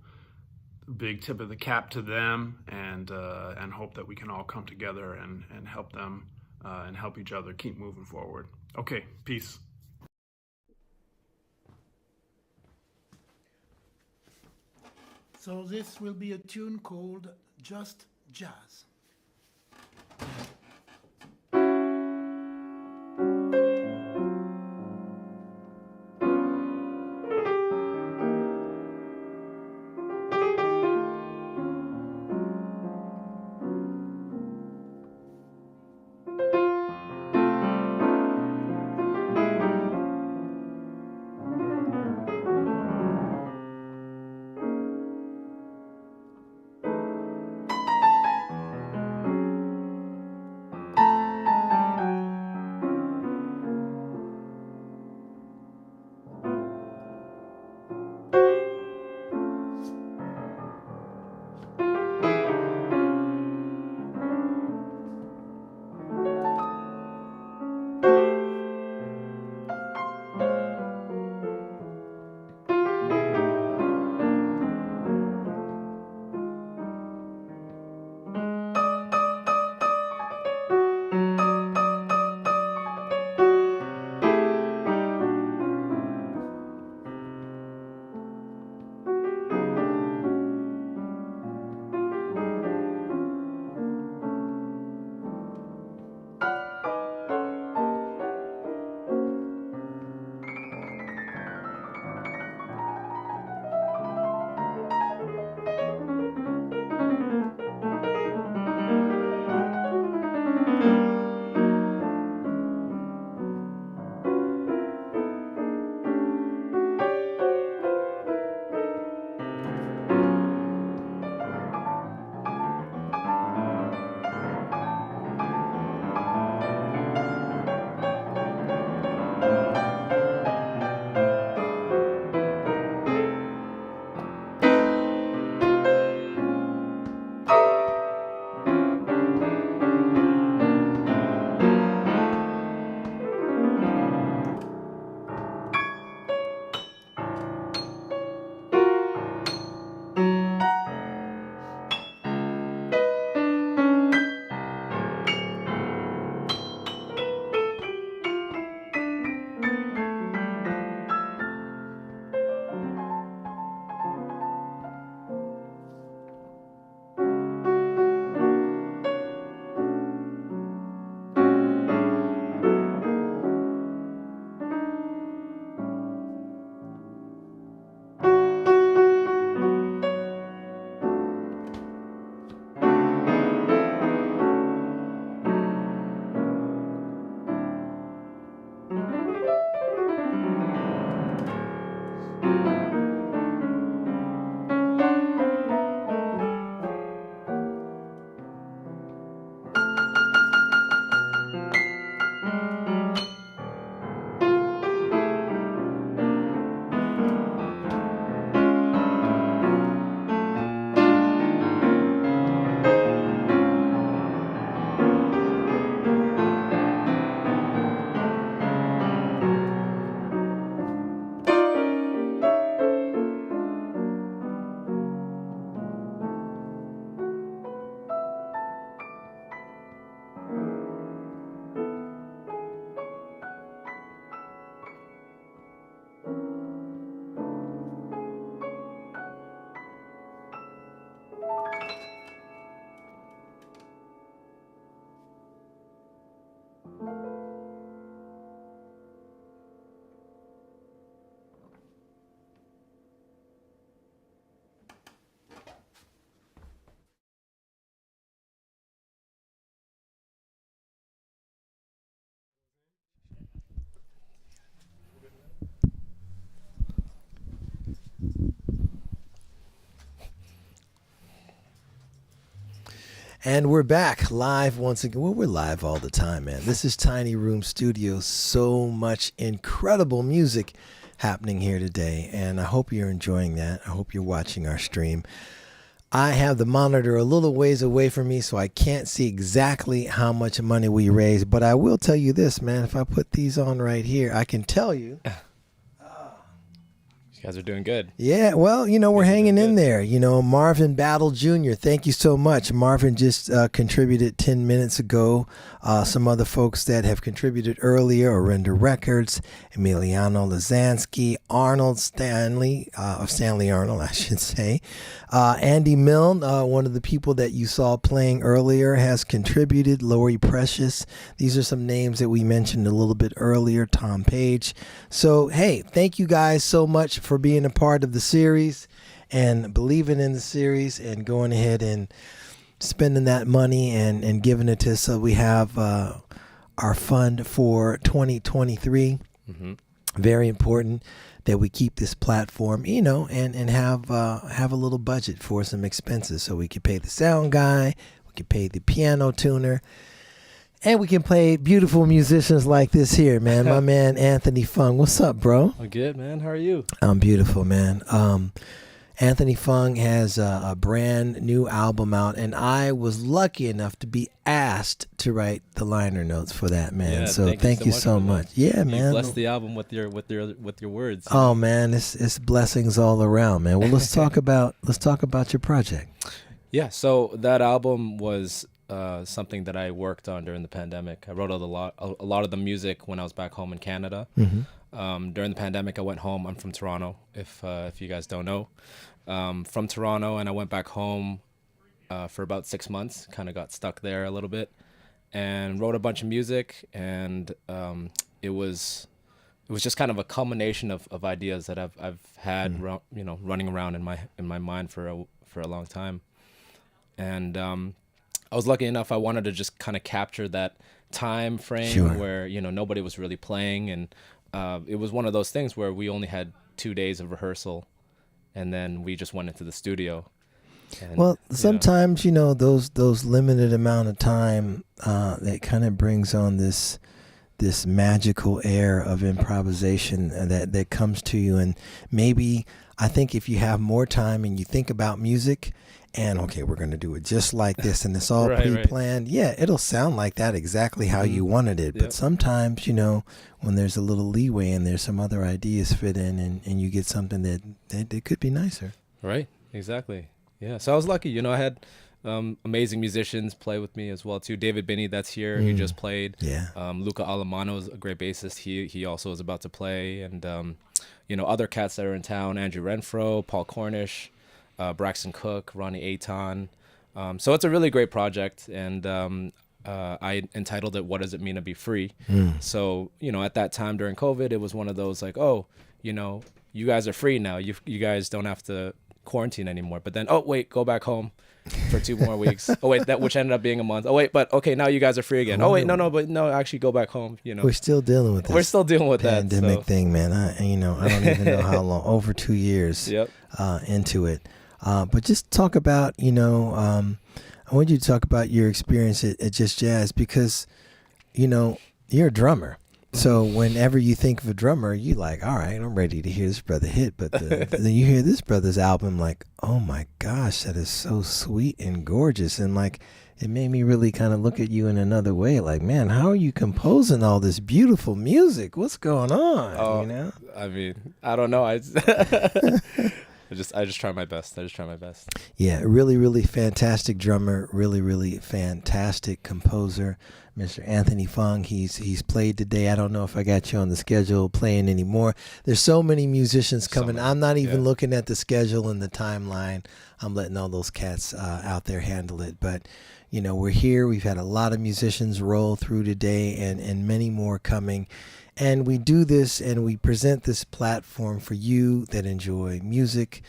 big tip of the cap to them, and hope that we can all come together and help them and help each other keep moving forward. Okay, peace. So this will be a tune called Just Jazz. And we're back live once again. Well, we're live all the time, man. This is Tiny Room Studio. So much incredible music happening here today, and I hope you're enjoying that. I hope you're watching our stream. I have the monitor a little ways away from me, so I can't see exactly how much money we raised, but I will tell you this, man. If I put these on right here, I can tell you. You guys are doing good. Yeah, well, we're hanging in there. Marvin Battle Jr., thank you so much. Marvin just contributed 10 minutes ago. Some other folks that have contributed earlier, Orenda Records, Emiliano Lazansky, Arnold Stanley, Stanley Arnold, I should say. Andy Milne, one of the people that you saw playing earlier, has contributed. Lori Precious. These are some names that we mentioned a little bit earlier. Tom Page. So, hey, thank you guys so much for being a part of the series and believing in the series and going ahead and spending that money and giving it to us. So we have our fund for 2023. Mm-hmm. Very important that we keep this platform, and have a little budget for some expenses so we can pay the sound guy, we can pay the piano tuner, and we can play beautiful musicians like this here, man. My man Anthony Fung. What's up, bro? I'm good, man. How are you? I'm beautiful, man. Anthony Fung has a brand new album out, and I was lucky enough to be asked to write the liner notes for that, man. Yeah, so thank you so much. Yeah, you man. Bless the album with your words. Oh man, it's blessings all around, man. Well, let's talk about your project. Yeah, so that album was something that I worked on during the pandemic. I wrote a lot of the music when I was back home in Canada. Mm-hmm. During the pandemic, I went home. I'm from Toronto, if you guys don't know. From Toronto, and I went back home for about 6 months. Kind of got stuck there a little bit, and wrote a bunch of music. And it was just kind of a culmination of ideas that I've had, running around in my mind for a long time. And I was lucky enough. I wanted to just kind of capture that time frame where nobody was really playing, and it was one of those things where we only had 2 days of rehearsal, and then we just went into the studio. And, well, sometimes those limited amount of time that kind of brings on this magical air of improvisation that comes to you, and maybe I think if you have more time and you think about music. And okay, we're going to do it just like this, and it's all pre-planned. Right. Yeah, it'll sound like that exactly how you wanted it. But sometimes, when there's a little leeway and there's some other ideas fit in, and you get something that could be nicer. Right, exactly. Yeah, so I was lucky. I had amazing musicians play with me as well too. David Binney, that's here. He just played. Yeah. Luca Alamano is a great bassist. He also is about to play, and other cats that are in town: Andrew Renfro, Paul Cornish. Braxton Cook, Ronnie Aton. So it's a really great project, and I entitled it, "What Does It Mean to Be Free?" So, at that time during COVID, it was one of those like, oh, you guys are free now. You guys don't have to quarantine anymore. But then, oh, wait, go back home for 2 more weeks. Oh, wait, which ended up being a month. Oh, wait, but okay, now you guys are free again. Oh, wait, no, actually go back home. We're still dealing with this. We're still dealing with pandemic that thing, man. I don't even know how long, over 2 years into it. But just talk about, I want you to talk about your experience at Just Jazz because, you're a drummer. So whenever you think of a drummer, you like, all right, I'm ready to hear this brother hit. But then you hear this brother's album, like, oh my gosh, that is so sweet and gorgeous. And like, it made me really kind of look at you in another way. Like, man, how are you composing all this beautiful music? What's going on? I mean, I don't know. I just try my best. Yeah, really, really fantastic drummer. Really, really fantastic composer, Mr. Anthony Fung. He's played today. I don't know if I got you on the schedule playing anymore. There's so many musicians coming. I'm not even looking at the schedule and the timeline. I'm letting all those cats out there handle it. But we're here. We've had a lot of musicians roll through today, and many more coming. And we do this and we present this platform for you that enjoy music,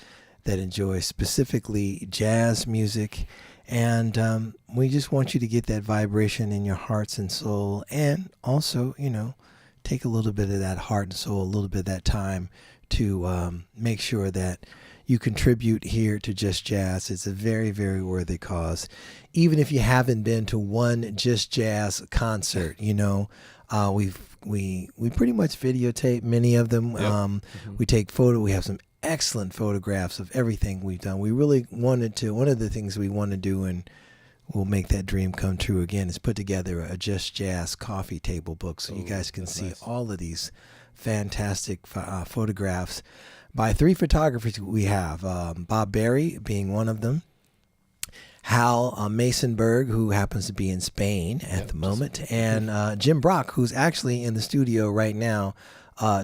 that enjoy specifically jazz music. And we just want you to get that vibration in your hearts and soul. And also, take a little bit of that heart and soul, a little bit of that time to make sure that you contribute here to Just Jazz. It's a very, very worthy cause. Even if you haven't been to one Just Jazz concert, you know, we pretty much videotape many of them. We take photo. We have some excellent photographs of everything we've done. We really wanted to. One of the things we want to do, and we'll make that dream come true again, is put together a Just Jazz coffee table book, so you guys can see all of these fantastic photographs by 3 photographers we have. Bob Berry being one of them. Hal Masonberg, who happens to be in Spain at the moment, and Jim Brock, who's actually in the studio right now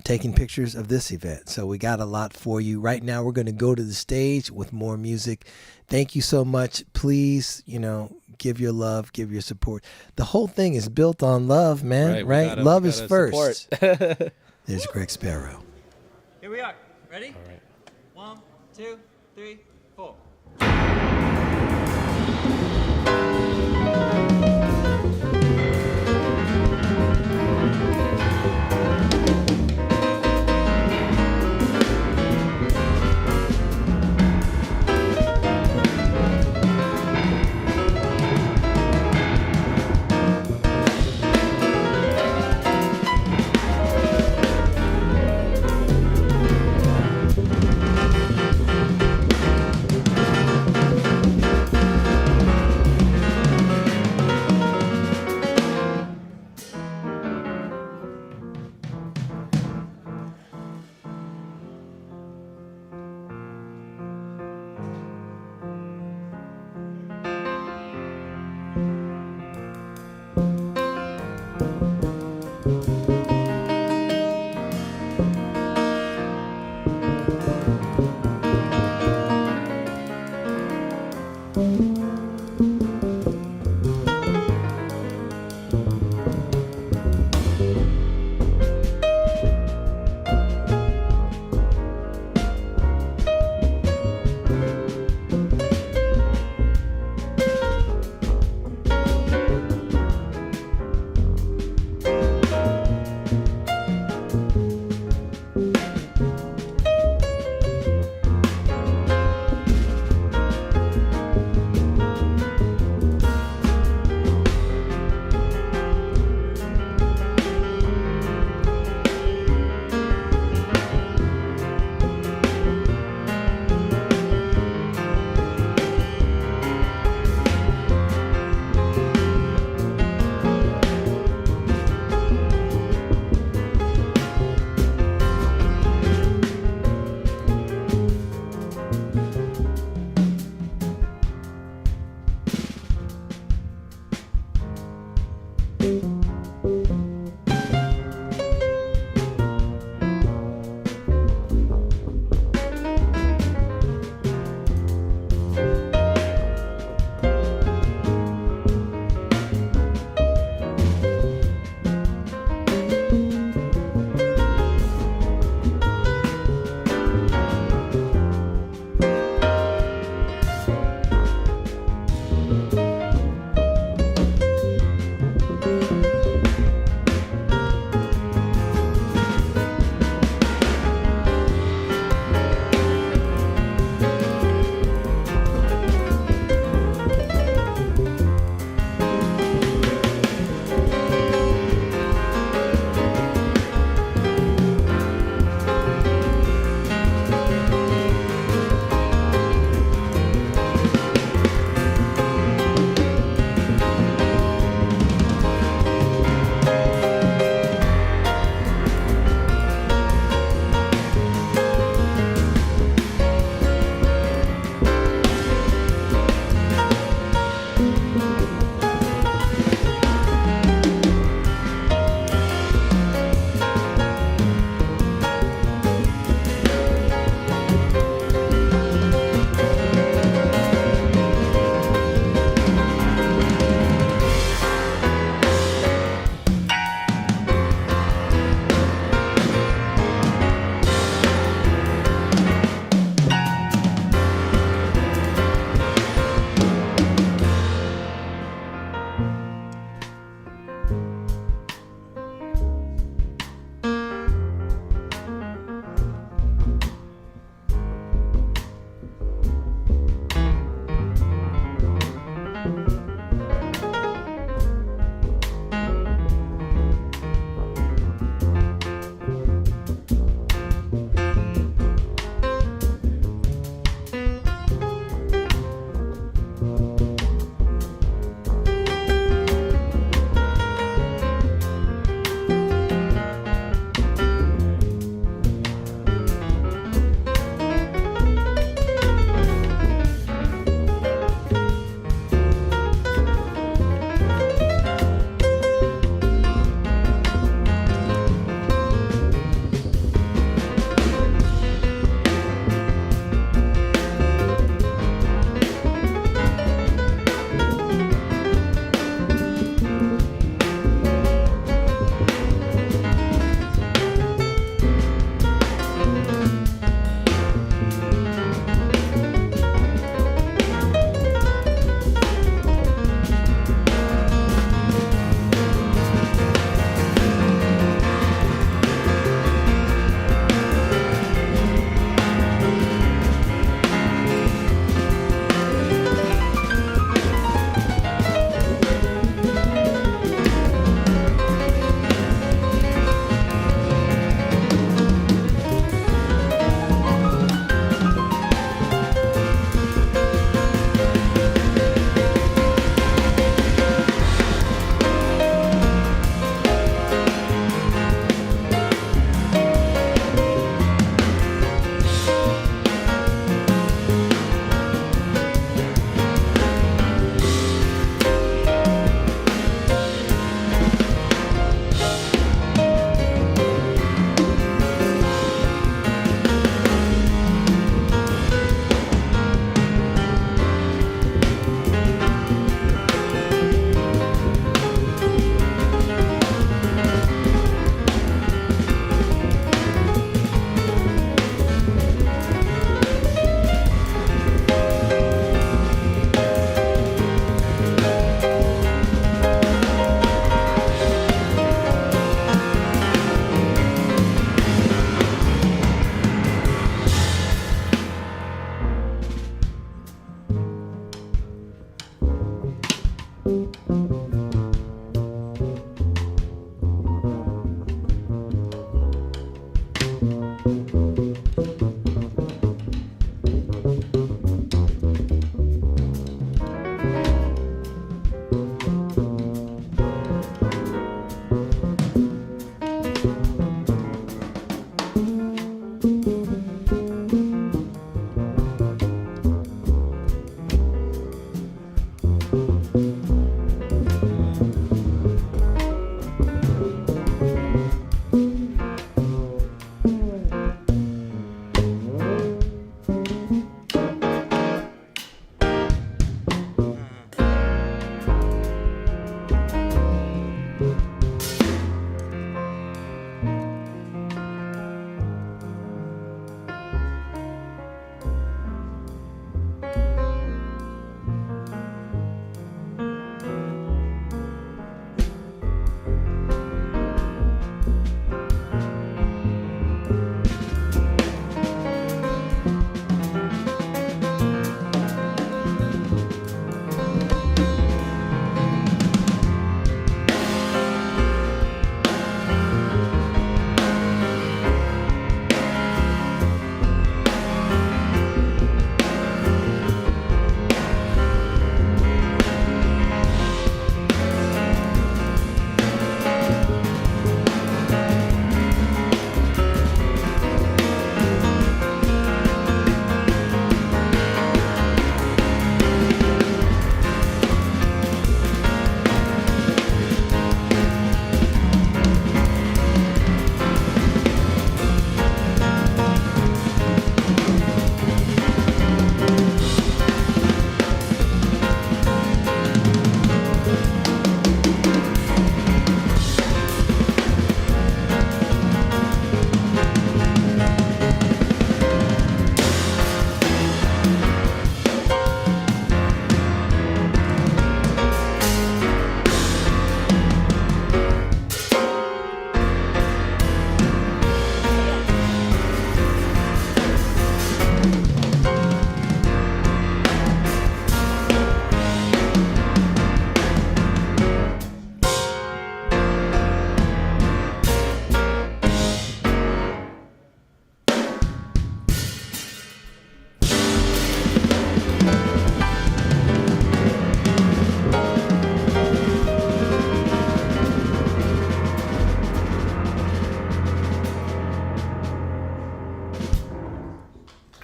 taking pictures of this event. So we got a lot for you. Right now we're going to go to the stage with more music. Thank you so much. Please, you know, give your love, give your support. The whole thing is built on love, man, right? Love is first. There's Greg Sparrow. Here we are. Ready? All right. 1, 2, 3, 4.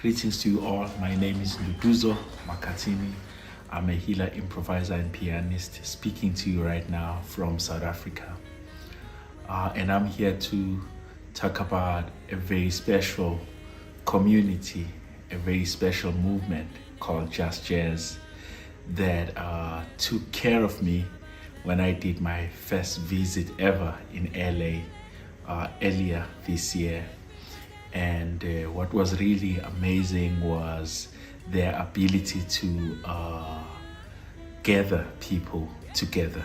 Greetings to you all. My name is Ndubuzo Makatini. I'm a healer, improviser, and pianist speaking to you right now from South Africa. And I'm here to talk about a very special community, a very special movement called Just Jazz that took care of me when I did my first visit ever in LA earlier this year. And what was really amazing was their ability to gather people together.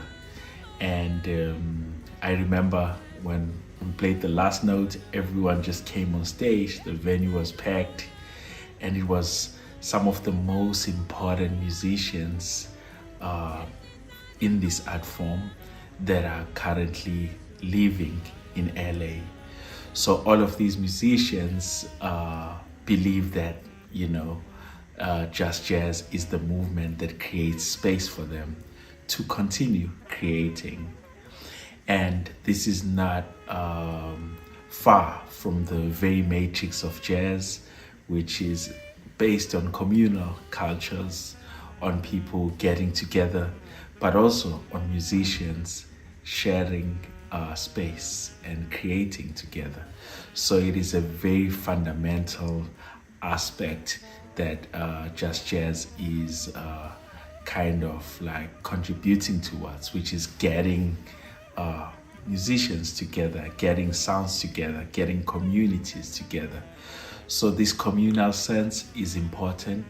And I remember when we played the last note, everyone just came on stage, the venue was packed, and it was some of the most important musicians in this art form that are currently living in LA. So all of these musicians believe that, Just Jazz is the movement that creates space for them to continue creating. And this is not far from the very matrix of jazz, which is based on communal cultures, on people getting together, but also on musicians sharing space and creating together. So it is a very fundamental aspect that Just Jazz is kind of like contributing towards, which is getting musicians together, getting sounds together, getting communities together. So this communal sense is important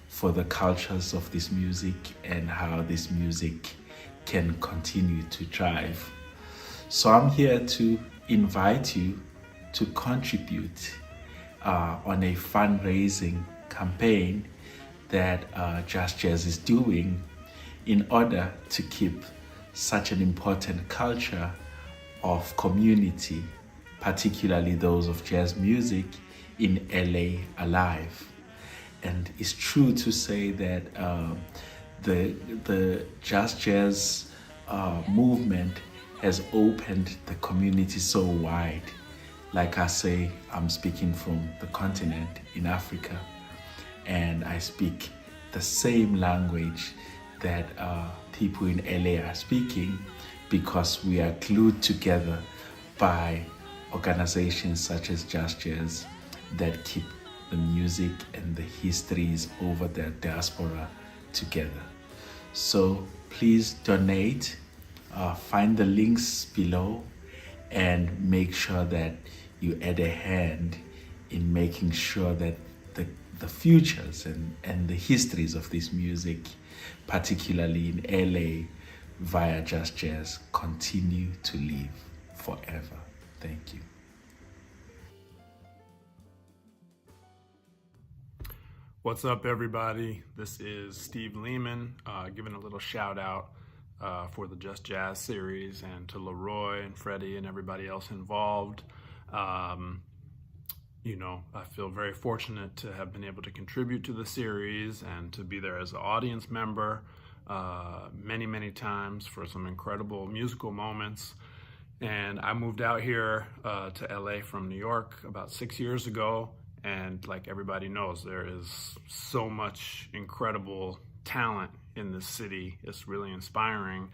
for the cultures of this music and how this music can continue to thrive. So I'm here to invite you to contribute on a fundraising campaign that Just Jazz is doing in order to keep such an important culture of community, particularly those of jazz music in LA, alive. And it's true to say that the Just Jazz movement has opened the community so wide. Like I say, I'm speaking from the continent in Africa, and I speak the same language that people in LA are speaking because we are glued together by organizations such as Just Jazz that keep the music and the histories over the diaspora together. So please donate, find the links below, and make sure that you add a hand in making sure that the futures and the histories of this music, particularly in LA via Just Jazz, continue to live forever. Thank you. What's up, everybody? This is Steve Lehman, giving a little shout out for the Just Jazz series and to Leroy and Freddie and everybody else involved. I feel very fortunate to have been able to contribute to the series and to be there as an audience member many, many times for some incredible musical moments. And I moved out here to LA from New York about 6 years ago. And like everybody knows, there is so much incredible talent in this city. It's really inspiring.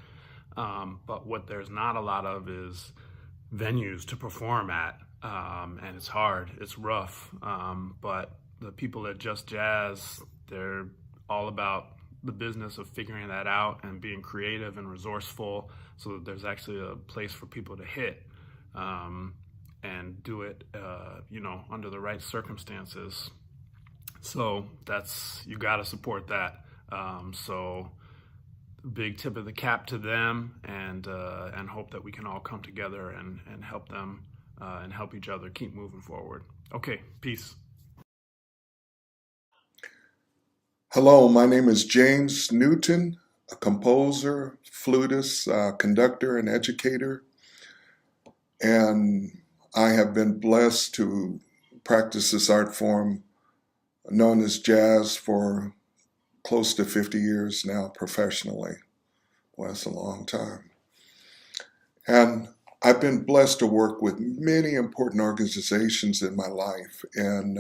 But what there's not a lot of is venues to perform at. And it's hard, it's rough. But the people at Just Jazz, they're all about the business of figuring that out and being creative and resourceful so that there's actually a place for people to hit. And do it, under the right circumstances. So you got to support that. So big tip of the cap to them, and hope that we can all come together and help them and help each other keep moving forward. Okay, peace. Hello, my name is James Newton, a composer, flutist, conductor, and educator. And I have been blessed to practice this art form known as jazz for close to 50 years now professionally. Well, that's a long time. And I've been blessed to work with many important organizations in my life. And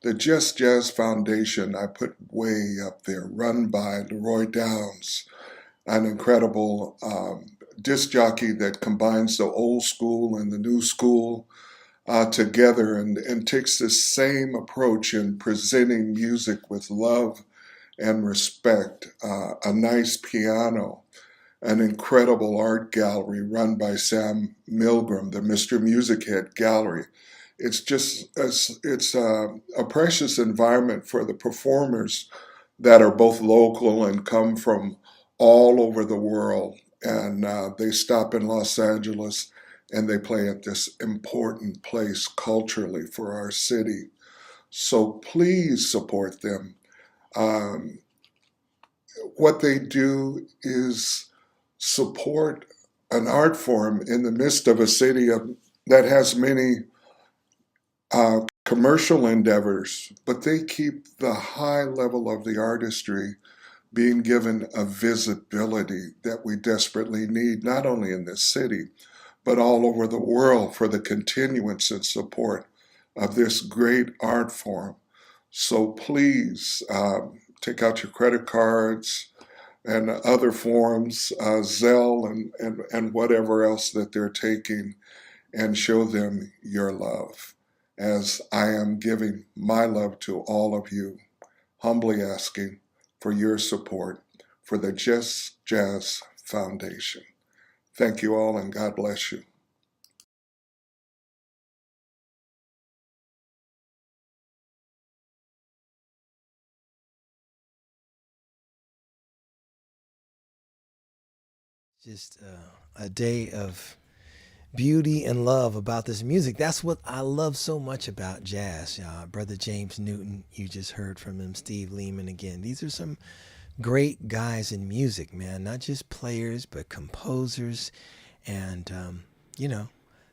The Just Jazz Foundation, I put way up there, run by Leroy Downs, an incredible disc jockey that combines the old school and the new school together and takes the same approach in presenting music with love and respect. A nice piano, an incredible art gallery run by Sam Milgram, the Mr. Music Head Gallery. It's just it's a precious environment for the performers that are both local and come from all over the world. And they stop in Los Angeles and they play at this important place culturally for our city. So please support them. What they do is support an art form in the midst of a city that has many commercial endeavors, but they keep the high level of the artistry being given a visibility that we desperately need, not only in this city, but all over the world for the continuance and support of this great art form. So please take out your credit cards and other forms, Zelle and whatever else that they're taking, and show them your love, as I am giving my love to all of you, humbly asking for your support for the Just Jazz Foundation. Thank you all, and God bless you. Just a day of beauty and love about this music. That's what I love so much about jazz. Brother James Newton, you just heard from him. Steve Lehman again. These are some great guys in music, man. Not just players, but composers. And,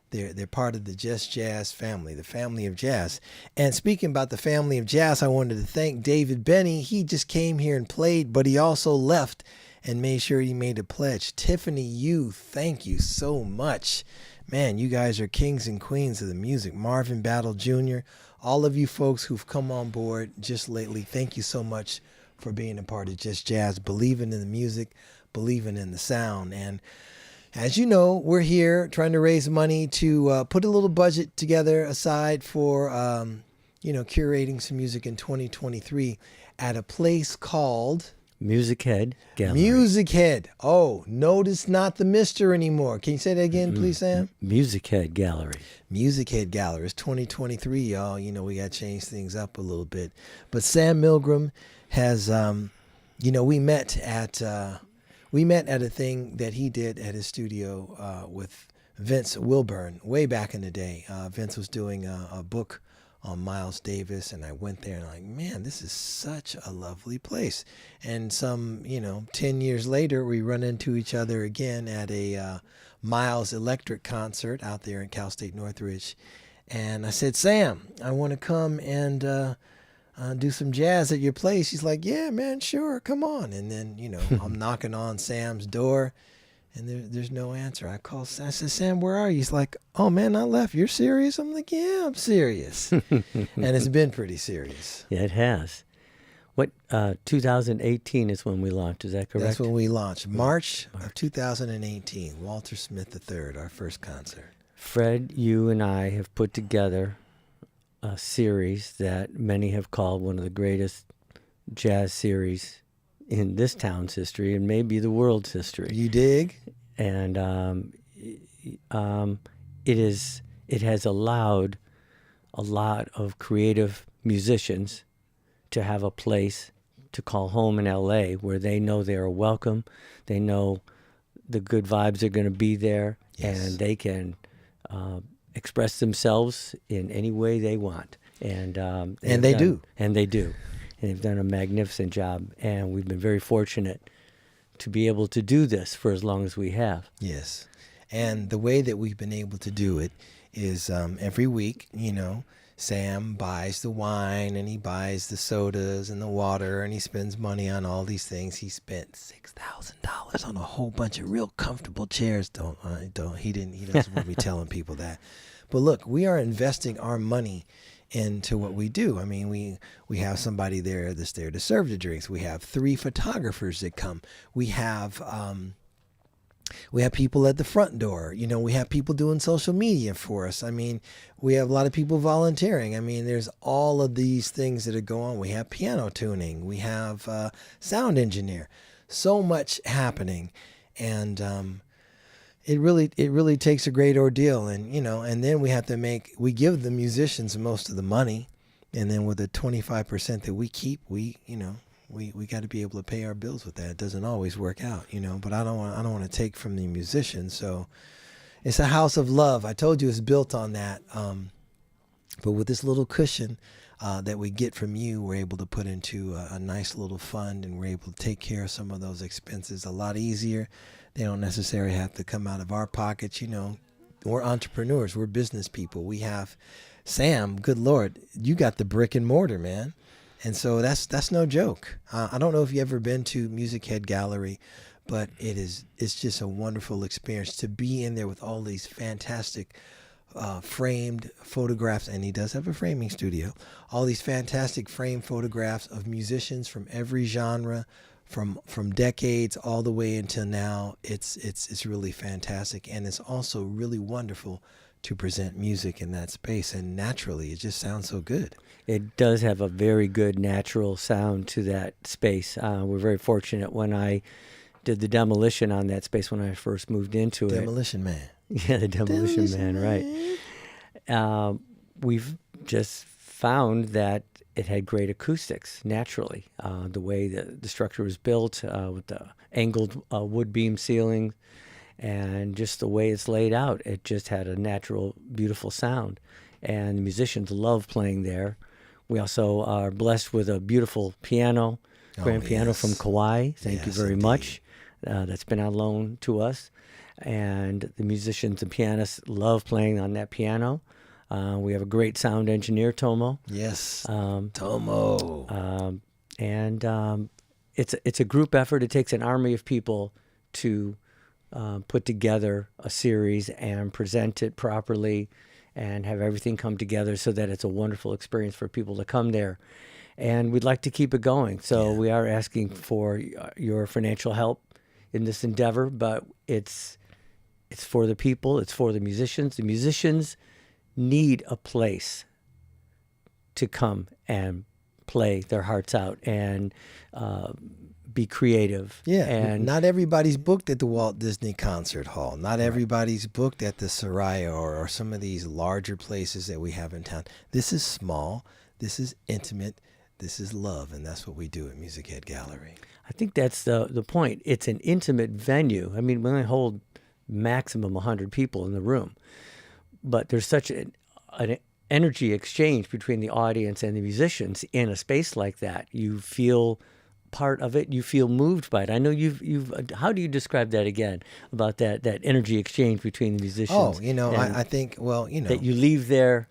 they're part of the Just Jazz family, the family of jazz. And speaking about the family of jazz, I wanted to thank David Benny. He just came here and played, but he also left and made sure he made a pledge. Tiffany, thank you so much. Man, you guys are kings and queens of the music. Marvin Battle Jr., all of you folks who've come on board just lately, thank you so much for being a part of Just Jazz, believing in the music, believing in the sound. And as you know, we're here trying to raise money to put a little budget together aside for, curating some music in 2023 at a place called Music Head Gallery. Music Head. Oh, notice not the Mister anymore. Can you say that again, please, Sam? Music Head Gallery. Music Head Gallery. It's 2023, y'all. We got to change things up a little bit. But Sam Milgram has, we met at a thing that he did at his studio with Vince Wilburn way back in the day. Vince was doing a book on Miles Davis, and I went there and I'm like, man, this is such a lovely place. And some, 10 years later, we run into each other again at a Miles Electric concert out there in Cal State Northridge. And I said, Sam, I want to come and do some jazz at your place. He's like, yeah, man, sure, come on. And then, I'm knocking on Sam's door, and there's no answer. I said, Sam, where are you? He's like, oh, man, I left. You're serious? I'm like, yeah, I'm serious. And it's been pretty serious. Yeah, it has. 2018 is when we launched. Is that correct? That's when we launched. March of 2018. Walter Smith III, our first concert. Fred, you and I have put together a series that many have called one of the greatest jazz series in this town's history and maybe the world's history. You dig? And it has allowed a lot of creative musicians to have a place to call home in LA where they know they are welcome, they know the good vibes are going to be there, and they can express themselves in any way they want. And they do. And they do. And they've done a magnificent job. And we've been very fortunate to be able to do this for as long as we have. Yes. And the way that we've been able to do it is every week, Sam buys the wine and he buys the sodas and the water and he spends money on all these things. He spent $6,000 on a whole bunch of real comfortable chairs. He doesn't want me telling people that. But look, we are investing our money into what we do. I mean, we have somebody there that's there to serve the drinks. We have 3 photographers that come. We have people at the front door. You know, we have people doing social media for us. I mean, we have a lot of people volunteering. I mean, there's all of these things that are going on. We have piano tuning. We have sound engineer. So much happening, and it really takes a great ordeal. And you know, and then we give the musicians most of the money, and then with the 25% that we keep, we got to be able to pay our bills with that. It doesn't always work out, you know, but I don't want to take from the musicians. So it's a house of love. I told you it's built on that. But with this little cushion that we get from you, we're able to put into a nice little fund, and we're able to take care of some of those expenses a lot easier. They don't necessarily have to come out of our pockets, you know. We're entrepreneurs. We're business people. We have Sam, good Lord, you got the brick and mortar, man. And so that's no joke. I don't know if you've ever been to Music Head Gallery, but it's just a wonderful experience to be in there with all these fantastic framed photographs, and he does have a framing studio. All these fantastic framed photographs of musicians from every genre, from decades all the way until now. It's really fantastic, and it's also really wonderful to present music in that space, and naturally it just sounds so good. It does have a very good natural sound to that space. We're very fortunate. When I did the demolition on that space when I first moved into Demolition Man. Yeah, the Demolition Man, right. We've just found that it had great acoustics naturally. The way the structure was built with the angled wood beam ceiling, and just the way it's laid out, it just had a natural, beautiful sound. And the musicians love playing there. We also are blessed with a beautiful piano, grand piano from Kauai. Thank you very much. That's been on loan to us. And the musicians and pianists love playing on that piano. We have a great sound engineer, Tomo. Yes, Tomo. And it's a group effort. It takes an army of people to put together a series and present it properly and have everything come together so that it's a wonderful experience for people to come there. And we'd like to keep it going. So we are asking for your financial help in this endeavor, but it's for the people, it's for the musicians. The musicians need a place to come and play their hearts out and be creative. Yeah, and not everybody's booked at the Walt Disney Concert Hall. Not everybody's booked at the Soraya or some of these larger places that we have in town. This is small. This is intimate. This is love, and that's what we do at Music Head Gallery. I think that's the point. It's an intimate venue. I mean, we only hold maximum 100 people in the room, but there's such an energy exchange between the audience and the musicians in a space like that. You feel part of it. You feel moved by it. I know you've. How do you describe that again? About that energy exchange between the musicians? Oh, you know, I think. Well, you know, that you leave there.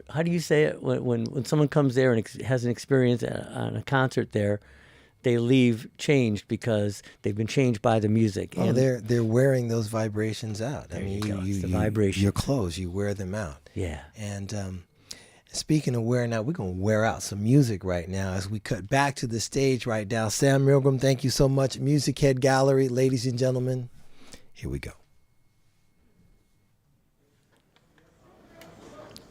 How do you say it when someone comes there and has an experience on a concert there? They leave changed because they've been changed by the music. Oh, and they're wearing those vibrations out. I mean, the vibrations. Your clothes, you wear them out. Yeah. And speaking of wearing out, we're gonna wear out some music right now as we cut back to the stage right now. Sam Milgram, thank you so much. Music Head Gallery, ladies and gentlemen, here we go.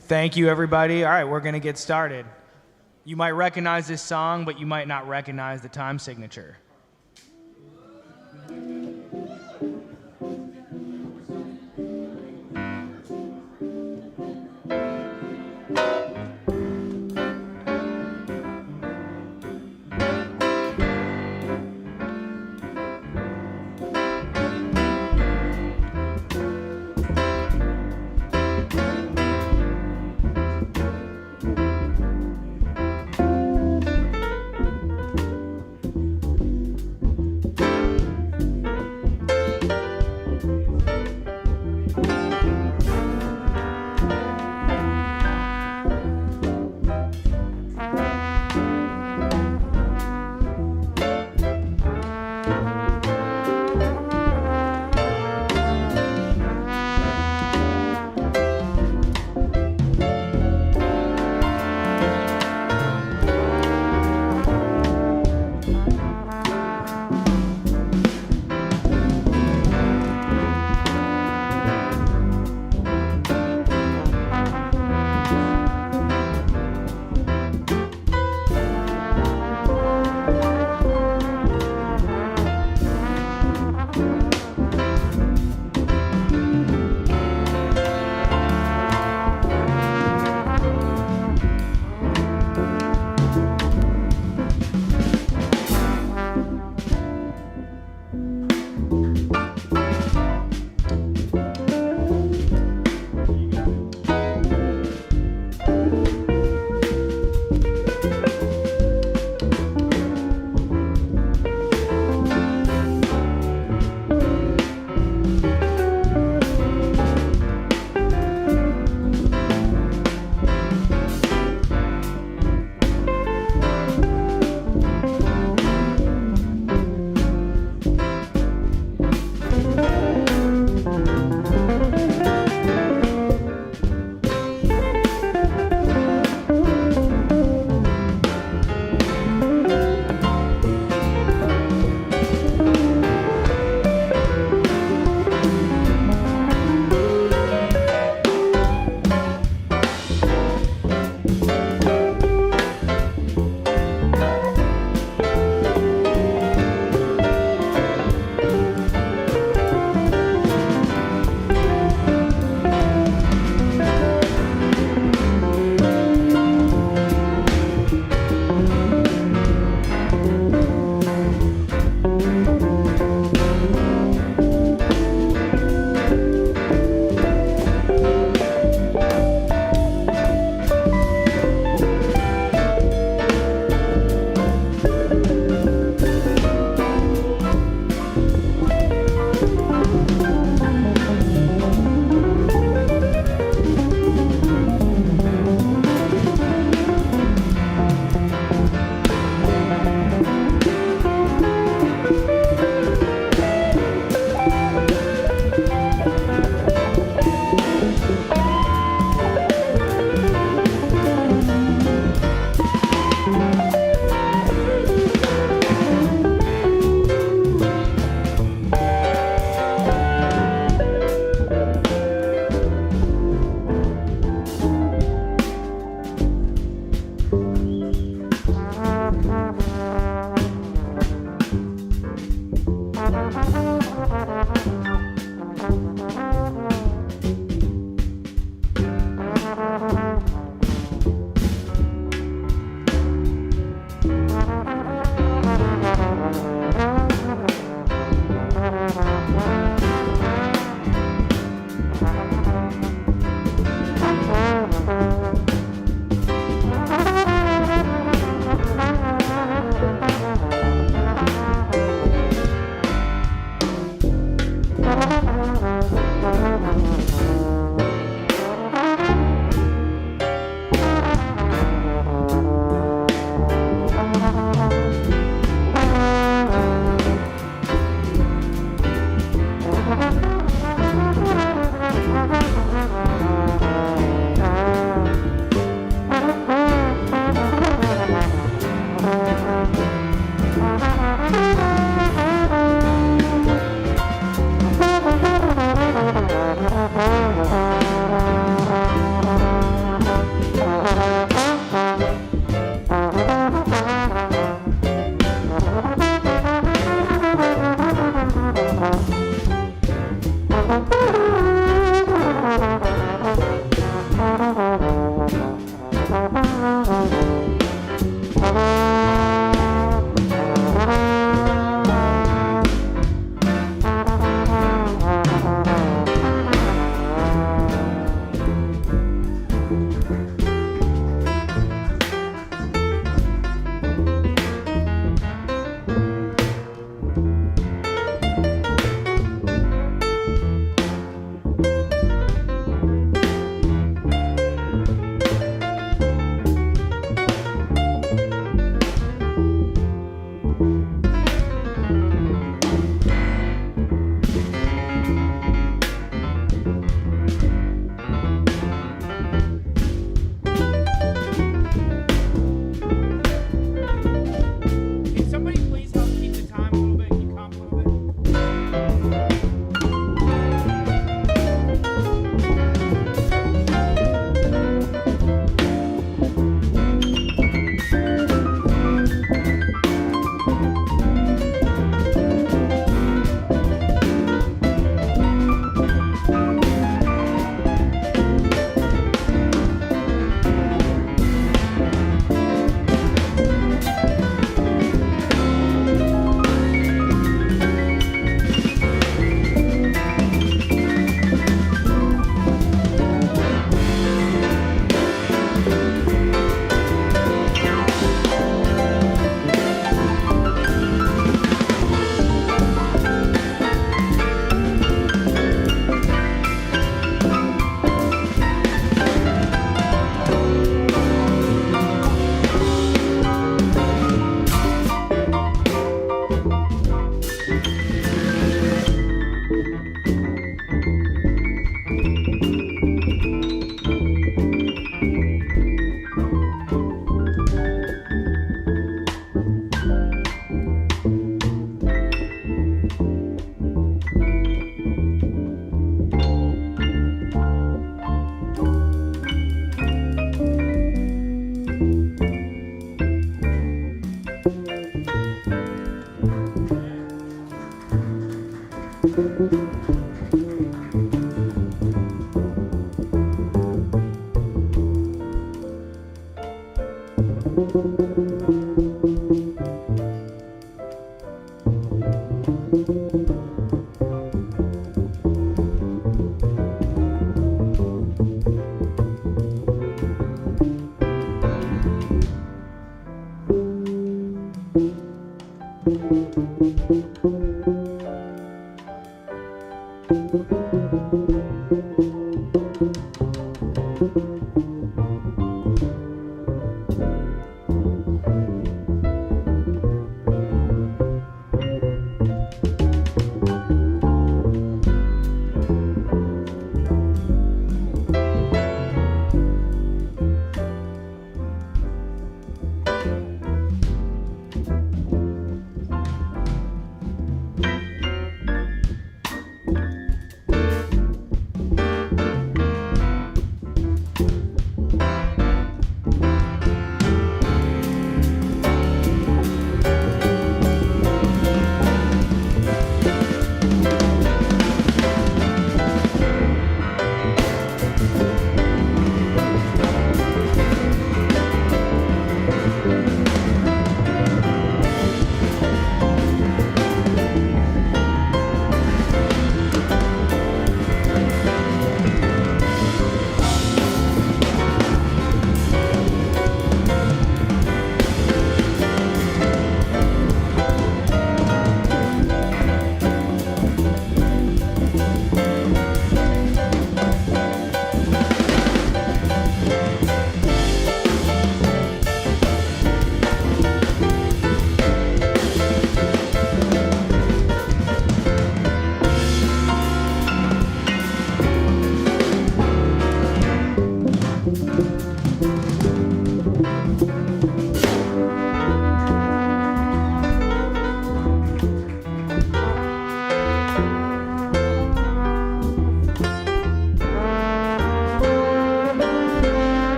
Thank you, everybody. All right, we're going to get started. You might recognize this song, but you might not recognize the time signature.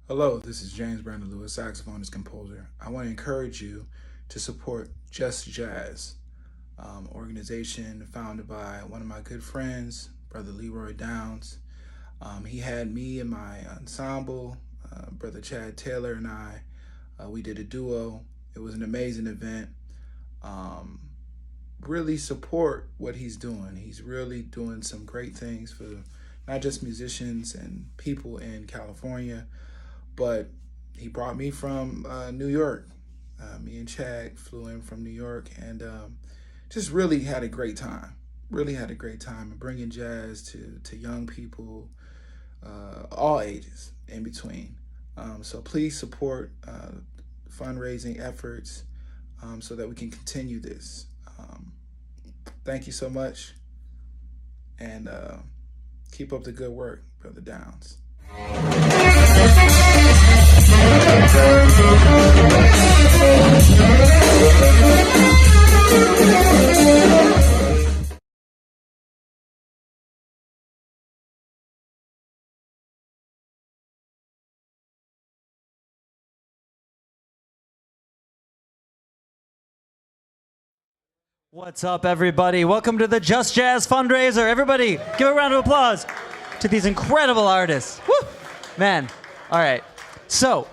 Hello, this is James Brandon Lewis, saxophonist, composer. I want to encourage you to support Just Jazz, organization founded by one of my good friends, Brother Leroy Downs. He had me and my ensemble, Brother Chad Taylor and I. We did a duo. It was an amazing event. Really support what he's doing. He's really doing some great things for not just musicians and people in California, but he brought me from New York. Me and Chad flew in from New York and just really had a great time. Really had a great time and bringing jazz to young people, all ages in between. So please support fundraising efforts so that we can continue this. Thank you so much, and keep up the good work, Brother Downs. What's up, everybody? Welcome to the Just Jazz Fundraiser. Everybody, give a round of applause to these incredible artists. Woo! Man, all right. So,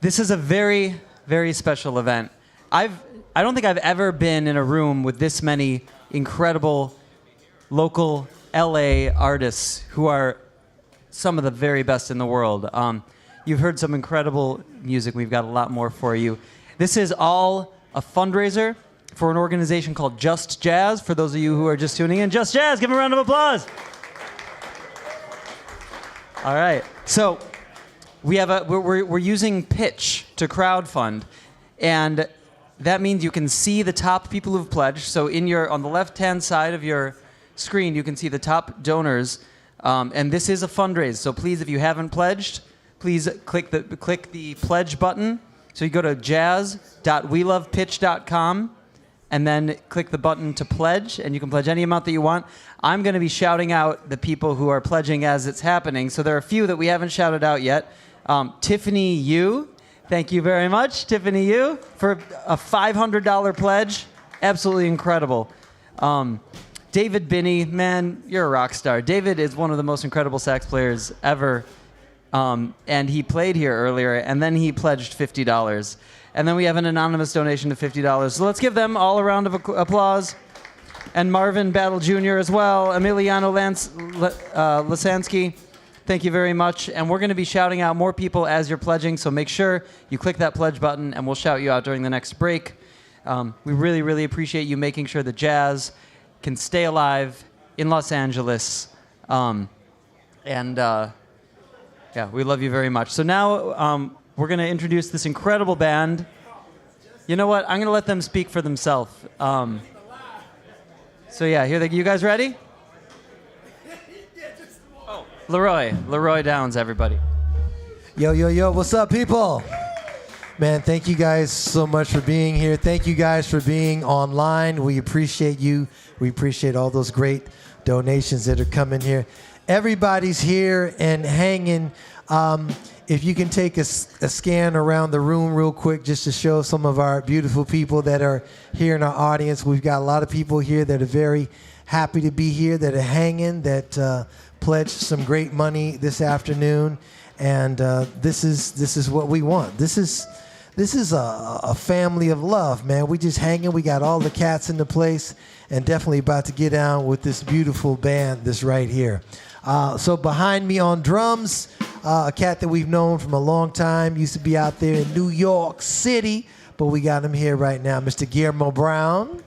this is a very, very special event. I don't think I've ever been in a room with this many incredible local LA artists who are some of the very best in the world. You've heard some incredible music. We've got a lot more for you. This is all a fundraiser for an organization called Just Jazz. For those of you who are just tuning in, Just Jazz, give them a round of applause. All right, so we're using Pitch to crowdfund, and that means you can see the top people who've pledged. So on the left-hand side of your screen, you can see the top donors, and this is a fundraiser. So please, if you haven't pledged, please click the pledge button. So you go to jazz.welovepitch.com. and then click the button to pledge, and you can pledge any amount that you want. I'm going to be shouting out the people who are pledging as it's happening. So there are a few that we haven't shouted out yet. Tiffany Yu, thank you very much, Tiffany Yu, for a $500 pledge. Absolutely incredible. David Binney, man, you're a rock star. David is one of the most incredible sax players ever, and he played here earlier, and then he pledged $50. And then we have an anonymous donation of $50. So let's give them all a round of applause. And Marvin Battle Jr. as well. Emiliano Lasansky, thank you very much. And we're going to be shouting out more people as you're pledging, so make sure you click that pledge button, and we'll shout you out during the next break. We really, really appreciate you making sure that jazz can stay alive in Los Angeles. Yeah, we love you very much. So now we're going to introduce this incredible band. You know what? I'm going to let them speak for themselves. So yeah, you guys ready? Oh, Leroy Downs, everybody. Yo, what's up, people? Man, thank you guys so much for being here. Thank you guys for being online. We appreciate you. We appreciate all those great donations that are coming here. Everybody's here and hanging. If you can take a scan around the room real quick just to show some of our beautiful people that are here in our audience. We've got a lot of people here that are very happy to be here, that are hanging, that pledged some great money this afternoon. And this is what we want. This is a family of love, man. We just hanging. We got all the cats in the place, and definitely about to get down with this beautiful band that's right here. So behind me on drums, a cat that we've known from a long time, used to be out there in New York City, but we got him here right now, Mr. Guillermo Brown.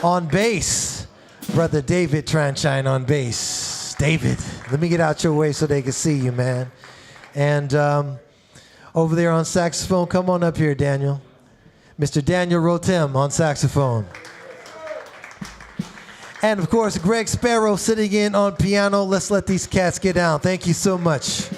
On bass, Brother David Transhine on bass. David, let me get out your way so they can see you, man. And over there on saxophone, come on up here, Daniel. Mr. Daniel Rotem on saxophone. And of course, Greg Sparrow sitting in on piano. Let's let these cats get down. Thank you so much.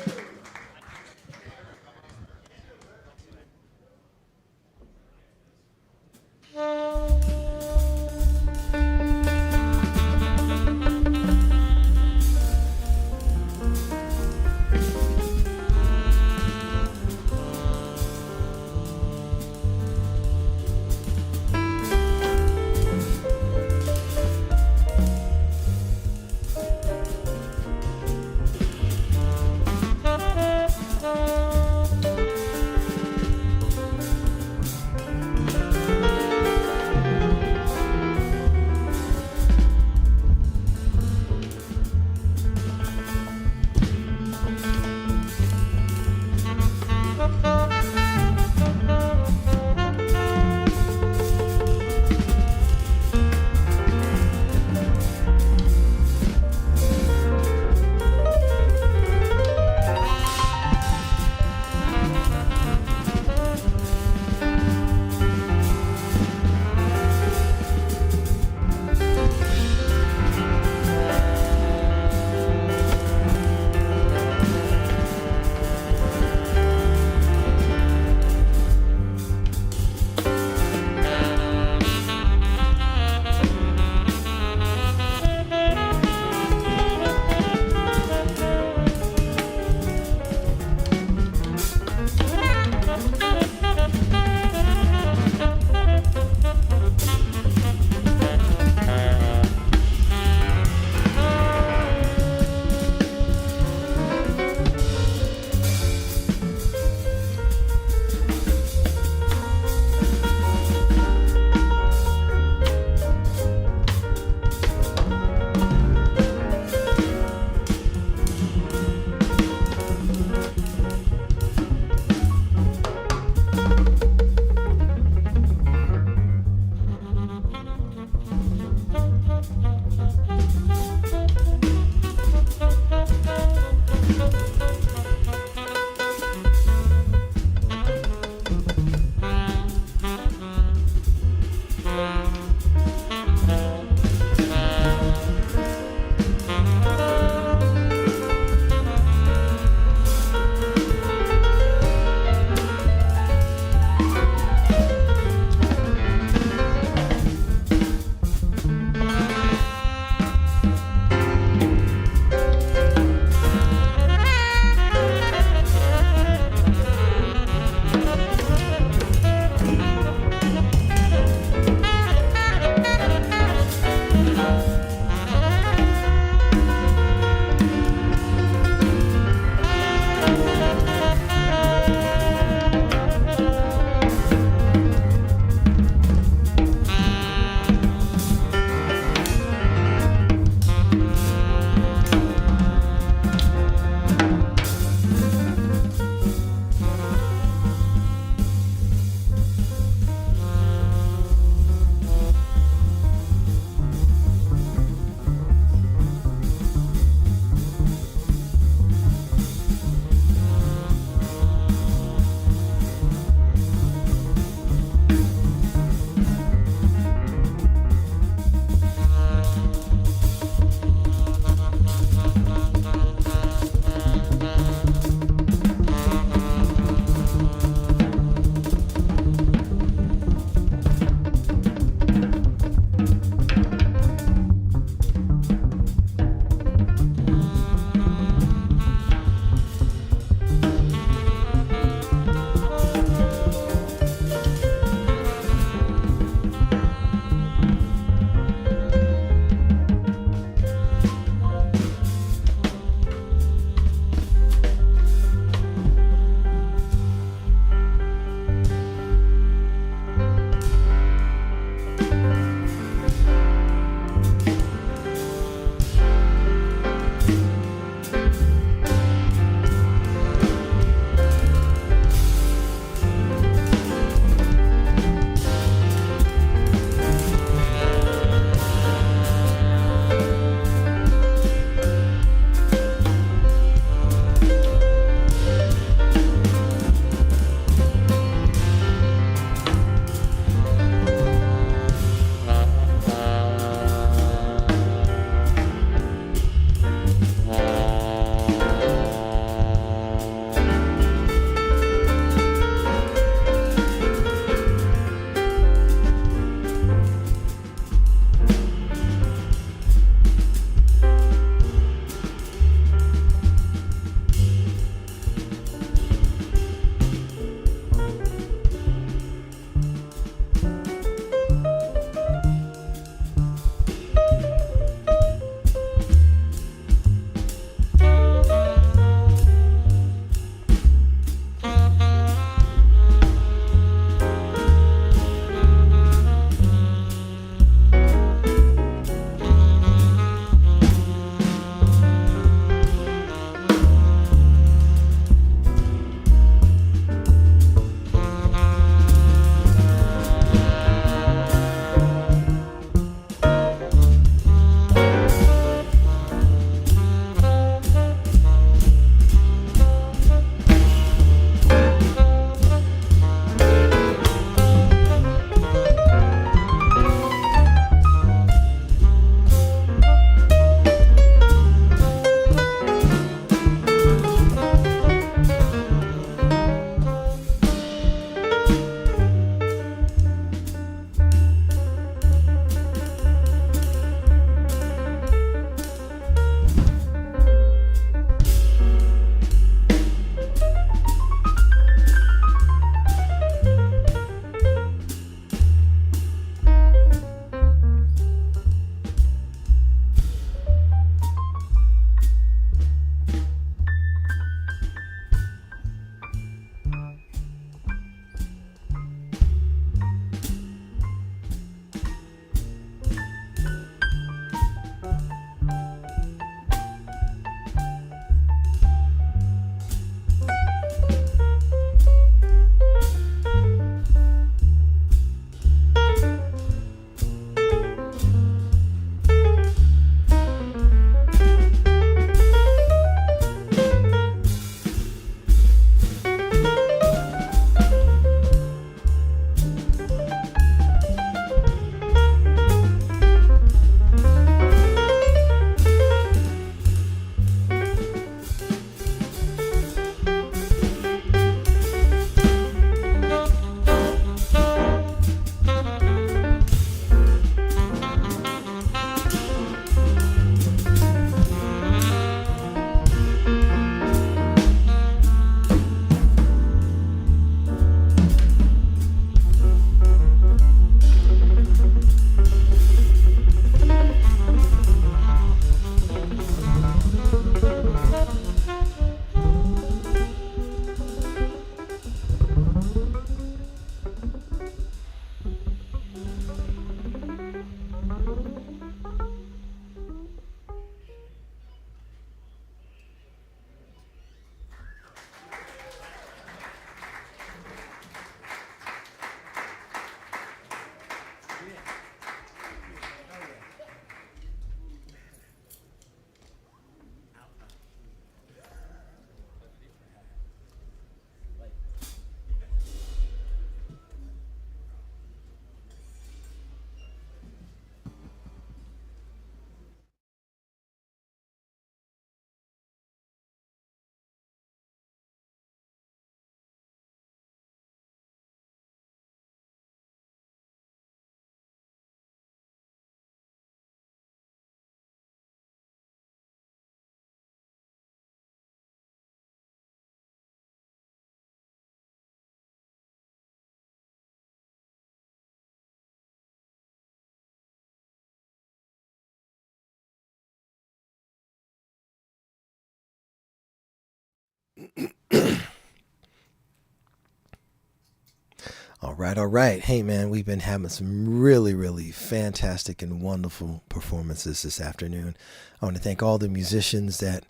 All right, all right. Hey, man, we've been having some really, really fantastic and wonderful performances this afternoon. I want to thank all the musicians that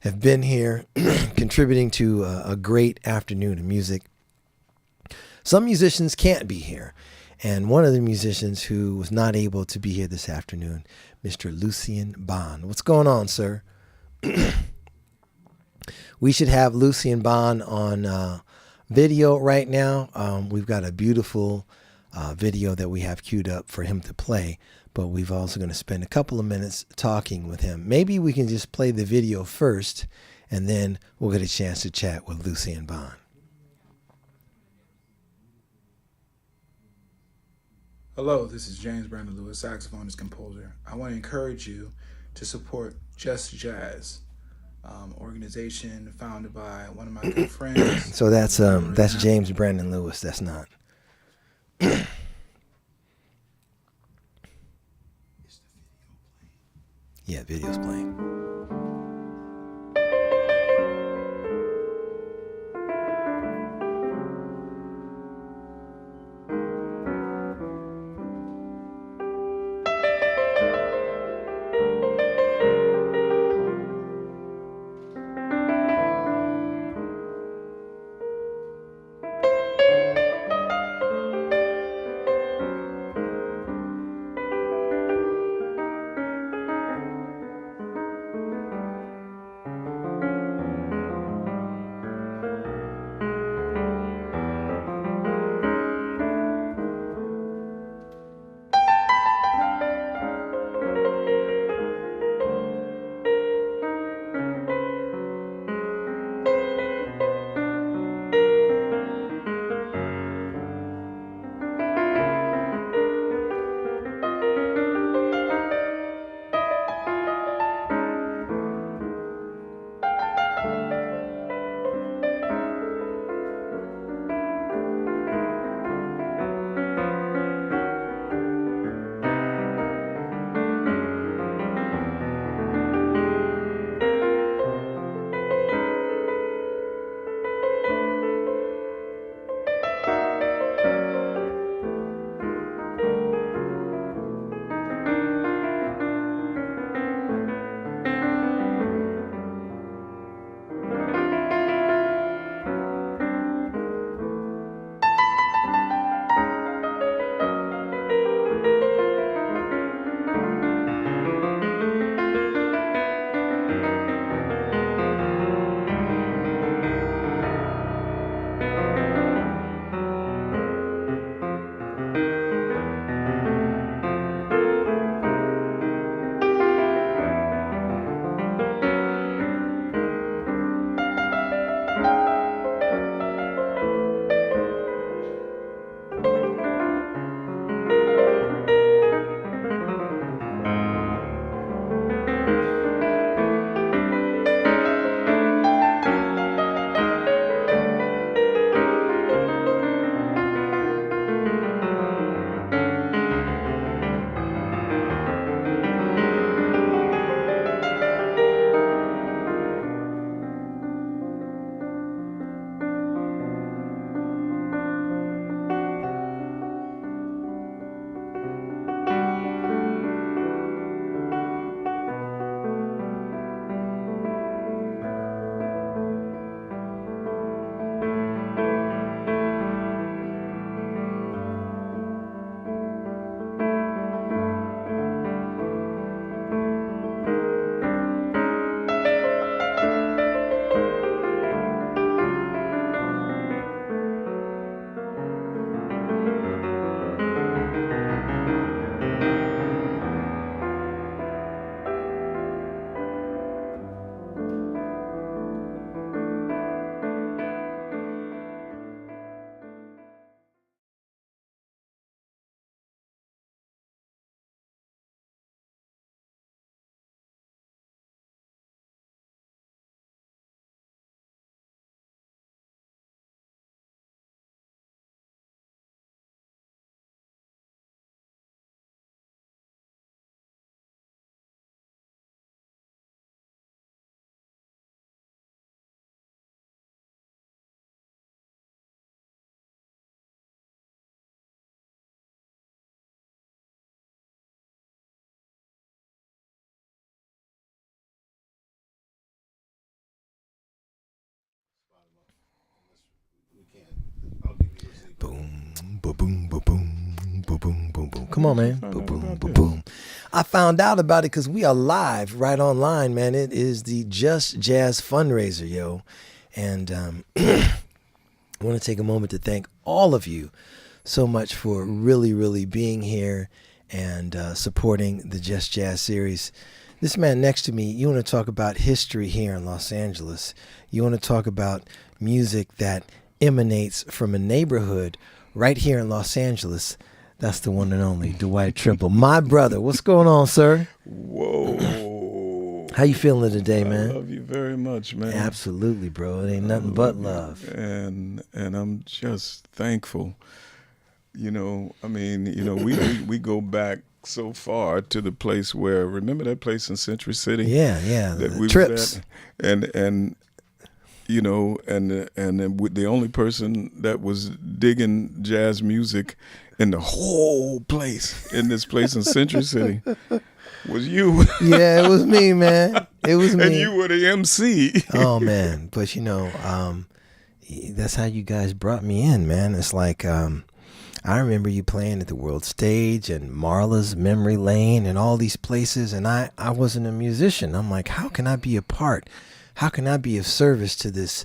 have been here contributing to a great afternoon of music. Some musicians can't be here. And one of the musicians who was not able to be here this afternoon, Mr. Lucien Bond. What's going on, sir? We should have Lucien Bond on video right now. We've got a beautiful video that we have queued up for him to play, but we've also going to spend a couple of minutes talking with him. Maybe we can just play the video first, and then we'll get a chance to chat with Lucien Bond. Hello, this is James Brandon Lewis, saxophonist, composer. I want to encourage you to support Just Jazz, organization founded by one of my good friends. So that's James Brandon Lewis. That's not. Yeah, video's playing. boom, boom, boom, boom, boom, boom, boom. Come on, man. Boom, boom, boom, boom. I found out about it because we are live right online, man. It is the Just Jazz Fundraiser, yo. And I want to take a moment to thank all of you so much for really, really being here and supporting the Just Jazz series. This man next to me, you want to talk about history here in Los Angeles. You want to talk about music that emanates from a neighborhood right here in Los Angeles. That's the one and only Dwight Triple, my brother. What's going on, sir? Whoa. How you feeling today, man? I love you very much, man. Absolutely, bro. It ain't nothing but love. And I'm just thankful. You know, I mean, you know, we go back so far to the place where, remember that place in Century City? Yeah, that the we Trips. Was at? And you know, and the only person that was digging jazz music in the whole place, in this place in Century City, was you. Yeah, it was me, man. It was me. And you were the MC. Oh, man. But, you know, that's how you guys brought me in, man. It's like, I remember you playing at the World Stage and Marla's Memory Lane and all these places, and I wasn't a musician. I'm like, how can I be a part? How can I be of service to this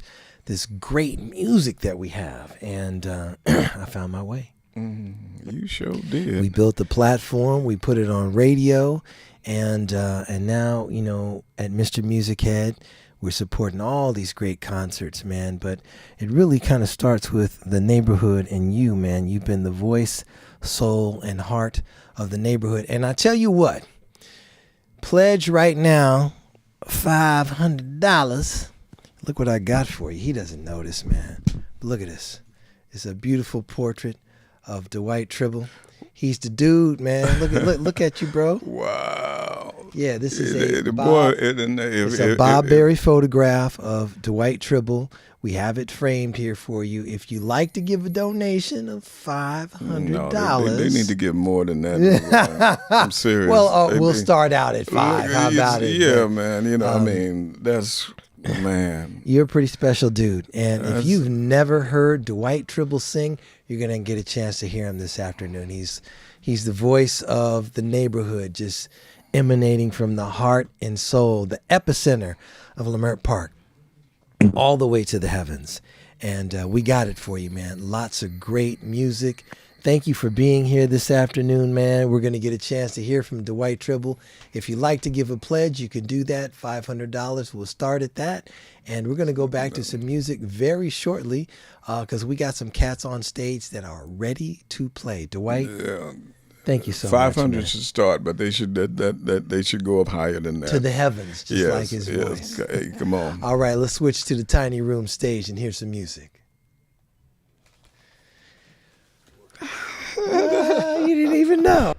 great music that we have? And I found my way. You sure did. We built the platform. We put it on radio, and now, you know, at Mr. Music Head, we're supporting all these great concerts, man. But it really kind of starts with the neighborhood and you, man. You've been the voice, soul, and heart of the neighborhood. And I tell you what, pledge right now $500. Look what I got for you. He doesn't notice, man. But look at this. It's a beautiful portrait of Dwight Tribble. He's the dude, man. Look at you, bro. Wow. Yeah, this is it's a Bob Berry photograph of Dwight Tribble. We have it framed here for you. If you like to give a donation of $500, no, they need to give more than that. I'm serious. Well, we'll start out at $5. How about it? Yeah, man. You know, I mean, that's. Man, you're a pretty special dude, and if you've never heard Dwight Tribble sing, you're gonna get a chance to hear him this afternoon. He's the voice of the neighborhood, just emanating from the heart and soul, the epicenter of Leimert Park, all the way to the heavens. And we got it for you, man. Lots of great music. Thank you for being here this afternoon, man. We're going to get a chance to hear from Dwight Tribble. If you'd like to give a pledge, you can do that. $500. We'll start at that. And we're going to go back to some music very shortly because we got some cats on stage that are ready to play. Dwight, thank you so much. 500 should start, but they should they should go up higher than that. To the heavens, just like his voice. Hey, come on. All right, let's switch to the Tiny Room stage and hear some music. You didn't even know.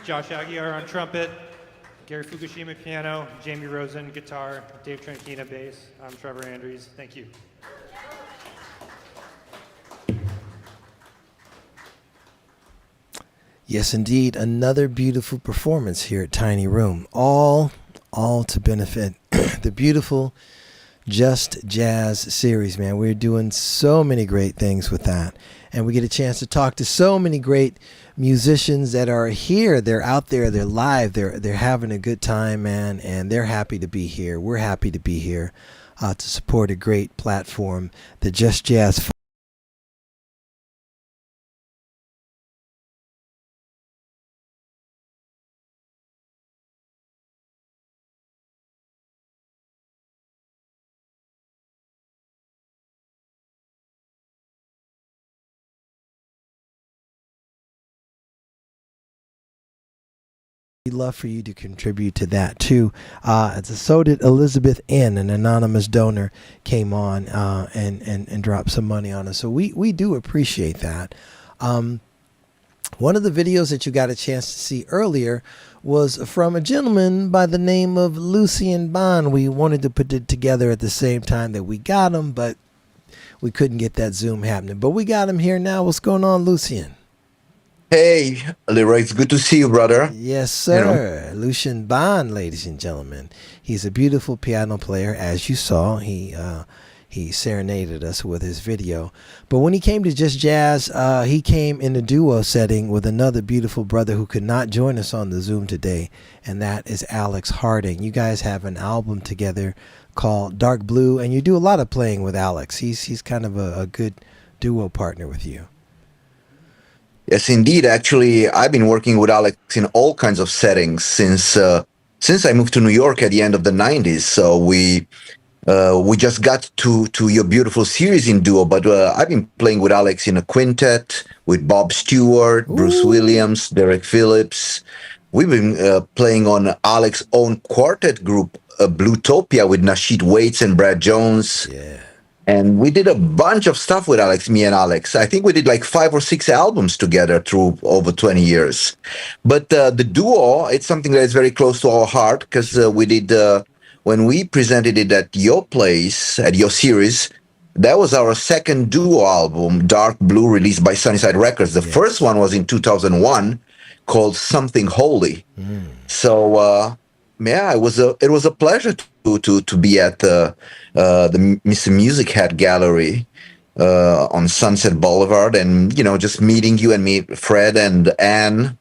Josh Aguiar on trumpet, Gary Fukushima piano, Jamie Rosen guitar, Dave Tranquina bass. I'm Trevor Andrews. Thank you. Yes, indeed. Another beautiful performance here at Tiny Room. All to benefit the beautiful Just Jazz series, man. We're doing so many great things with that. And we get a chance to talk to so many great musicians that are here. They're out there. They're live. They're having a good time, man. And they're happy to be here. We're happy to be here to support a great platform, the Just Jazz. We'd love for you to contribute to that too. So did Elizabeth N., an anonymous donor, came on and dropped some money on us. So we do appreciate that. One of the videos that you got a chance to see earlier was from a gentleman by the name of Lucien Bond. We wanted to put it together at the same time that we got him, but we couldn't get that Zoom happening. But we got him here now. What's going on, Lucien? Hey, Leroy, it's good to see you, brother. Yes, sir. Lucien Bond, ladies and gentlemen. He's a beautiful piano player, as you saw. He serenaded us with his video. But when he came to Just Jazz, he came in a duo setting with another beautiful brother who could not join us on the Zoom today, and that is Alex Harding. You guys have an album together called Dark Blue, and you do a lot of playing with Alex. He's kind of a good duo partner with you. Yes, indeed. Actually, I've been working with Alex in all kinds of settings since I moved to New York at the end of the 90s. So we just got to your beautiful series in duo, but I've been playing with Alex in a quintet with Bob Stewart, Bruce Williams, Derek Phillips. We've been playing on Alex's own quartet group, Bluetopia, with Nasheed Waits and Brad Jones. Yeah. And we did a bunch of stuff with Alex, me and Alex. I think we did like 5 or 6 albums together through over 20 years. But the duo, it's something that is very close to our heart because we did, when we presented it at your place, at your series, that was our second duo album, Dark Blue, released by Sunnyside Records. The first one was in 2001 called Something Holy. So, yeah, it was a pleasure to be at the Mr. Music Hat Gallery on Sunset Boulevard, and just meeting you and me, Fred and Anne.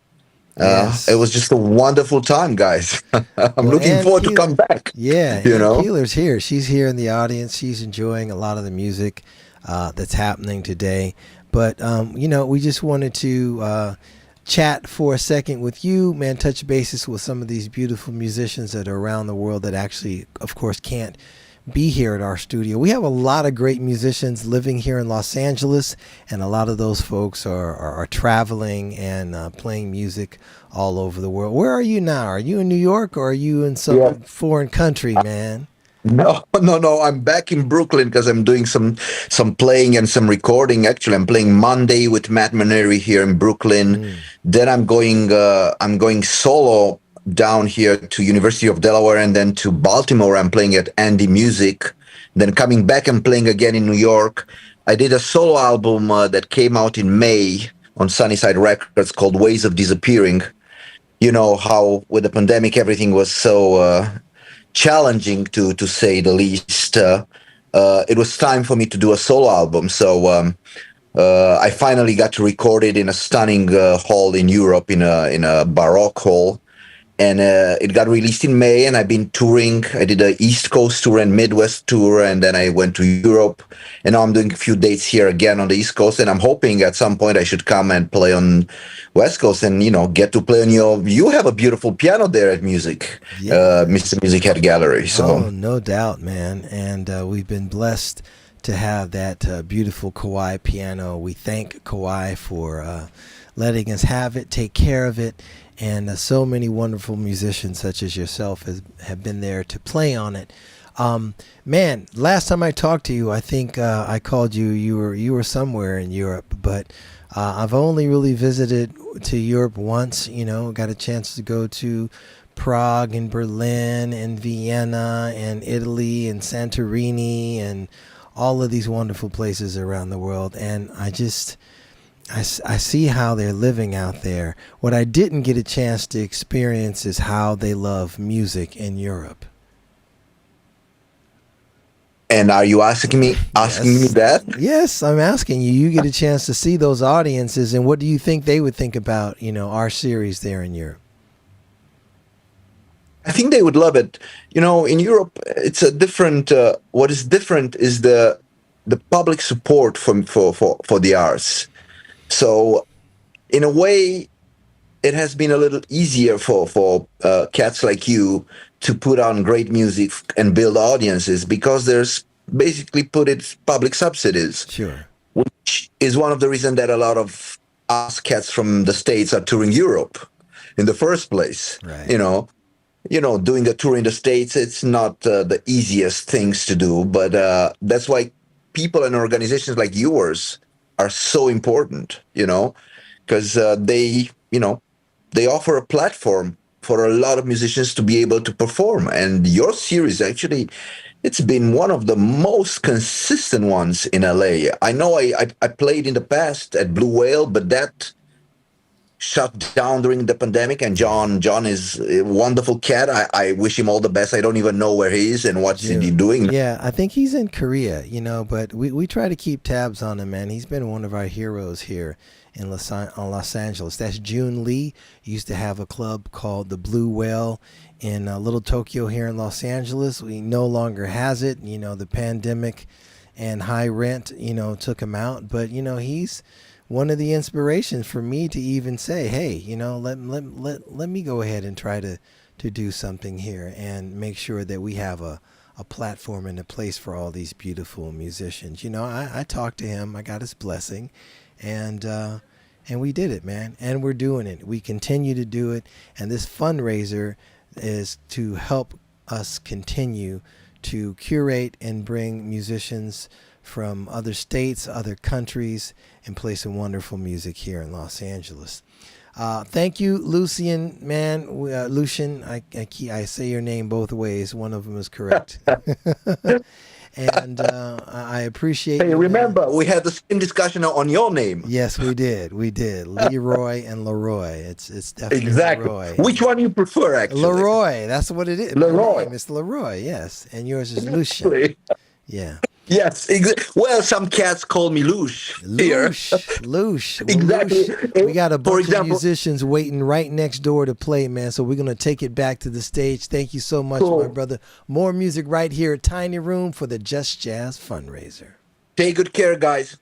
It was just a wonderful time, guys. I'm looking forward to come back. Yeah, Ann Keeler's here. She's here in the audience. She's enjoying a lot of the music that's happening today. But we just wanted to chat for a second with you, man, touch bases with some of these beautiful musicians that are around the world that actually, of course, can't be here at our studio. We have a lot of great musicians living here in Los Angeles, and a lot of those folks are traveling and playing music all over the world. Where are you now? Are you in New York, or are you in some foreign country, man? No. I'm back in Brooklyn because I'm doing some playing and some recording. Actually, I'm playing Monday with Matt Maneri here in Brooklyn. Then I'm going solo down here to University of Delaware, and then to Baltimore. I'm playing at Andy Music. Then coming back and playing again in New York. I did a solo album that came out in May on Sunnyside Records called Ways of Disappearing. You know how with the pandemic everything was so challenging to say the least. It was time for me to do a solo album, so I finally got to record it in a stunning hall in Europe, in a Baroque hall, and it got released in May. And I've been touring. I did a East Coast tour and Midwest tour, and then I went to Europe, and now I'm doing a few dates here again on the East Coast. And I'm hoping at some point I should come and play on West Coast, and get to play on you have a beautiful piano there at Mr. Music Hat Gallery. So no doubt, man. And we've been blessed to have that beautiful Kawai piano. We thank Kawai for letting us have it, take care of it, and so many wonderful musicians such as yourself have been there to play on it. Man, last time I talked to you, I think I called you. You were somewhere in Europe, but I've only really visited to Europe once. You know, got a chance to go to Prague and Berlin and Vienna and Italy and Santorini and all of these wonderful places around the world. And I see how they're living out there. What I didn't get a chance to experience is how they love music in Europe. And are you asking me that? Yes, I'm asking you. You get a chance to see those audiences, and what do you think they would think about, our series there in Europe? I think they would love it. In Europe, it's a different. What is different is the public support for the arts. So, in a way, it has been a little easier for cats like you to put on great music and build audiences because there's basically public subsidies. Sure. Which is one of the reasons that a lot of us cats from the States are touring Europe in the first place. Right. Doing a tour in the States, it's not the easiest things to do, but that's why people and organizations like yours are so important, because they offer a platform for a lot of musicians to be able to perform. And your series, actually, it's been one of the most consistent ones in LA. I know I played in the past at Blue Whale, but that shut down during the pandemic. And John is a wonderful cat. I wish him all the best. I don't even know where he is and what's he doing. Yeah, I think he's in Korea, but we try to keep tabs on him, man. He's been one of our heroes here in Los Angeles. That's June Lee. He used to have a club called the Blue Whale in Little Tokyo here in Los Angeles. We no longer has it. The pandemic and high rent, took him out. But, he's one of the inspirations for me to even say, hey, let me go ahead and try to do something here and make sure that we have a platform and a place for all these beautiful musicians. I talked to him. I got his blessing. And we did it, man. And we're doing it. We continue to do it. And this fundraiser is to help us continue to curate and bring musicians from other states, other countries, and play some wonderful music here in Los Angeles. Thank you, Lucian, man. Lucian, I say your name both ways. One of them is correct. And I appreciate. Hey, remember, we had the same discussion on your name. Yes, we did. Leroy and Leroy. It's definitely exactly. Leroy. Which one you prefer, actually? Leroy. That's what it is. Leroy. It's Leroy. Yes, and yours is Lucian. Yeah. Yes. Well, some cats call me Loosh. Loosh. Well, exactly. Loosh, we got a bunch of musicians waiting right next door to play, man. So we're going to take it back to the stage. Thank you so much, my brother. More music right here at Tiny Room for the Just Jazz Fundraiser. Take good care, guys.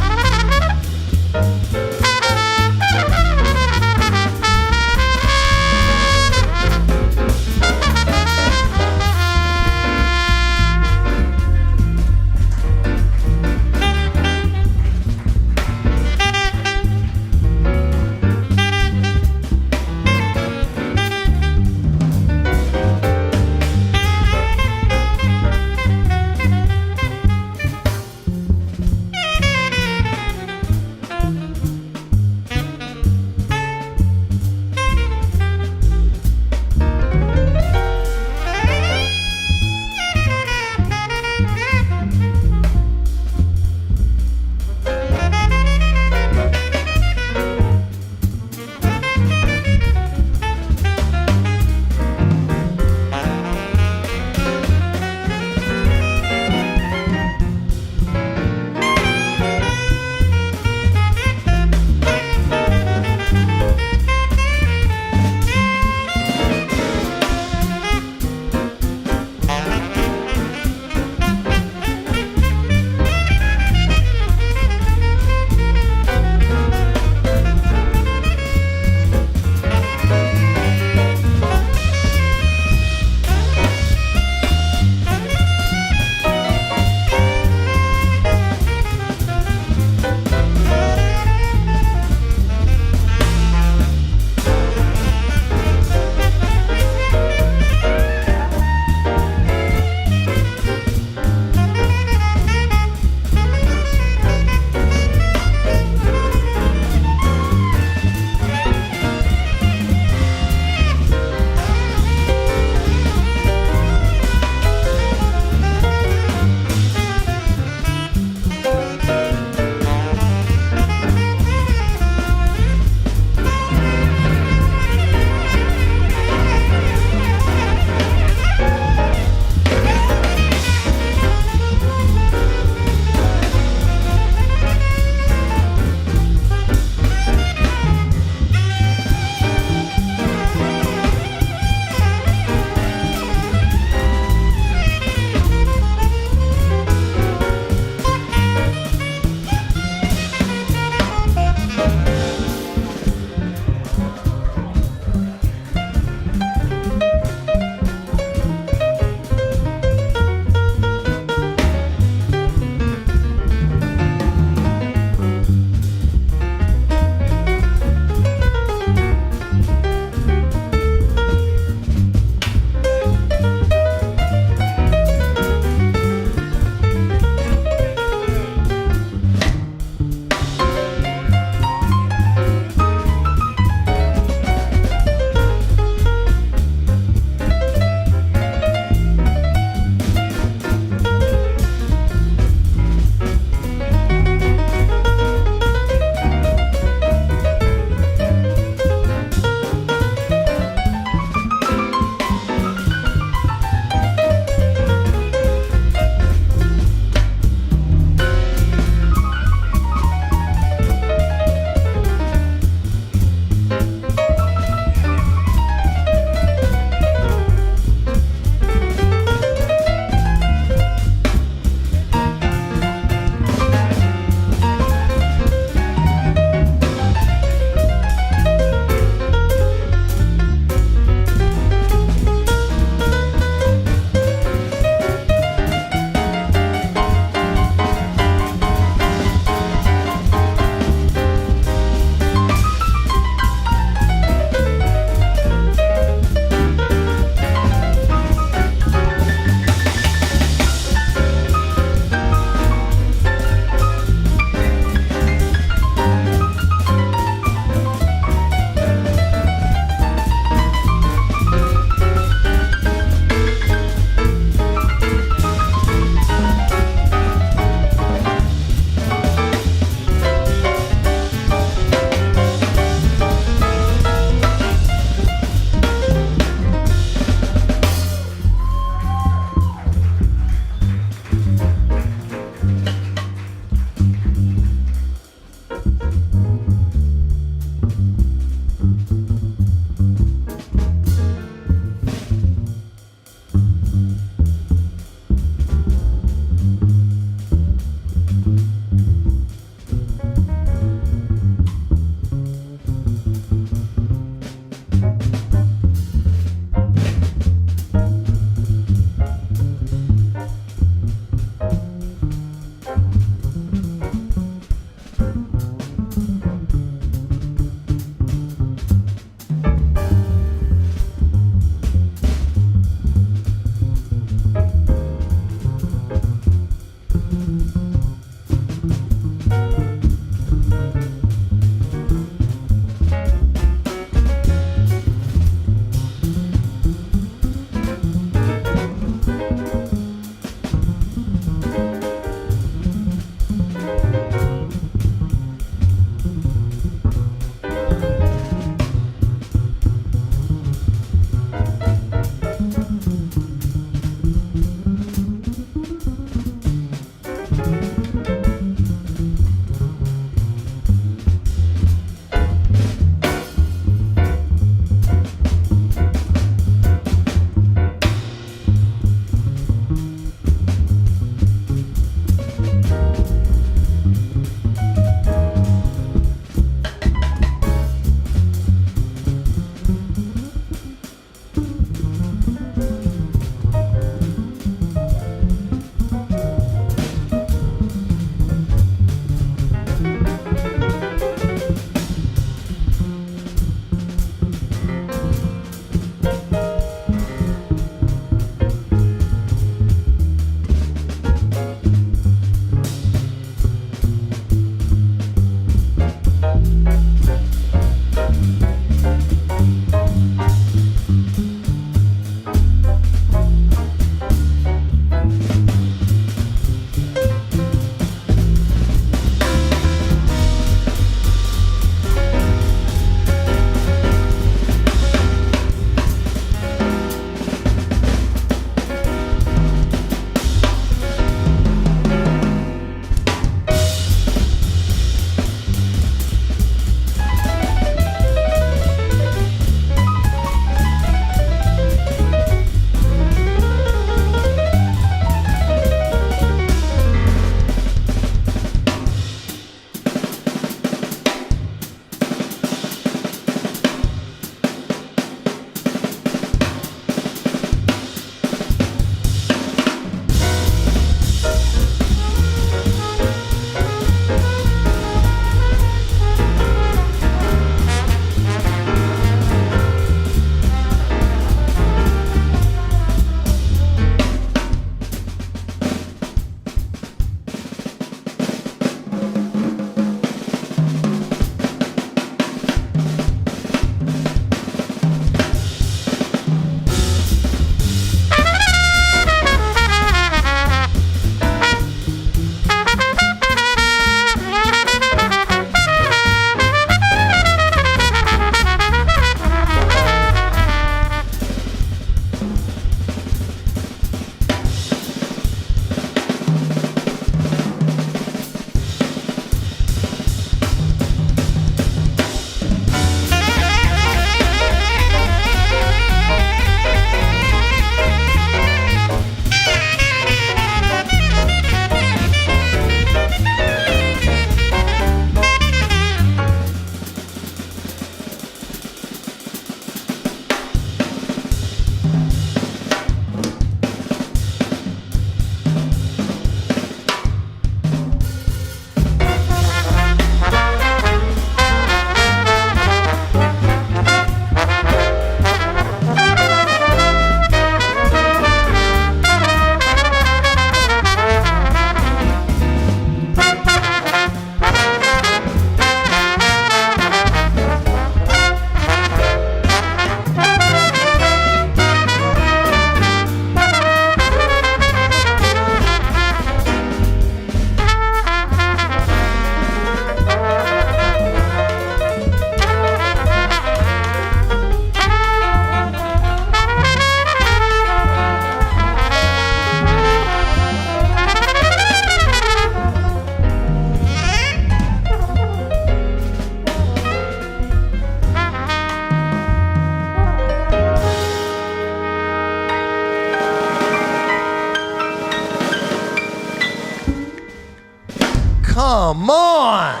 Come on.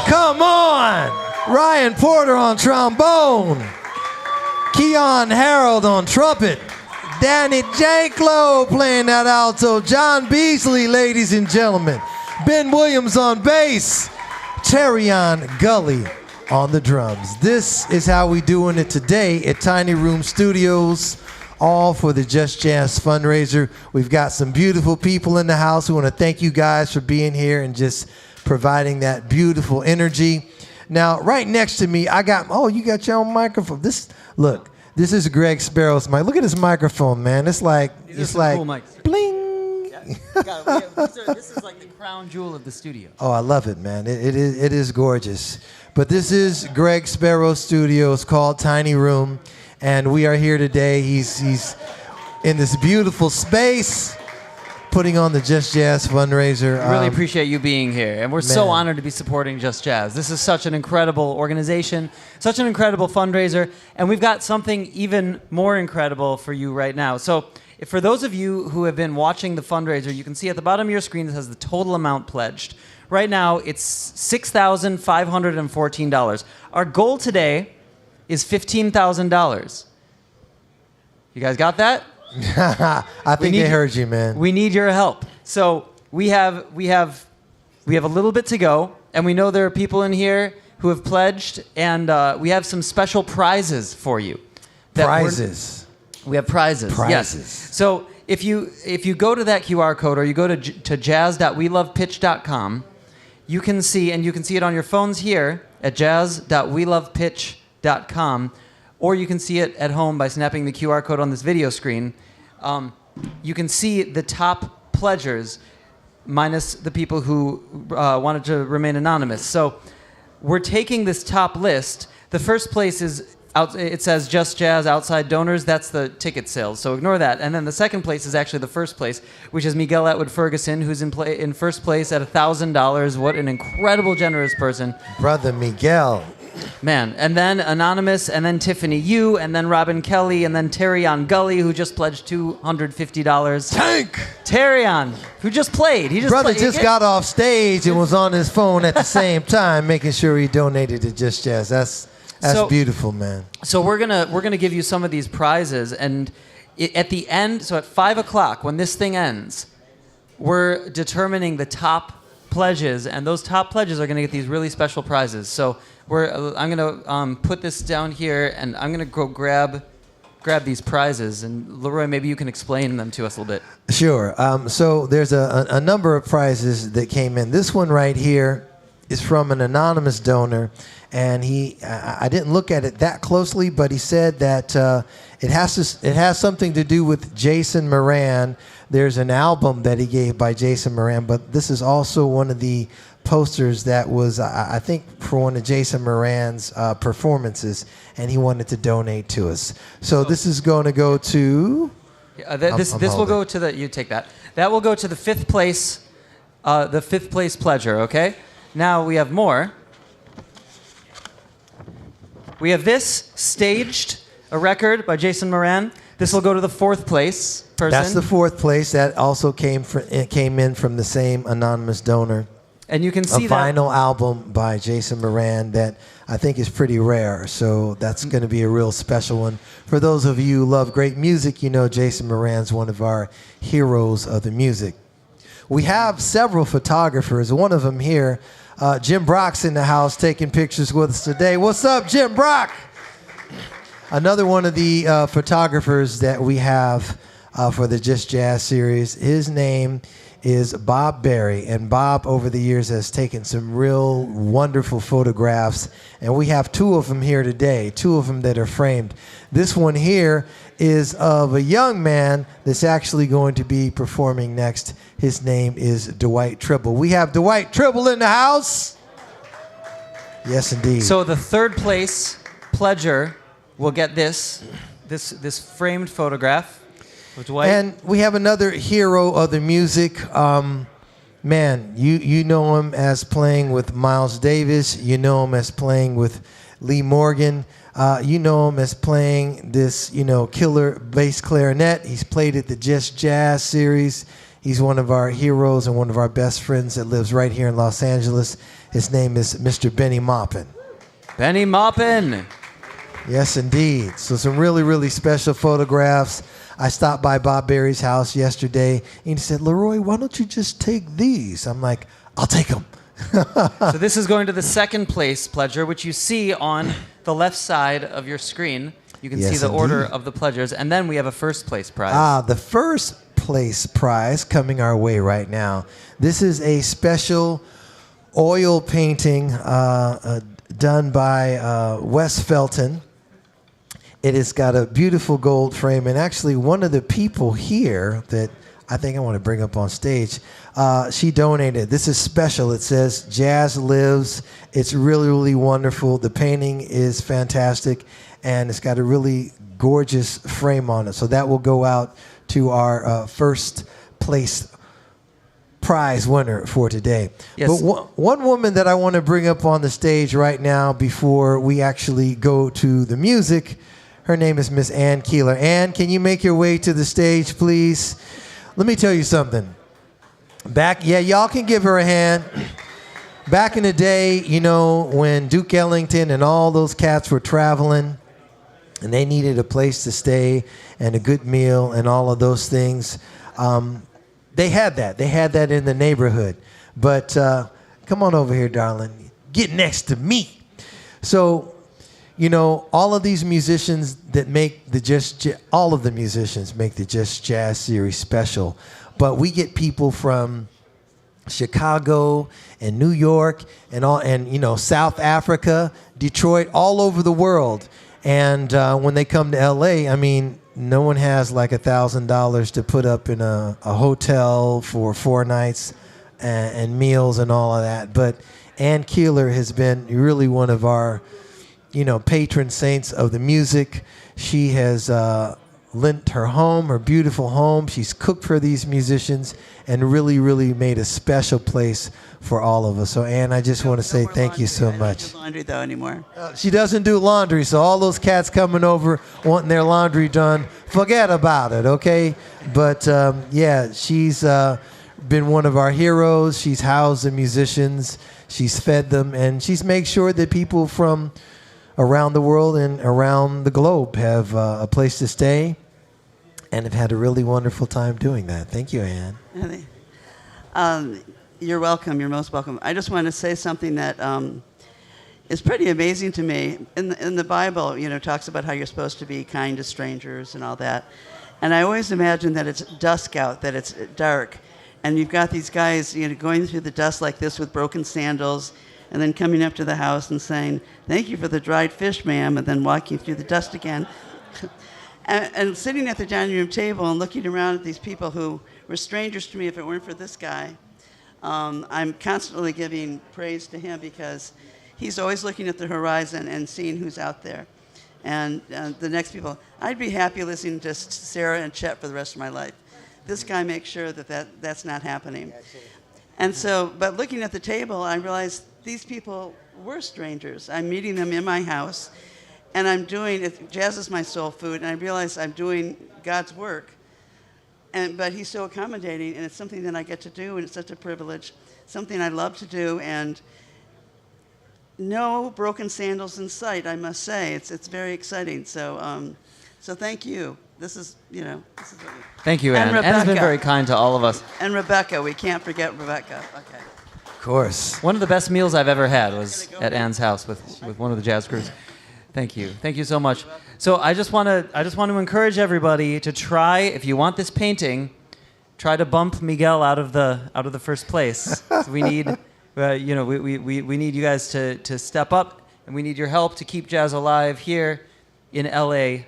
Come on. Ryan Porter on trombone. Keon Harold on trumpet. Danny Janklow playing that alto. John Beasley, ladies and gentlemen. Ben Williams on bass. Terrion Gully on the drums. This is how we doing it today at Tiny Room Studios, all for the Just Jazz fundraiser. We've got some beautiful people in the house. We want to thank you guys for being here and just providing that beautiful energy. Now, right next to me, I got, oh, you got your own microphone. Look, this is Greg Sparrow's mic. Look at this microphone, man. It's like, Cool mics. bling. This is like the crown jewel of the studio. Oh, I love it, man. It is gorgeous. But this is Greg Sparrow Studios called Tiny Room, and we are here today. He's in this beautiful space putting on the Just Jazz fundraiser. Really appreciate you being here, and we're so man. honored to be supporting Just Jazz. This is such an incredible organization, such an incredible fundraiser, and we've got something even more incredible for you right now. So for those of you who have been watching the fundraiser, you can see at the bottom of your screen it has the total amount pledged. Right now, it's $6,514. Our goal today is $15,000. You guys got that? I think they heard you, man. We need your help. So we have a little bit to go, and we know there are people in here who have pledged, and we have some special prizes for you. Prizes. We have prizes. Prizes. Yes. So if you go to that QR code or you go to jazz.welovepitch.com, you can see it on your phones here at jazz.welovepitch.com, or you can see it at home by snapping the QR code on this video screen. You can see the top pledgers minus the people who wanted to remain anonymous. So we're taking this top list. The first place is it says Just Jazz outside donors. That's the ticket sales, so ignore that. And then the second place is actually the first place, which is Miguel Atwood Ferguson, who's in first place at $1,000. What an incredible, generous person. Brother Miguel. Man. And then Anonymous, and then Tiffany Yu, and then Robin Kelly, and then Terrion Gully, who just pledged $250. Tank! Terrion, who just played. Brother just got off stage and was on his phone at the same time, making sure he donated to Just Jazz. That's beautiful, man. So we're gonna give you some of these prizes, and at the end, so at 5 o'clock when this thing ends, we're determining the top pledges, and those top pledges are gonna get these really special prizes. So I'm gonna put this down here, and I'm gonna go grab these prizes, and Leroy, maybe you can explain them to us a little bit. Sure. So there's a number of prizes that came in. This one right here is from an anonymous donor, and I didn't look at it that closely, but he said that it has something to do with Jason Moran. There's an album that he gave by Jason Moran, but this is also one of the posters that was, I think, for one of Jason Moran's performances, and he wanted to donate to us. So this is going to go to... This will go to you take that. That will go to the fifth place pledger, okay? Now we have more. We have this, Staged, a record by Jason Moran. This will go to the fourth place person. That's the fourth place. That also came in from the same anonymous donor. And you can see a vinyl album by Jason Moran that I think is pretty rare. So that's going to be a real special one. For those of you who love great music, you know Jason Moran's one of our heroes of the music. We have several photographers. One of them here, Jim Brock's in the house taking pictures with us today. What's up, Jim Brock? Another one of the photographers that we have for the Just Jazz series, his name is Bob Berry, and Bob over the years has taken some real wonderful photographs, and we have two of them here today, two of them that are framed. This one here is of a young man that's actually going to be performing next. His name is Dwight Tribble. We have Dwight Tribble in the house. Yes, indeed. So the third place pledger will get this framed photograph. And we have another hero of the music. Man, you know him as playing with Miles Davis. You know him as playing with Lee Morgan. You know him as playing this, killer bass clarinet. He's played at the Just Jazz series. He's one of our heroes and one of our best friends that lives right here in Los Angeles. His name is Mr. Benny Maupin. Benny Maupin. Yes, indeed. So some really, really special photographs. I stopped by Bob Berry's house yesterday, and he said, Leroy, why don't you just take these? I'm like, I'll take them. So this is going to the second place pledger, which you see on the left side of your screen. You can see the order of the pledgers, and then we have a first place prize. The first place prize coming our way right now. This is a special oil painting done by Wes Felton. It has got a beautiful gold frame, and actually one of the people here that I think I want to bring up on stage, she donated. This is special. It says Jazz Lives. It's really, really wonderful. The painting is fantastic, and it's got a really gorgeous frame on it. So that will go out to our first place prize winner for today. Yes. But one woman that I want to bring up on the stage right now before we actually go to the music, her name is Miss Ann Keeler. Ann, can you make your way to the stage, please? Let me tell you something. Y'all can give her a hand. Back in the day, you know, when Duke Ellington and all those cats were traveling and they needed a place to stay and a good meal and all of those things, they had that. They had that in the neighborhood. But come on over here, darling. Get next to me. So, you know, all of these musicians that make the all of the musicians make the Just Jazz series special. But we get people from Chicago and New York and you know, South Africa, Detroit, all over the world. And when they come to LA, I mean, no one has like $1,000 to put up in a hotel for 4 nights and meals and all of that. But Ann Keeler has been really one of our, you know, patron saints of the music. She has lent her home, her beautiful home. She's cooked for these musicians and really, really made a special place for all of us. So, Ann, I just want to say thank you so much. I don't do laundry, though, anymore. She doesn't do laundry, so all those cats coming over wanting their laundry done, forget about it, okay? But, yeah, she's been one of our heroes. She's housed the musicians. She's fed them, and she's made sure that people from around the world and around the globe have a place to stay and have had a really wonderful time doing that. Thank you, Ann. You're welcome. You're most welcome. I just want to say something that is pretty amazing to me. In the Bible, you know, talks about how you're supposed to be kind to strangers and all that. And I always imagine that it's dusk out, that it's dark, and you've got these guys, you know, going through the dust like this with broken sandals, and then coming up to the house and saying, "Thank you for the dried fish, ma'am," and then walking through the dust again. and sitting at the dining room table and looking around at these people who were strangers to me if it weren't for this guy. I'm constantly giving praise to him because he's always looking at the horizon and seeing who's out there. And the next people, I'd be happy listening to Sarah and Chet for the rest of my life. This guy makes sure that's not happening. And so, but looking at the table, I realized these people were strangers. I'm meeting them in my house, and I'm doing, jazz is my soul food, and I realize I'm doing God's work. But he's so accommodating, and it's something that I get to do, and it's such a privilege, something I love to do, and no broken sandals in sight, I must say. It's very exciting. So thank you. This is, you know. Thank you, Ann. Ann has been very kind to all of us. And Rebecca. We can't forget Rebecca. Okay. Of course. One of the best meals I've ever had was at Ann's house with one of the jazz crews. Thank you. Thank you so much. So I just want to encourage everybody to try, if you want this painting, try to bump Miguel out of the first place. So we need we need you guys to step up, and we need your help to keep jazz alive here in LA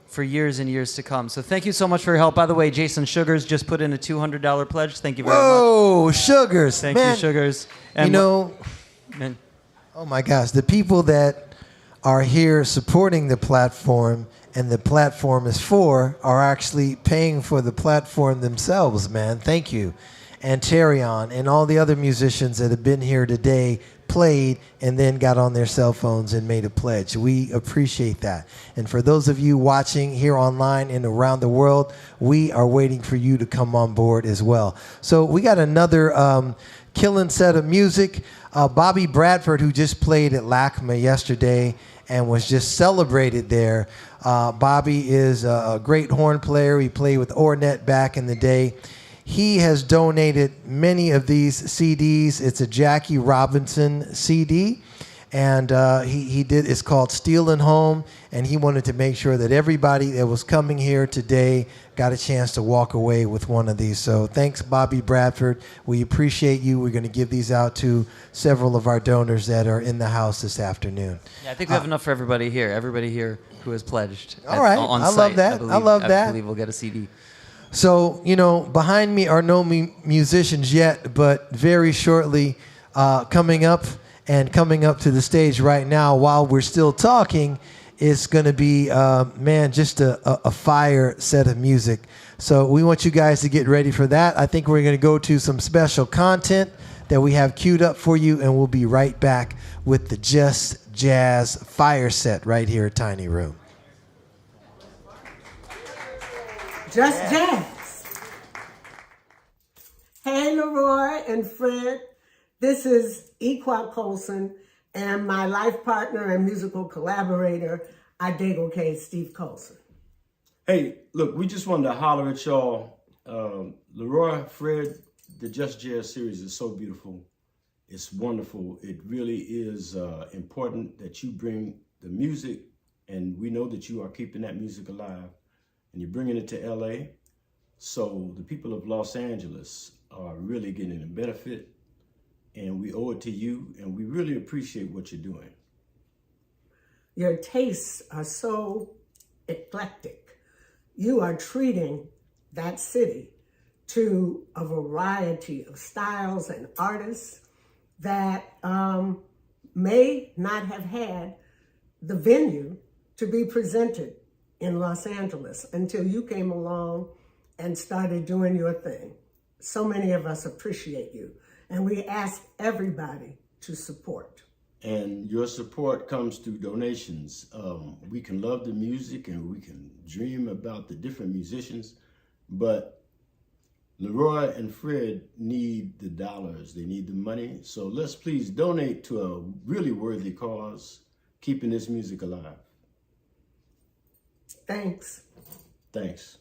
for years and years to come. So thank you so much for your help. By the way, Jason Sugars just put in a $200 pledge. Thank you very much. Whoa, Sugars. Thank you, Sugars. And oh my gosh, the people that are here supporting the platform and the platform is for are actually paying for the platform themselves, man. Thank you. And Terrion and all the other musicians that have been here today played and then got on their cell phones and made a pledge. We appreciate that. And for those of you watching here online and around the world, we are waiting for you to come on board as well. So we got another killing set of music. Bobby Bradford, who just played at LACMA yesterday and was just celebrated there. Bobby is a great horn player. He played with Ornette back in the day. He has donated many of these CDs. It's a Jackie Robinson CD, and he did. It's called Stealing Home, and he wanted to make sure that everybody that was coming here today got a chance to walk away with one of these. So thanks, Bobby Bradford. We appreciate you. We're going to give these out to several of our donors that are in the house this afternoon. Yeah, I think we have enough for everybody here. Everybody here who has pledged. All right. On I site, love that. I love that. I believe we'll get a CD. So, behind me are no musicians yet, but very shortly coming up to the stage right now while we're still talking, it's going to be, just a fire set of music. So we want you guys to get ready for that. I think we're going to go to some special content that we have queued up for you, and we'll be right back with the Just Jazz fire set right here at Tiny Room. Just Jazz. Hey, Leroy and Fred. This is Equa Colson and my life partner and musical collaborator, Adego K. Steve Colson. Hey, look, we just wanted to holler at y'all. Leroy, Fred, the Just Jazz series is so beautiful. It's wonderful. It really is important that you bring the music, and we know that you are keeping that music alive. And you're bringing it to LA. So the people of Los Angeles are really getting a benefit, and we owe it to you, and we really appreciate what you're doing. Your tastes are so eclectic. You are treating that city to a variety of styles and artists that may not have had the venue to be presented in Los Angeles until you came along and started doing your thing. So many of us appreciate you, and we ask everybody to support. And your support comes through donations. We can love the music and we can dream about the different musicians, but Leroy and Fred need the dollars, they need the money. So let's please donate to a really worthy cause, keeping this music alive. Thanks. Thanks.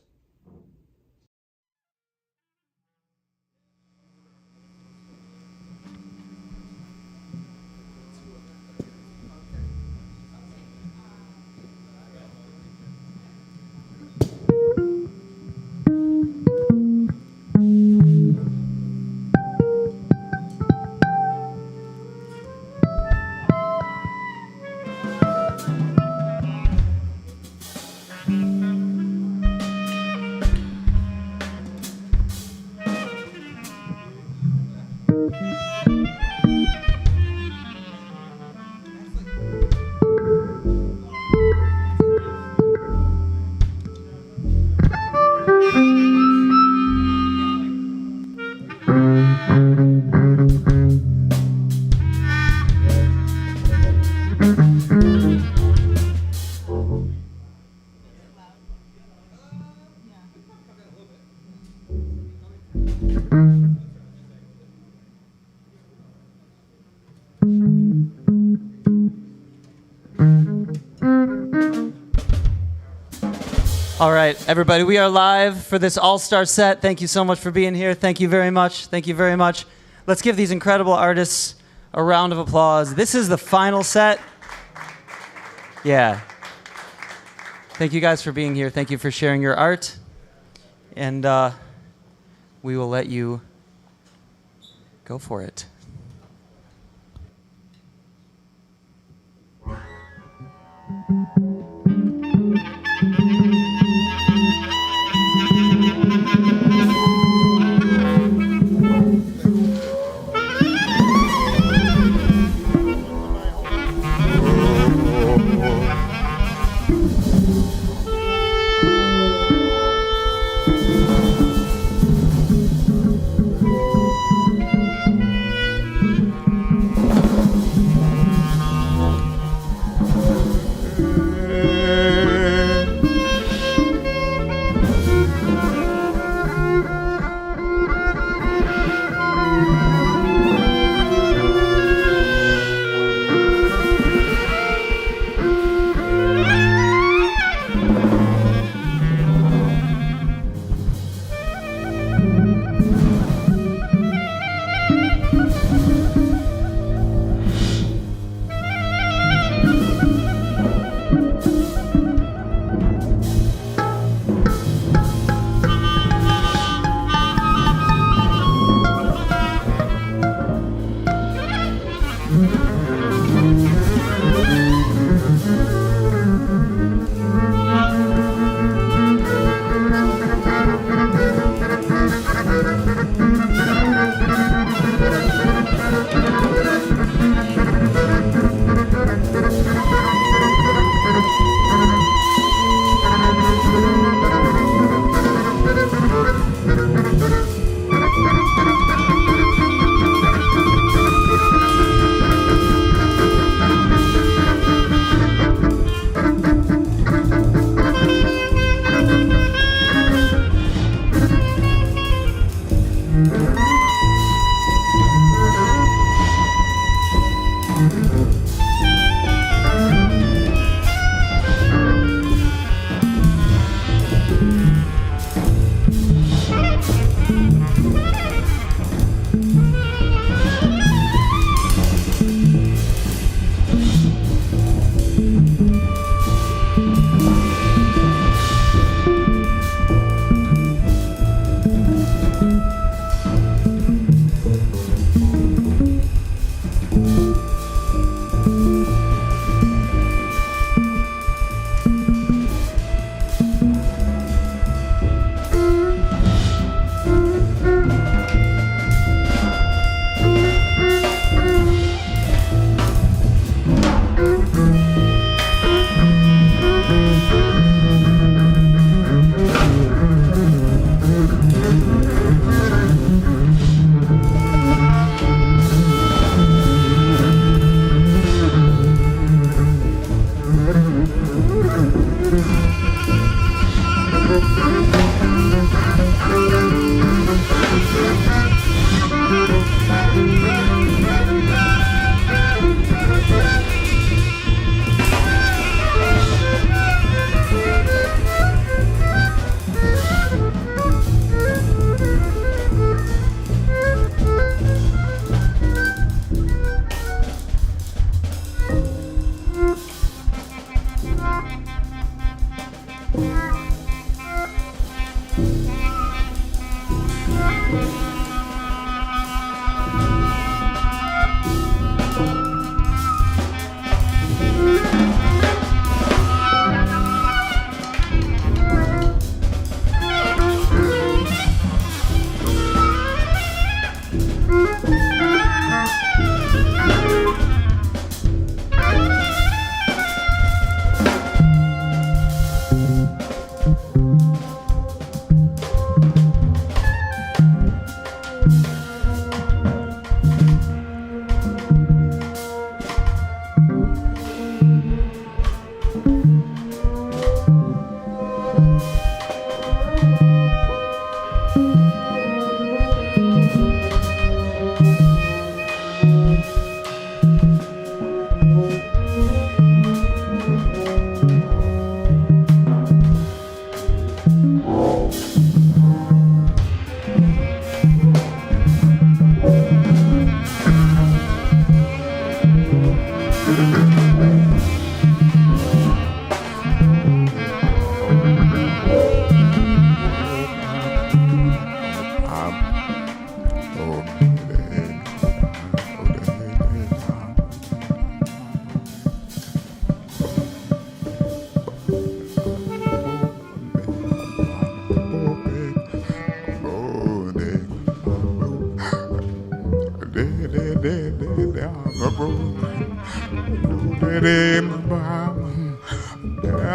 All right, everybody, we are live for this all-star set. Thank you so much for being here. Thank you very much. Thank you very much. Let's give these incredible artists a round of applause. This is the final set. Yeah. Thank you guys for being here. Thank you for sharing your art. And we will let you go for it.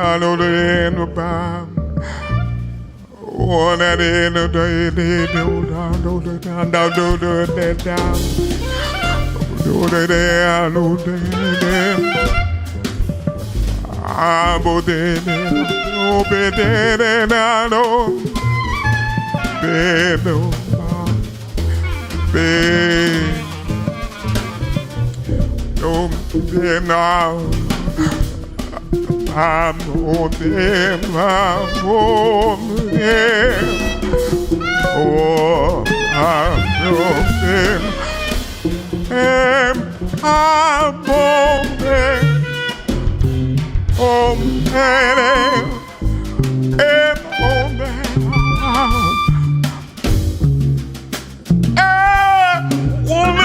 I know the end of time. One at the end of the day, do down, do the down, down, do the down, do the down, do the I'm both in it, oh, better I know, better, better now. I'm on them, I'm on them. Oh, I'm on them. And I'm on them. On them. And on them. And on them.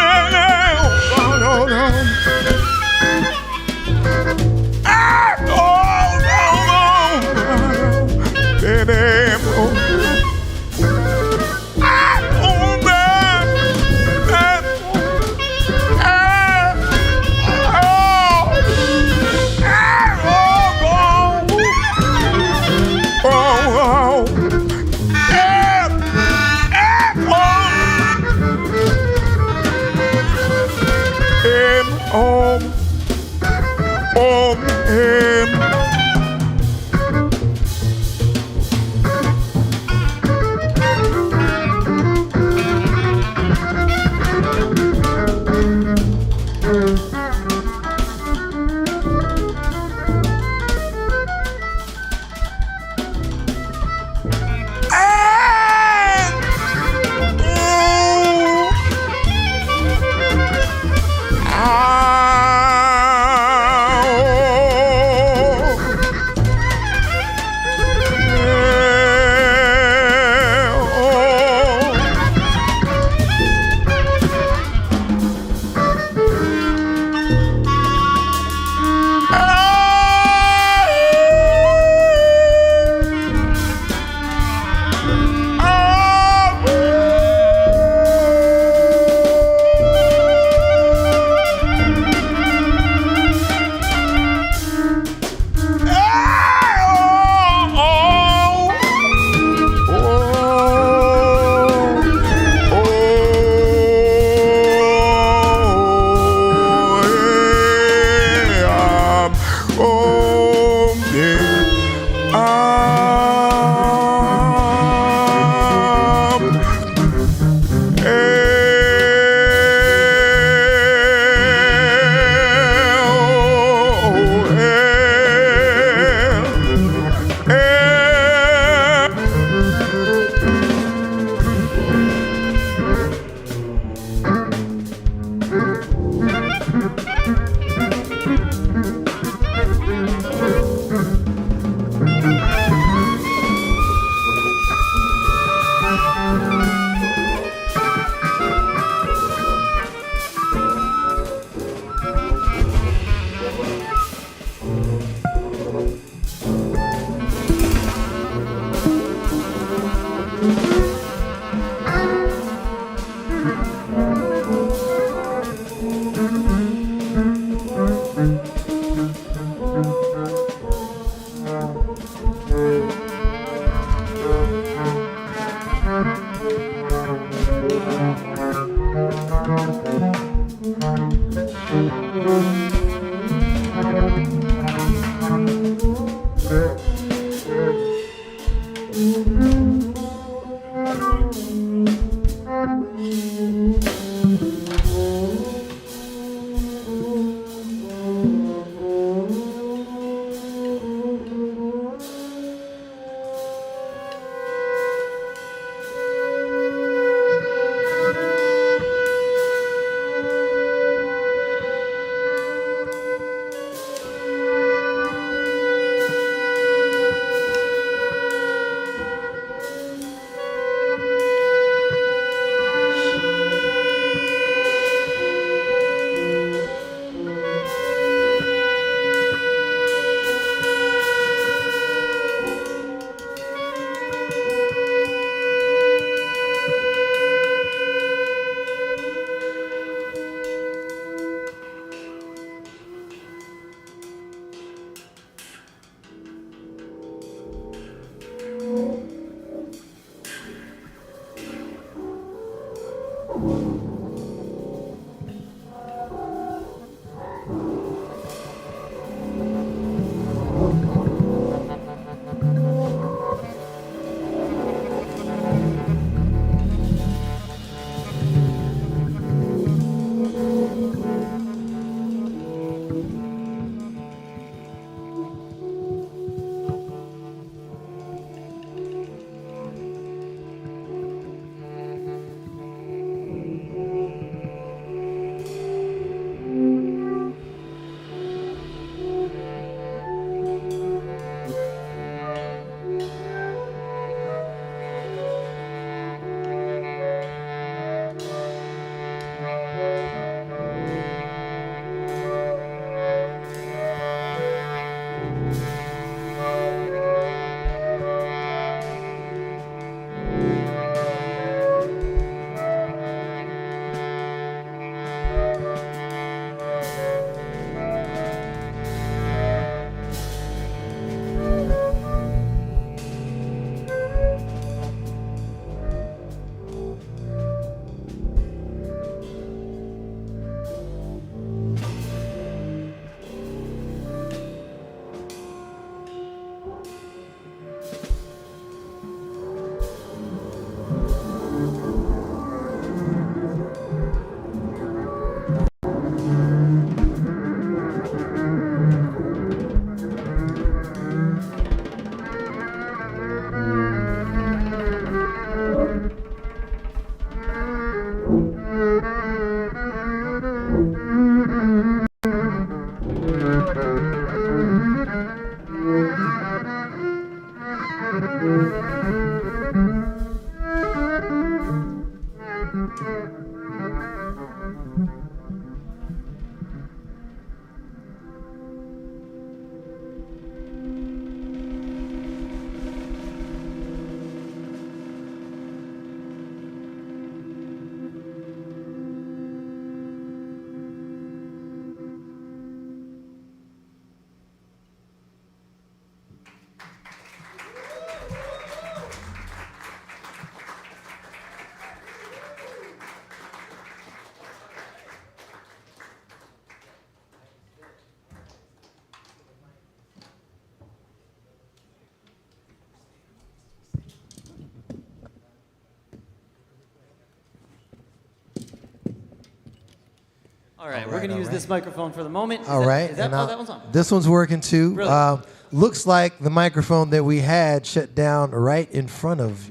All right, we're going to use this microphone for the moment. All right. Is that, and oh, that one's on. This one's working too. Brilliant. Looks like the microphone that we had shut down right in front of,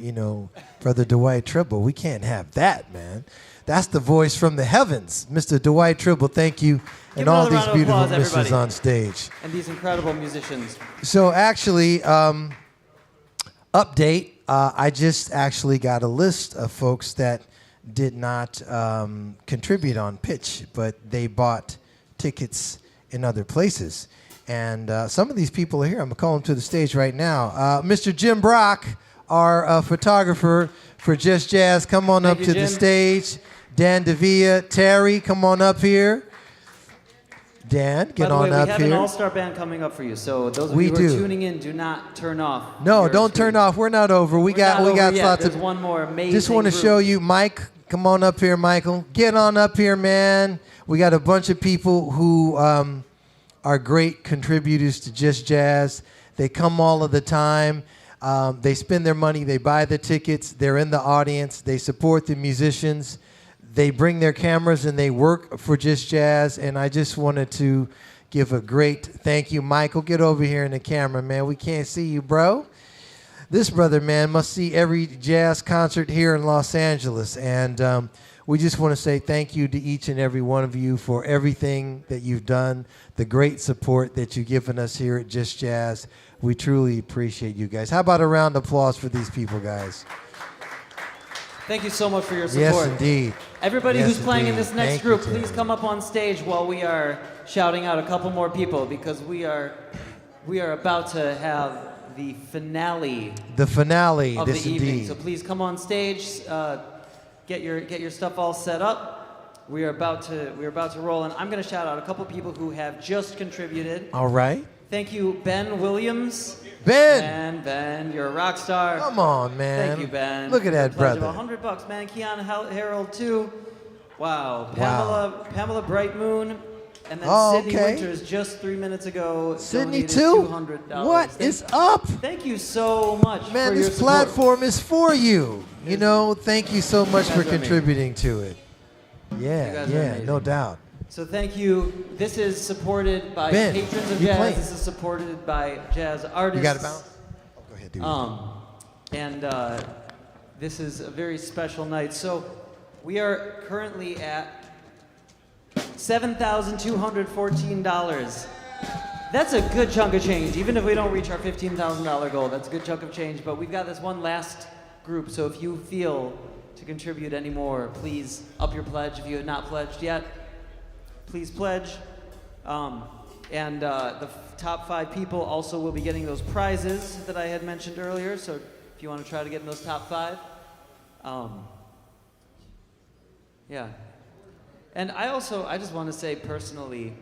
Brother Dwight Tribble. We can't have that, man. That's the voice from the heavens. Mr. Dwight Tribble, thank you. And all these beautiful misters on stage. And these incredible musicians. So actually, update, I just actually got a list of folks that did not contribute on pitch, but they bought tickets in other places. And some of these people are here. I'm going to call them to the stage right now. Mr. Jim Brock, our photographer for Just Jazz, come on up to the stage. Dan Davia, Terry, come on up here. Dan, get on up here. By the way, we have an all-star band coming up for you, so those of you who are tuning in, do not turn off. No, don't turn off. We're not over. We got lots of. There's one more amazing Just want to show you, Mike. Come on up here, Michael. Get on up here, man. We got a bunch of people who are great contributors to Just Jazz. They come all of the time. They spend their money. They buy the tickets. They're in the audience. They support the musicians. They bring their cameras and they work for Just Jazz. And I just wanted to give a great thank you. Michael, get over here in the camera, man. We can't see you, bro. This brother, man, must see every jazz concert here in Los Angeles. And we just want to say thank you to each and every one of you for everything that you've done, the great support that you've given us here at Just Jazz. We truly appreciate you guys. How about a round of applause for these people, guys? Thank you so much for your support. Yes, indeed. Everybody Yes, who's playing in indeed. this next Thank group, you, please come up on stage while we are shouting out a couple more people, because we are about to have the finale. The finale, of this the evening. indeed. So please come on stage, get your stuff all set up. We are about to roll, and I'm going to shout out a couple people who have just contributed. All right. Thank you, Ben Williams. Ben, you're a rock star. Come on, man. Thank you, Ben. Look at that The pledge brother. of $100, man. Keon Harold too. Wow. Pamela Bright Moon, and then Sydney okay. Winters just 3 minutes ago. Sydney donated too? $200. What is up? Thank you so much. Man, for your this support. platform is for you. Thank you so much for guys are amazing. contributing to it. You Yeah, guys are yeah, amazing. no doubt. So thank you. This is supported by Ben, patrons of you jazz. playing? This is supported by jazz artists. You got to bounce? Oh, go ahead, dude. And this is a very special night. So we are currently at $7,214. That's a good chunk of change. Even if we don't reach our $15,000 goal, that's a good chunk of change. But we've got this one last group. So if you feel to contribute any more, please up your pledge. If you have not pledged yet, please pledge. And the top 5 people also will be getting those prizes that I had mentioned earlier. So if you want to try to get in those top 5. Yeah. And I just want to say personally,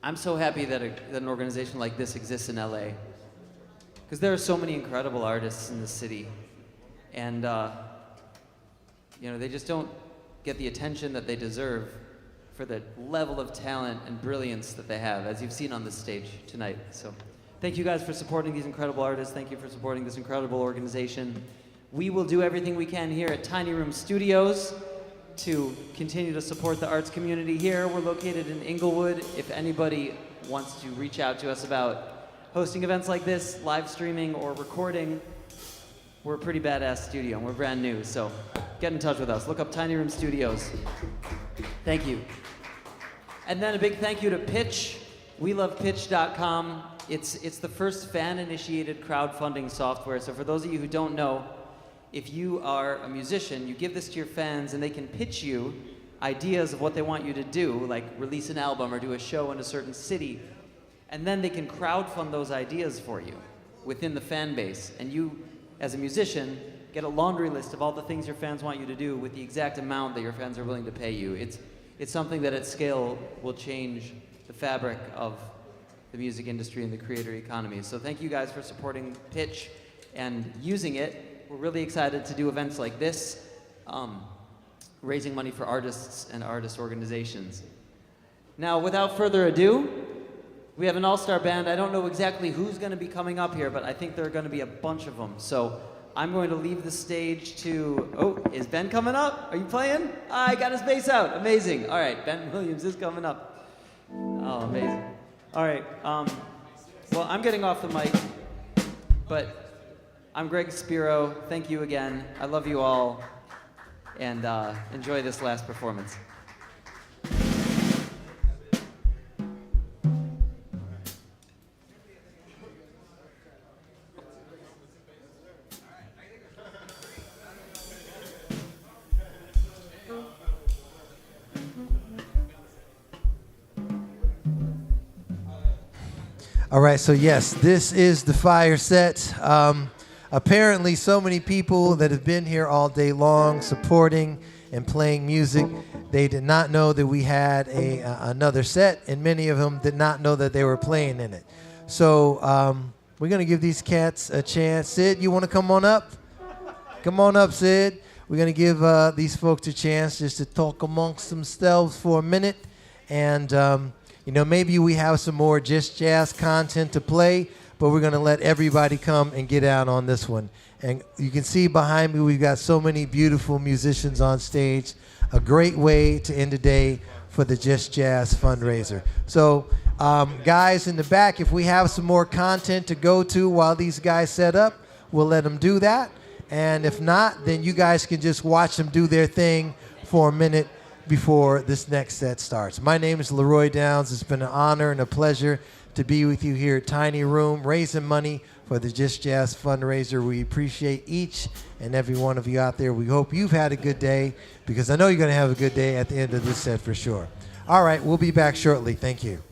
I'm so happy that an organization like this exists in LA. Because there are so many incredible artists in this city. And, they just don't get the attention that they deserve for the level of talent and brilliance that they have, as you've seen on this stage tonight. So thank you guys for supporting these incredible artists. Thank you for supporting this incredible organization. We will do everything we can here at Tiny Room Studios to continue to support the arts community here. We're located in Inglewood. If anybody wants to reach out to us about hosting events like this, live streaming, or recording, we're a pretty badass studio, and we're brand new, so get in touch with us. Look up Tiny Room Studios. Thank you. And then a big thank you to Pitch. WeLovePitch.com. It's the first fan-initiated crowdfunding software. So for those of you who don't know, if you are a musician, you give this to your fans and they can pitch you ideas of what they want you to do, like release an album or do a show in a certain city. And then they can crowdfund those ideas for you within the fan base. And you, as a musician, get a laundry list of all the things your fans want you to do with the exact amount that your fans are willing to pay you. It's something that at scale will change the fabric of the music industry and the creator economy. So thank you guys for supporting Pitch and using it. We're really excited to do events like this, raising money for artists and artist organizations. Now, without further ado, we have an all-star band. I don't know exactly who's going to be coming up here, but I think there are going to be a bunch of them. So I'm going to leave the stage to... Oh, is Ben coming up? Are you playing? I got his bass out. Amazing. All right, Ben Williams is coming up. Oh, amazing. All right. Well, I'm getting off the mic, but I'm Greg Spiro. Thank you again. I love you all, and enjoy this last performance. All right, so yes, this is the fire set. Apparently, so many people that have been here all day long supporting and playing music, they did not know that we had another set, and many of them did not know that they were playing in it. So we're going to give these cats a chance. Sid, you want to come on up? Come on up, Sid. We're going to give these folks a chance just to talk amongst themselves for a minute. And, you know, maybe we have some more Just Jazz content to play, but we're going to let everybody come and get out on this one. And you can see behind me, we've got so many beautiful musicians on stage. A great way to end the day for the Just Jazz fundraiser. So, guys in the back, if we have some more content to go to while these guys set up, we'll let them do that. And if not, then you guys can just watch them do their thing for a minute before this next set starts. My name is Leroy Downs. It's been an honor and a pleasure to be with you here at Tiny Room, raising money for the Just Jazz fundraiser. We appreciate each and every one of you out there. We hope you've had a good day, because I know you're going to have a good day at the end of this set for sure. All right, we'll be back shortly. Thank you.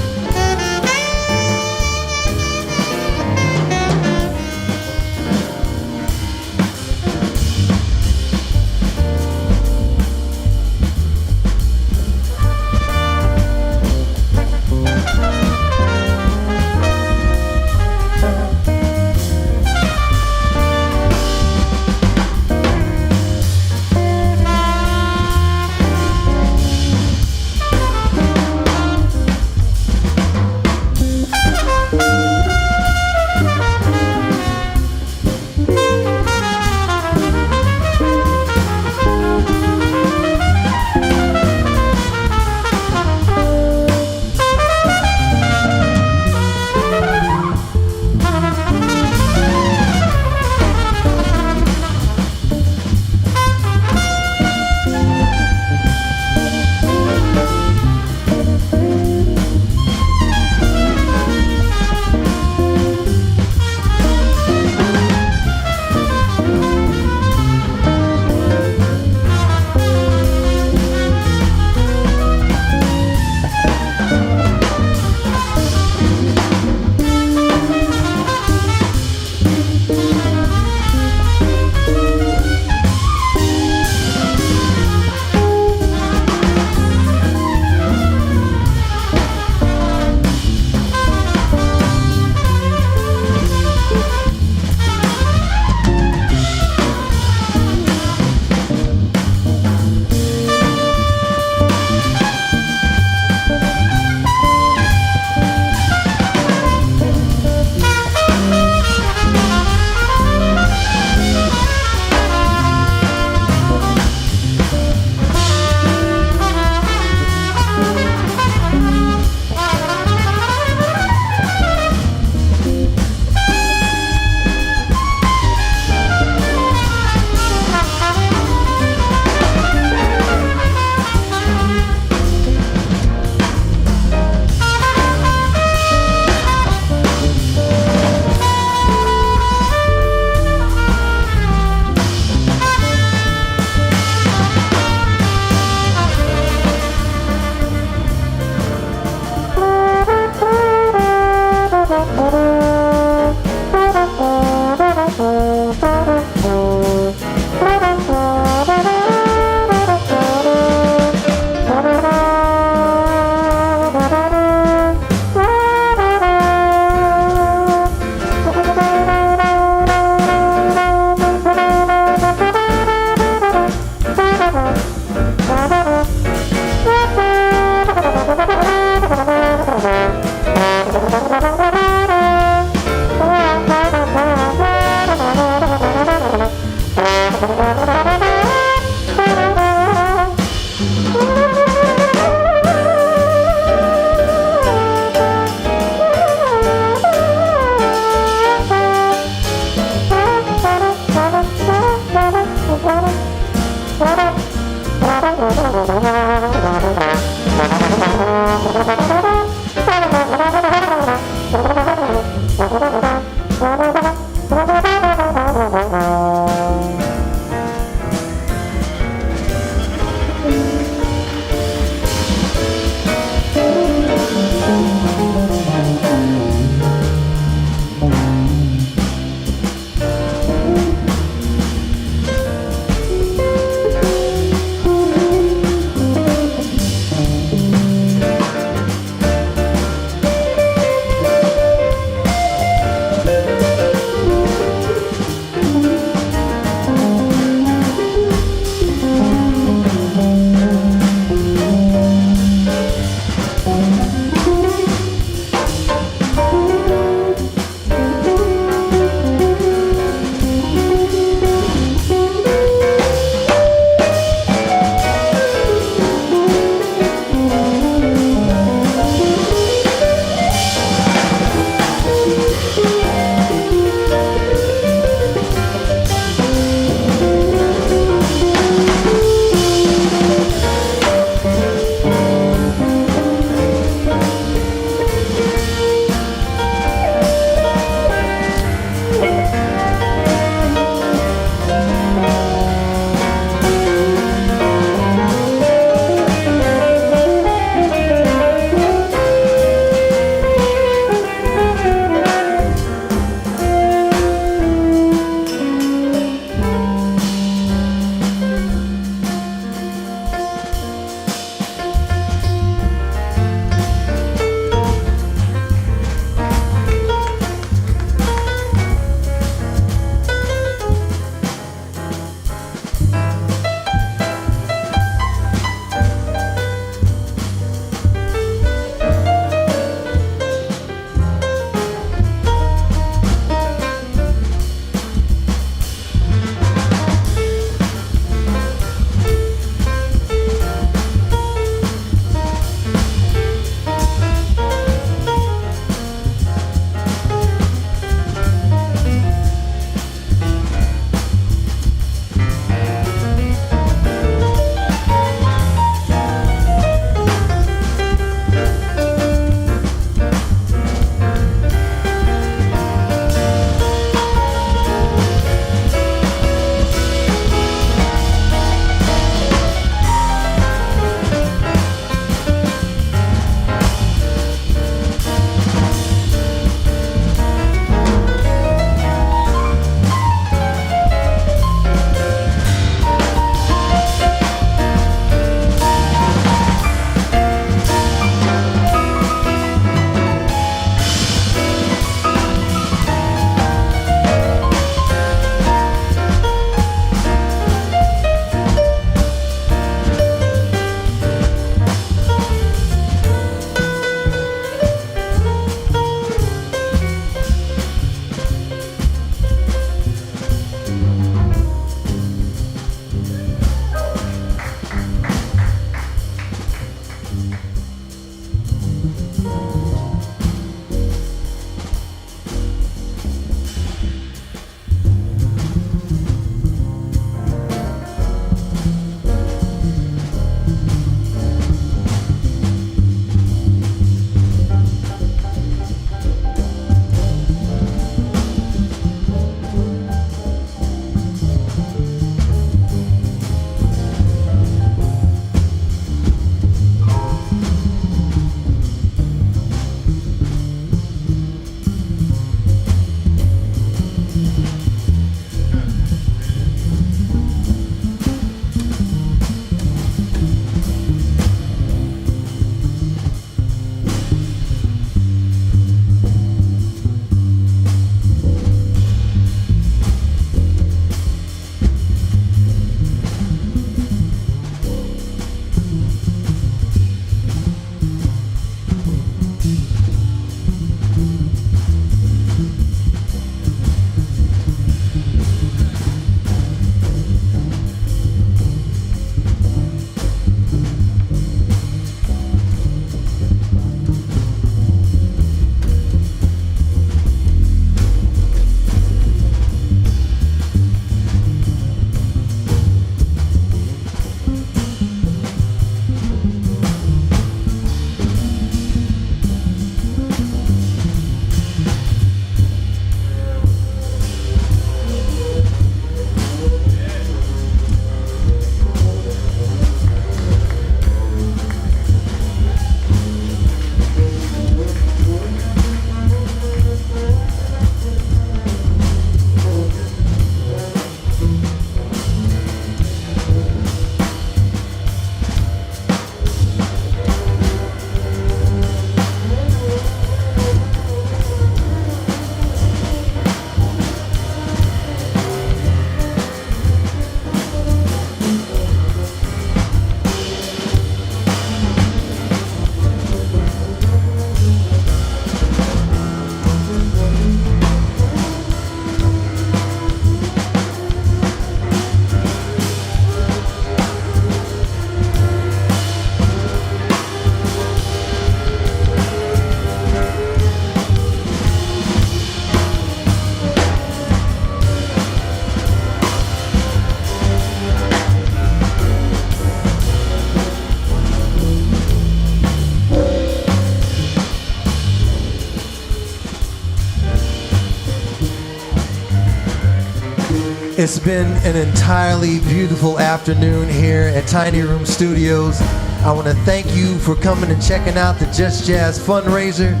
It's been an entirely beautiful afternoon here at Tiny Room Studios. I want to thank you for coming and checking out the Just Jazz Fundraiser.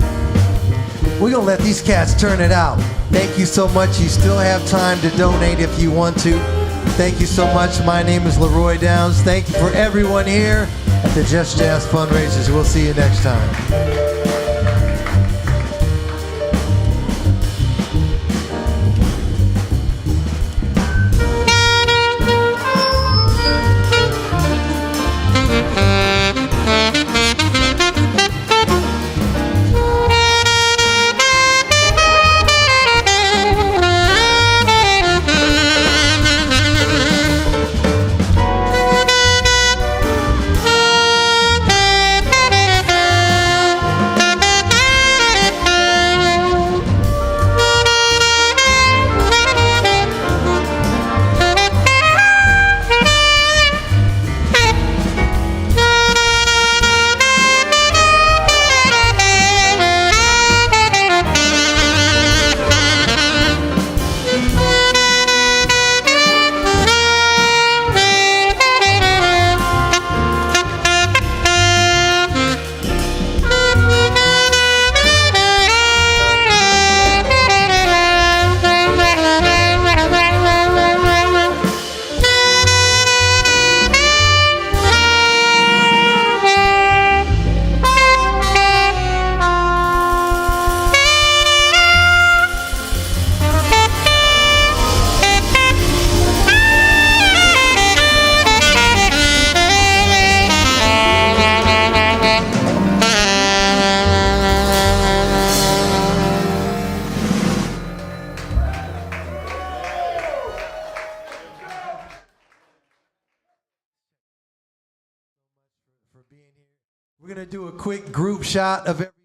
We're going to let these cats turn it out. Thank you so much. You still have time to donate if you want to. Thank you so much. My name is Leroy Downs. Thank you for everyone here at the Just Jazz Fundraisers. We'll see you next time. We're going to do a quick group shot of every